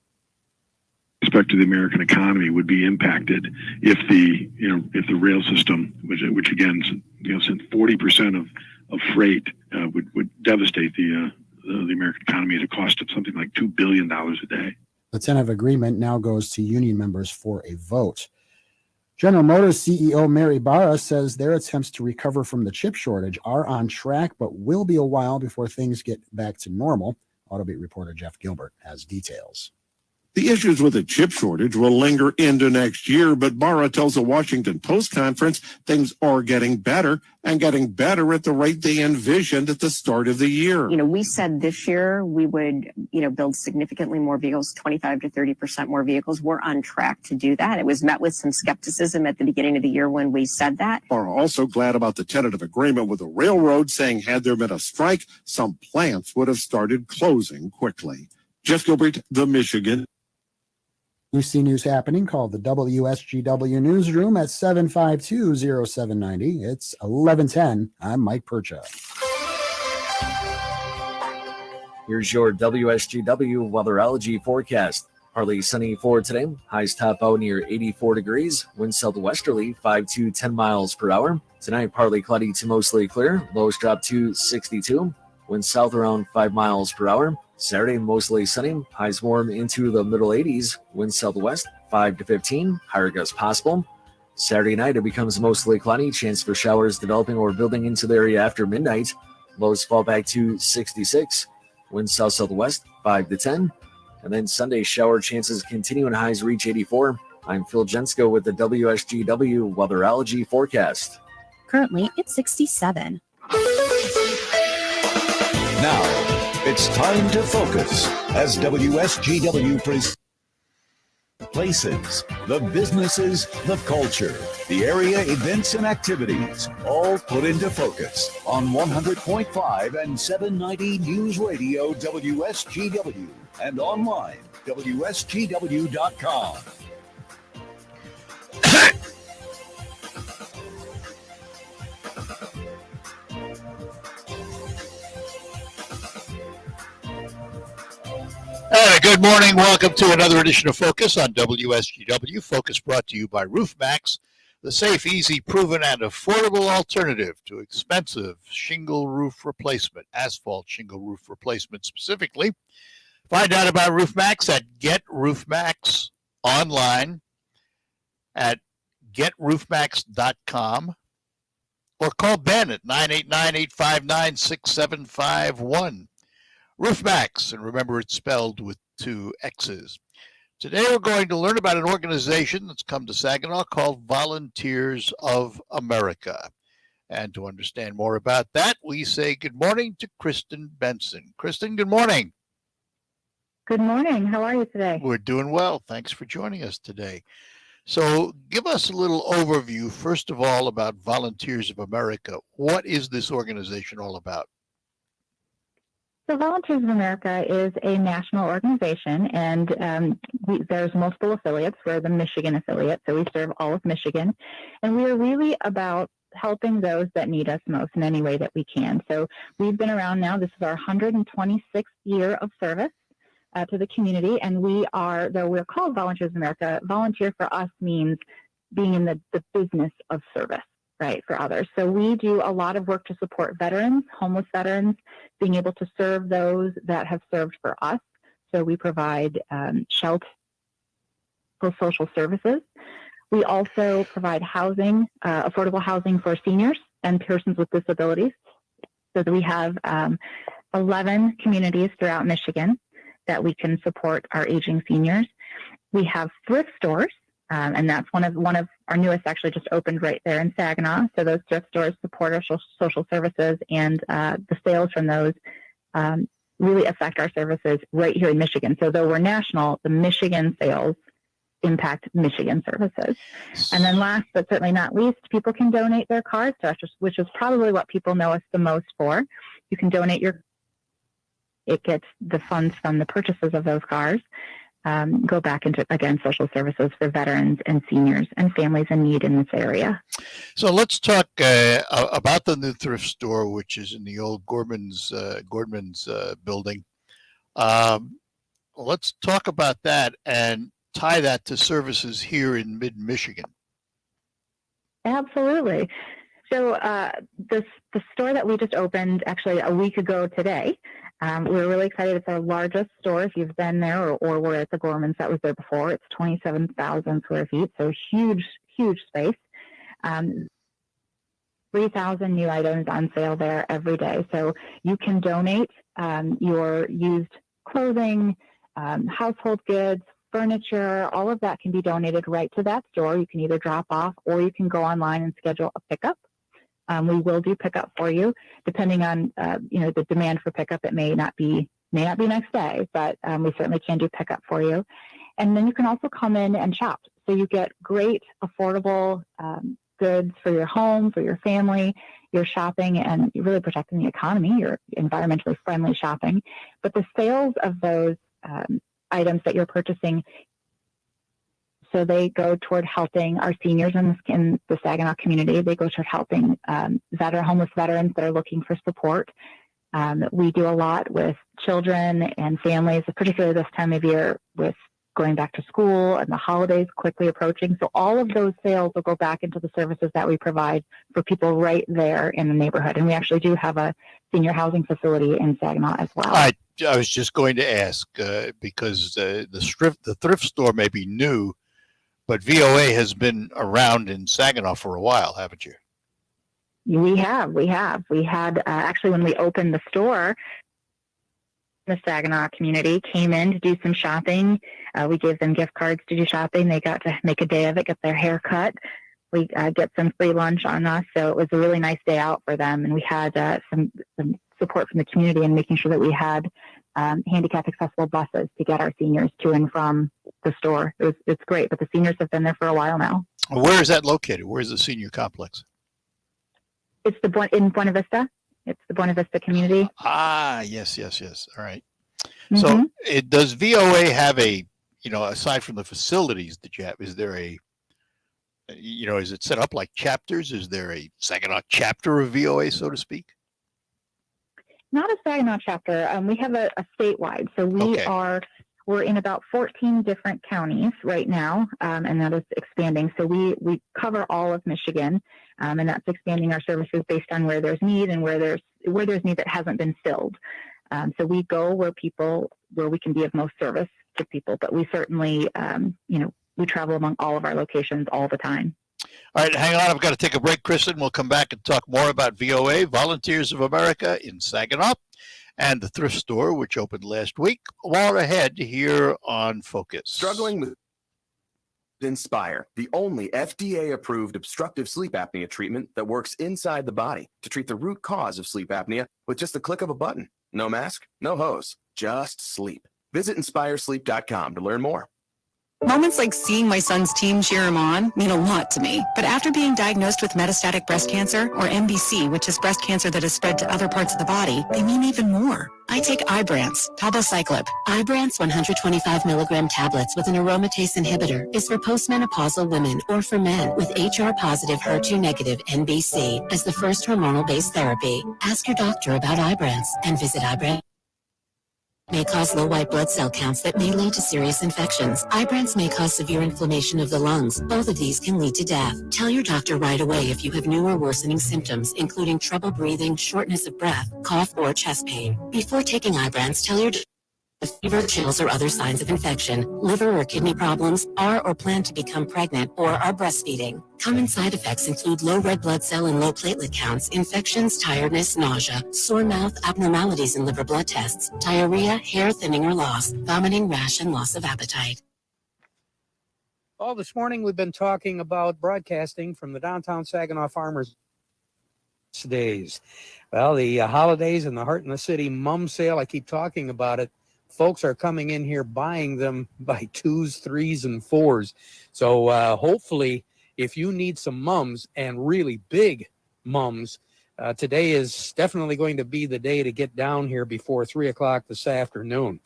Respect to the American economy would be impacted if the rail system, which again, since 40% of freight would devastate the American economy at a cost of something like $2 billion a day. The tentative agreement now goes to union members for a vote. General Motors CEO Mary Barra says their attempts to recover from the chip shortage are on track, but will be a while before things get back to normal. Autobeat reporter Jeff Gilbert has details. The issues with the chip shortage will linger into next year, but Barra tells a Washington Post conference things are getting better and getting better at the rate they envisioned at the start of the year. We said this year we would, build significantly more vehicles, 25 to 30% more vehicles. We're on track to do that. It was met with some skepticism at the beginning of the year when we said that. Barra also glad about the tentative agreement with the railroad, saying had there been a strike, some plants would have started closing quickly. Jeff Gilbert, the Michigan. You see news happening. Call the WSGW Newsroom at 752-0790. It's 1110. I'm Mike Percha. Here's your WSGW weatherology forecast. Partly sunny for today. Highs top out near 84 degrees. Wind southwesterly 5 to 10 miles per hour. Tonight, partly cloudy to mostly clear. Lows drop to 62. Wind south around 5 miles per hour. Saturday, mostly sunny. Highs warm into the middle 80s. Wind southwest 5 to 15. Higher gusts possible. Saturday night, it becomes mostly cloudy. Chance for showers developing or building into the area after midnight. Lows fall back to 66. Wind south-southwest 5 to 10. And then Sunday, shower chances continue and highs reach 84. I'm Phil Jensko with the WSGW weatherology forecast. Currently, it's 67. Now, it's time to focus as WSGW presents places, the businesses, the culture, the area events and activities, all put into focus on 100.5 and 790 News Radio WSGW and online WSGW.com. Good morning. Welcome to another edition of Focus on WSGW. Focus brought to you by RoofMax, the safe, easy, proven, and affordable alternative to expensive shingle roof replacement, asphalt shingle roof replacement specifically. Find out about RoofMax at Get RoofMax online at GetRoofMax.com or call Ben at 989-859-6751. RoofMax, and remember it's spelled with 2 X's. Today we're going to learn about an organization that's come to Saginaw called Volunteers of America. And to understand more about that, we say good morning to Kristen Benson. Kristen, good morning. Good morning. How are you today? We're doing well. Thanks for joining us today. So give us a little overview, first of all, about Volunteers of America. What is this organization all about? So Volunteers of America is a national organization, and there's multiple affiliates. We're the Michigan affiliate, so we serve all of Michigan. And we are really about helping those that need us most in any way that we can. So we've been around now. This is our 126th year of service to the community, and we are, though we're called Volunteers of America, volunteer for us means being in the business of service, right, for others. So we do a lot of work to support veterans, homeless veterans, being able to serve those that have served for us. So we provide shelter, social services. We also provide housing, affordable housing for seniors and persons with disabilities. So that we have 11 communities throughout Michigan that we can support our aging seniors. We have thrift stores, and that's one of our newest, actually just opened right there in Saginaw. So those thrift stores support our social services, and the sales from those really affect our services right here in Michigan. So though we're national, the Michigan sales impact Michigan services. And then last but certainly not least, people can donate their cars to us, which is probably what people know us the most for. You can donate it gets the funds from the purchases of those cars. go back into, again, social services for veterans and seniors and families in need in this area. So let's talk about the new thrift store, which is in the old Gordman's building. Let's talk about that and tie that to services here in mid-Michigan. Absolutely. So the store that we just opened actually a week ago today, we're really excited. It's our largest store. If you've been there or were at the Gorman's that was there before, it's 27,000 square feet. So huge space. 3,000 new items on sale there every day. So you can donate your used clothing, household goods, furniture, all of that can be donated right to that store. You can either drop off or you can go online and schedule a pickup. We will do pickup for you, depending on the demand for pickup. It may not be next day, but we certainly can do pickup for you. And then you can also come in and shop. So you get great, affordable goods for your home, for your family. You're shopping and you're really protecting the economy. You're environmentally friendly shopping. But the sales of those items that you're purchasing, so they go toward helping our seniors in the Saginaw community. They go toward helping homeless veterans that are looking for support. We do a lot with children and families, particularly this time of year with going back to school and the holidays quickly approaching. So all of those sales will go back into the services that we provide for people right there in the neighborhood. And we actually do have a senior housing facility in Saginaw as well. I was just going to ask because the thrift store may be new, but VOA has been around in Saginaw for a while, haven't you? We have. We had actually when we opened the store, the Saginaw community came in to do some shopping. We gave them gift cards to do shopping. They got to make a day of it, get their hair cut. We get some free lunch on us. So it was a really nice day out for them. And we had some support from the community in making sure that we had handicap accessible buses to get our seniors to and from the store. It's great, but the seniors have been there for a while now. Where is that located? Where's the senior complex? It's in Buena Vista. It's the Buena Vista community. Ah, yes. All right. Mm-hmm. So does VOA have aside from the facilities that you have, is there is it set up like chapters? Is there a Saginaw chapter of VOA, so to speak? Not a Saginaw chapter. We have a statewide. So we're in about 14 different counties right now, and that is expanding. So we cover all of Michigan, and that's expanding our services based on where there's need and where there's need that hasn't been filled. So we go where we can be of most service to people, but we certainly, we travel among all of our locations all the time. All right, hang on. I've got to take a break, Kristen. We'll come back and talk more about VOA, Volunteers of America in Saginaw, and the thrift store, which opened last week. More ahead here on Focus. Struggling with Inspire, the only FDA-approved obstructive sleep apnea treatment that works inside the body to treat the root cause of sleep apnea with just the click of a button. No mask, no hose, just sleep. Visit InspireSleep.com to learn more. Moments like seeing my son's team cheer him on mean a lot to me. But after being diagnosed with metastatic breast cancer, or MBC, which is breast cancer that has spread to other parts of the body, they mean even more. I take Ibrance, palbociclib. Ibrance 125 milligram tablets with an aromatase inhibitor is for postmenopausal women or for men with HR-positive, HER2-negative MBC as the first hormonal-based therapy. Ask your doctor about Ibrance and visit Ibrance. May cause low white blood cell counts that may lead to serious infections. Ibrance may cause severe inflammation of the lungs. Both of these can lead to death. Tell your doctor right away if you have new or worsening symptoms, including trouble breathing, shortness of breath, cough, or chest pain. Before taking Ibrance, tell your doctor if fever, chills, or other signs of infection, liver or kidney problems, are or plan to become pregnant, or are breastfeeding. Common side effects include low red blood cell and low platelet counts, infections, tiredness, nausea, sore mouth, abnormalities in liver blood tests, diarrhea, hair thinning or loss, vomiting, rash, and loss of appetite. Well, this morning we've been talking about broadcasting from the downtown Saginaw Farmers Days. Well, the holidays and the Heart in the City mum sale, I keep talking about it. Folks are coming in here buying them by 2s, 3s, and 4s. So hopefully, if you need some mums and really big mums, today is definitely going to be the day to get down here before 3 o'clock this afternoon.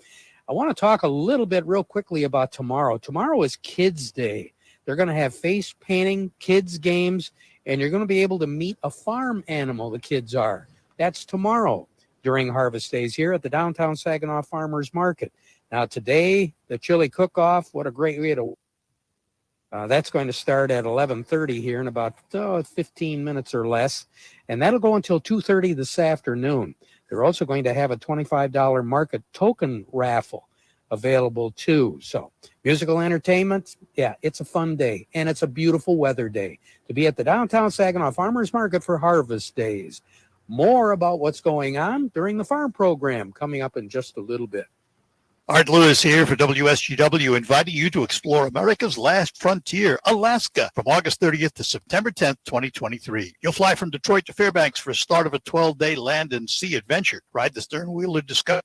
I want to talk a little bit real quickly about tomorrow. Tomorrow is Kids Day. They're going to have face painting, kids games, and you're going to be able to meet a farm animal, the kids are. That's tomorrow during Harvest Days here at the downtown Saginaw Farmers Market. Now today, the chili cook-off, what a great way to... that's going to start at 11:30 here in about 15 minutes or less, and that'll go until 2:30 this afternoon. They're also going to have a $25 market token raffle available too. So musical entertainment, yeah, it's a fun day, and it's a beautiful weather day to be at the downtown Saginaw Farmers Market for Harvest Days. More about what's going on during the farm program coming up in just a little bit. Art Lewis here for WSGW, inviting you to explore America's last frontier, Alaska, from August 30th to September 10th, 2023. You'll fly from Detroit to Fairbanks for a start of a 12-day land and sea adventure. Ride the stern wheel to discover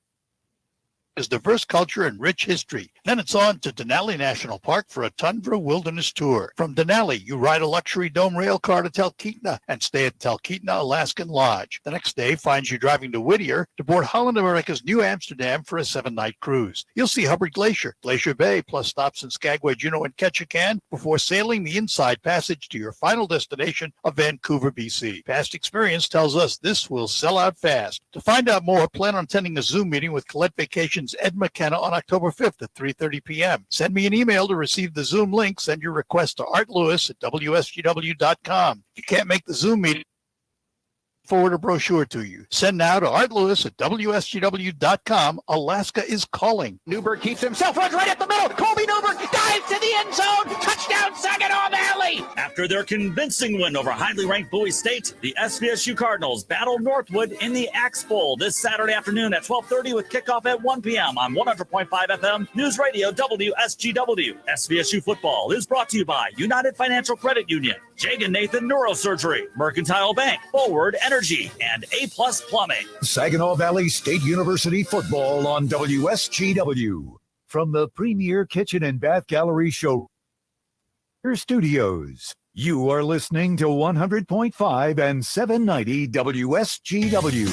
its diverse culture and rich history. Then it's on to Denali National Park for a tundra wilderness tour. From Denali, you ride a luxury dome rail car to Talkeetna and stay at Talkeetna Alaskan Lodge. The next day finds you driving to Whittier to board Holland America's New Amsterdam for a 7-night cruise. You'll see Hubbard Glacier, Glacier Bay, plus stops in Skagway, Juneau, and Ketchikan before sailing the inside passage to your final destination of Vancouver, BC. Past experience tells us this will sell out fast. To find out more, plan on attending a Zoom meeting with Colette Vacations Ed McKenna on October 5th at 3:30 p.m. Send me an email to receive the Zoom link. Send your request to artlewis@wsgw.com. If you can't make the Zoom meeting, forward a brochure to you. Send now to artlewis@wsgw.com. Alaska is calling. Newberg keeps himself, runs right up the middle. Colby Newberg dives to the end zone. Touchdown, Saginaw Valley. After their convincing win over highly ranked Bowie State, the SVSU Cardinals battle Northwood in the Axe Bowl this Saturday afternoon at 12:30 with kickoff at 1 p.m. on 100.5 FM News Radio WSGW. SVSU football is brought to you by United Financial Credit Union, Jagan Nathan Neurosurgery, Mercantile Bank, Forward Energy, and A-Plus Plumbing. Saginaw Valley State University football on WSGW. From the Premier Kitchen and Bath Gallery Show Studios, you are listening to 100.5 and 790 WSGW.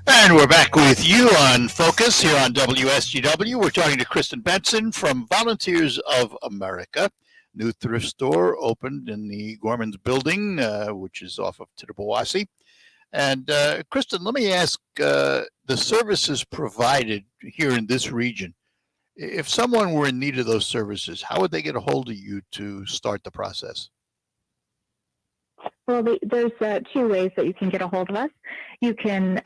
And we're back with you on Focus here on WSGW. We're talking to Kristen Benson from Volunteers of America. New thrift store opened in the Gorman's building, which is off of Tittabawassee. And Kristen, let me ask, the services provided here in this region, if someone were in need of those services, how would they get a hold of you to start the process? Well, there's 2 ways that you can get a hold of us. You can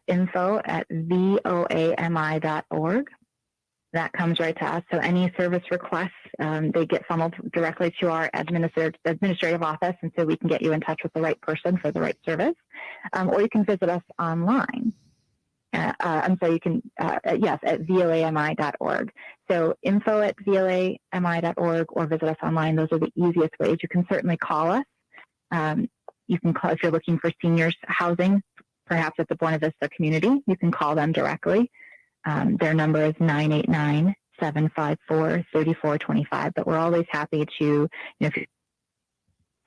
info@voami.org. That comes right to us. So any service requests, they get funneled directly to our administrative office, and so we can get you in touch with the right person for the right service. Or you can visit us online. You can, yes, at voami.org. So info@voami.org or visit us online. Those are the easiest ways. You can certainly call us. You can call if you're looking for seniors housing, perhaps at the Buena Vista community. You can call them directly. Their number is 989-754-3425. But we're always happy to, if you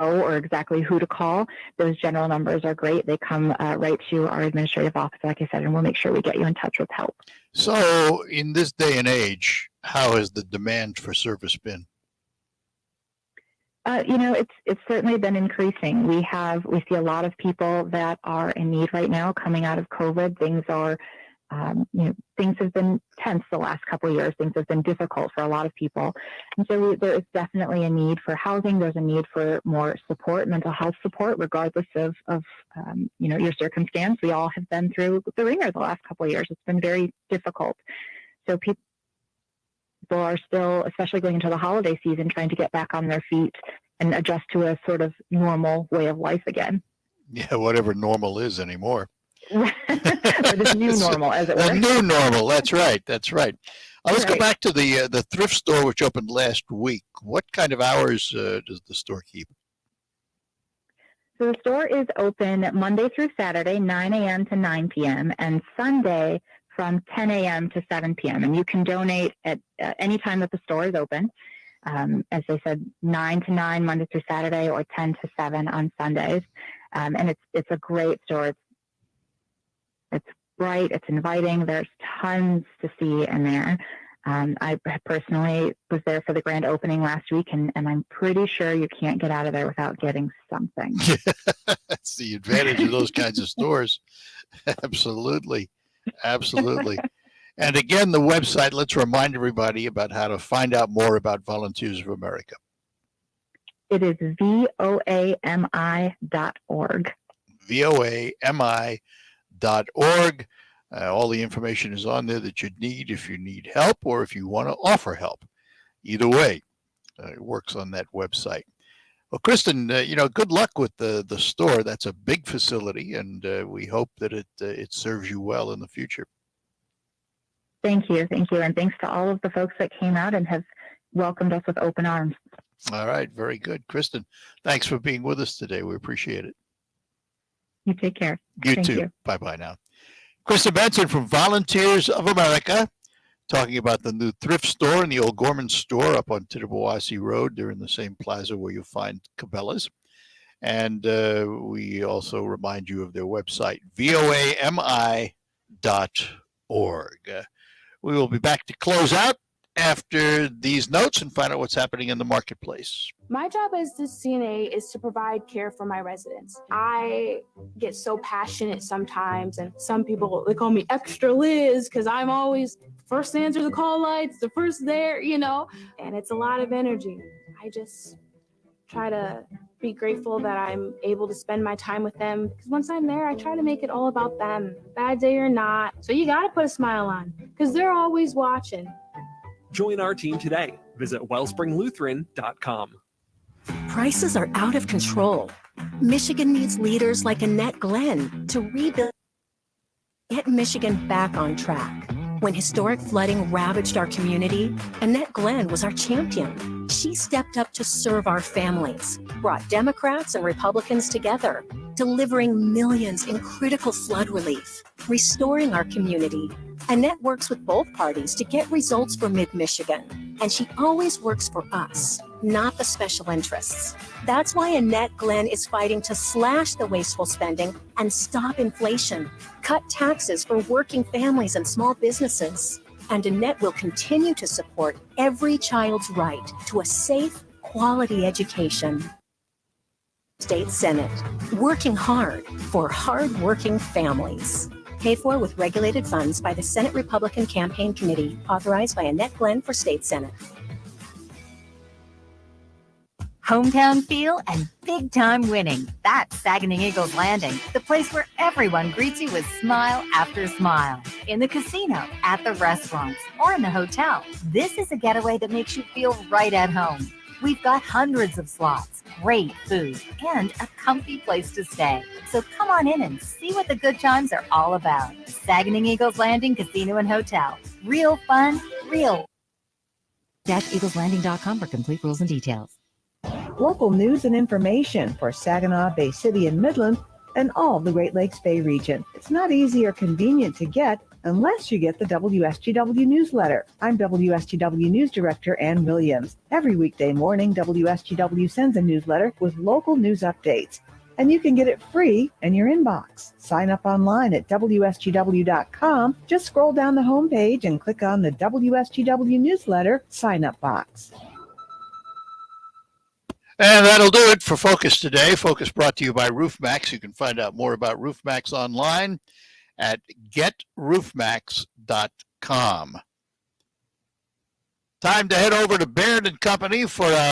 know or exactly who to call, those general numbers are great. They come right to our administrative office, like I said, and we'll make sure we get you in touch with help. So in this day and age, how has the demand for service been? It's certainly been increasing. We see a lot of people that are in need right now coming out of COVID. Things are things have been tense the last couple of years. Things have been difficult for a lot of people. And so there is definitely a need for housing. There's a need for more support, mental health support, regardless of your circumstance. We all have been through the ringer the last couple of years. It's been very difficult. So people are still, especially going into the holiday season, trying to get back on their feet and adjust to a sort of normal way of life again. Yeah, whatever normal is anymore. Or this new normal, as it were. A new normal. That's right. That's right. Let's go back to the thrift store, which opened last week. What kind of hours does the store keep? So the store is open Monday through Saturday, 9 a.m. to 9 p.m., and Sunday from 10 a.m. to 7 p.m. And you can donate at any time that the store is open. As I said, 9 to 9 Monday through Saturday, or 10 to 7 on Sundays. And it's a great store. It's bright, it's inviting. There's tons to see in there. I personally was there for the grand opening last week, and I'm pretty sure you can't get out of there without getting something. That's the advantage of those kinds of stores. Absolutely. Absolutely. And again, the website, let's remind everybody about how to find out more about Volunteers of America. It is voami.org. voami.org. All the information is on there that you'd need if you need help or if you want to offer help. Either way, it works on that website. Well, Kristen, good luck with the store. That's a big facility, and we hope that it serves you well in the future. Thank you. And thanks to all of the folks that came out and have welcomed us with open arms. All right. Very good. Kristen, thanks for being with us today. We appreciate it. You take care. Thank you. Bye-bye now. Kristen Benson from Volunteers of America, talking about the new thrift store and the old Gorman store up on Tittabawassee Road. They're in the same plaza where you'll find Cabela's. And we also remind you of their website, voami.org. We will be back to close out after these notes and find out what's happening in the marketplace. My job as the CNA is to provide care for my residents. I get so passionate sometimes, and some people, they call me Extra Liz because I'm always first to answer the call lights, the first there, and it's a lot of energy. I just try to be grateful that I'm able to spend my time with them, because once I'm there, I try to make it all about them, bad day or not. So you got to put a smile on because they're always watching. Join our team today. Visit wellspringlutheran.com. Prices are out of control. Michigan needs leaders like Annette Glenn to rebuild, get Michigan back on track. When historic flooding ravaged our community, Annette Glenn was our champion. She stepped up to serve our families, brought Democrats and Republicans together, delivering millions in critical flood relief, restoring our community. Annette works with both parties to get results for Mid-Michigan, and she always works for us, not the special interests. That's why Annette Glenn is fighting to slash the wasteful spending and stop inflation, cut taxes for working families and small businesses. And Annette will continue to support every child's right to a safe, quality education. State Senate, working hard for hard-working families. Paid for with regulated funds by the Senate Republican Campaign Committee, authorized by Annette Glenn for State Senate. Hometown feel and big-time winning. That's Saginaw Eagles Landing, the place where everyone greets you with smile after smile. In the casino, at the restaurants, or in the hotel, this is a getaway that makes you feel right at home. We've got hundreds of slots, great food, and a comfy place to stay. So come on in and see what the good times are all about. Saginaw Eagles Landing Casino and Hotel. Real fun, real. -eagleslanding.com for complete rules and details. Local news and information for Saginaw, Bay City, and Midland, and all the Great Lakes Bay region. It's not easy or convenient to get unless you get the WSGW newsletter. I'm WSGW News Director Ann Williams. Every weekday morning, WSGW sends a newsletter with local news updates, and you can get it free in your inbox. Sign up online at WSGW.com. Just scroll down the homepage and click on the WSGW newsletter sign-up box. And that'll do it for Focus today. Focus brought to you by RoofMax. You can find out more about RoofMax online at getroofmax.com. Time to head over to Baird & Company for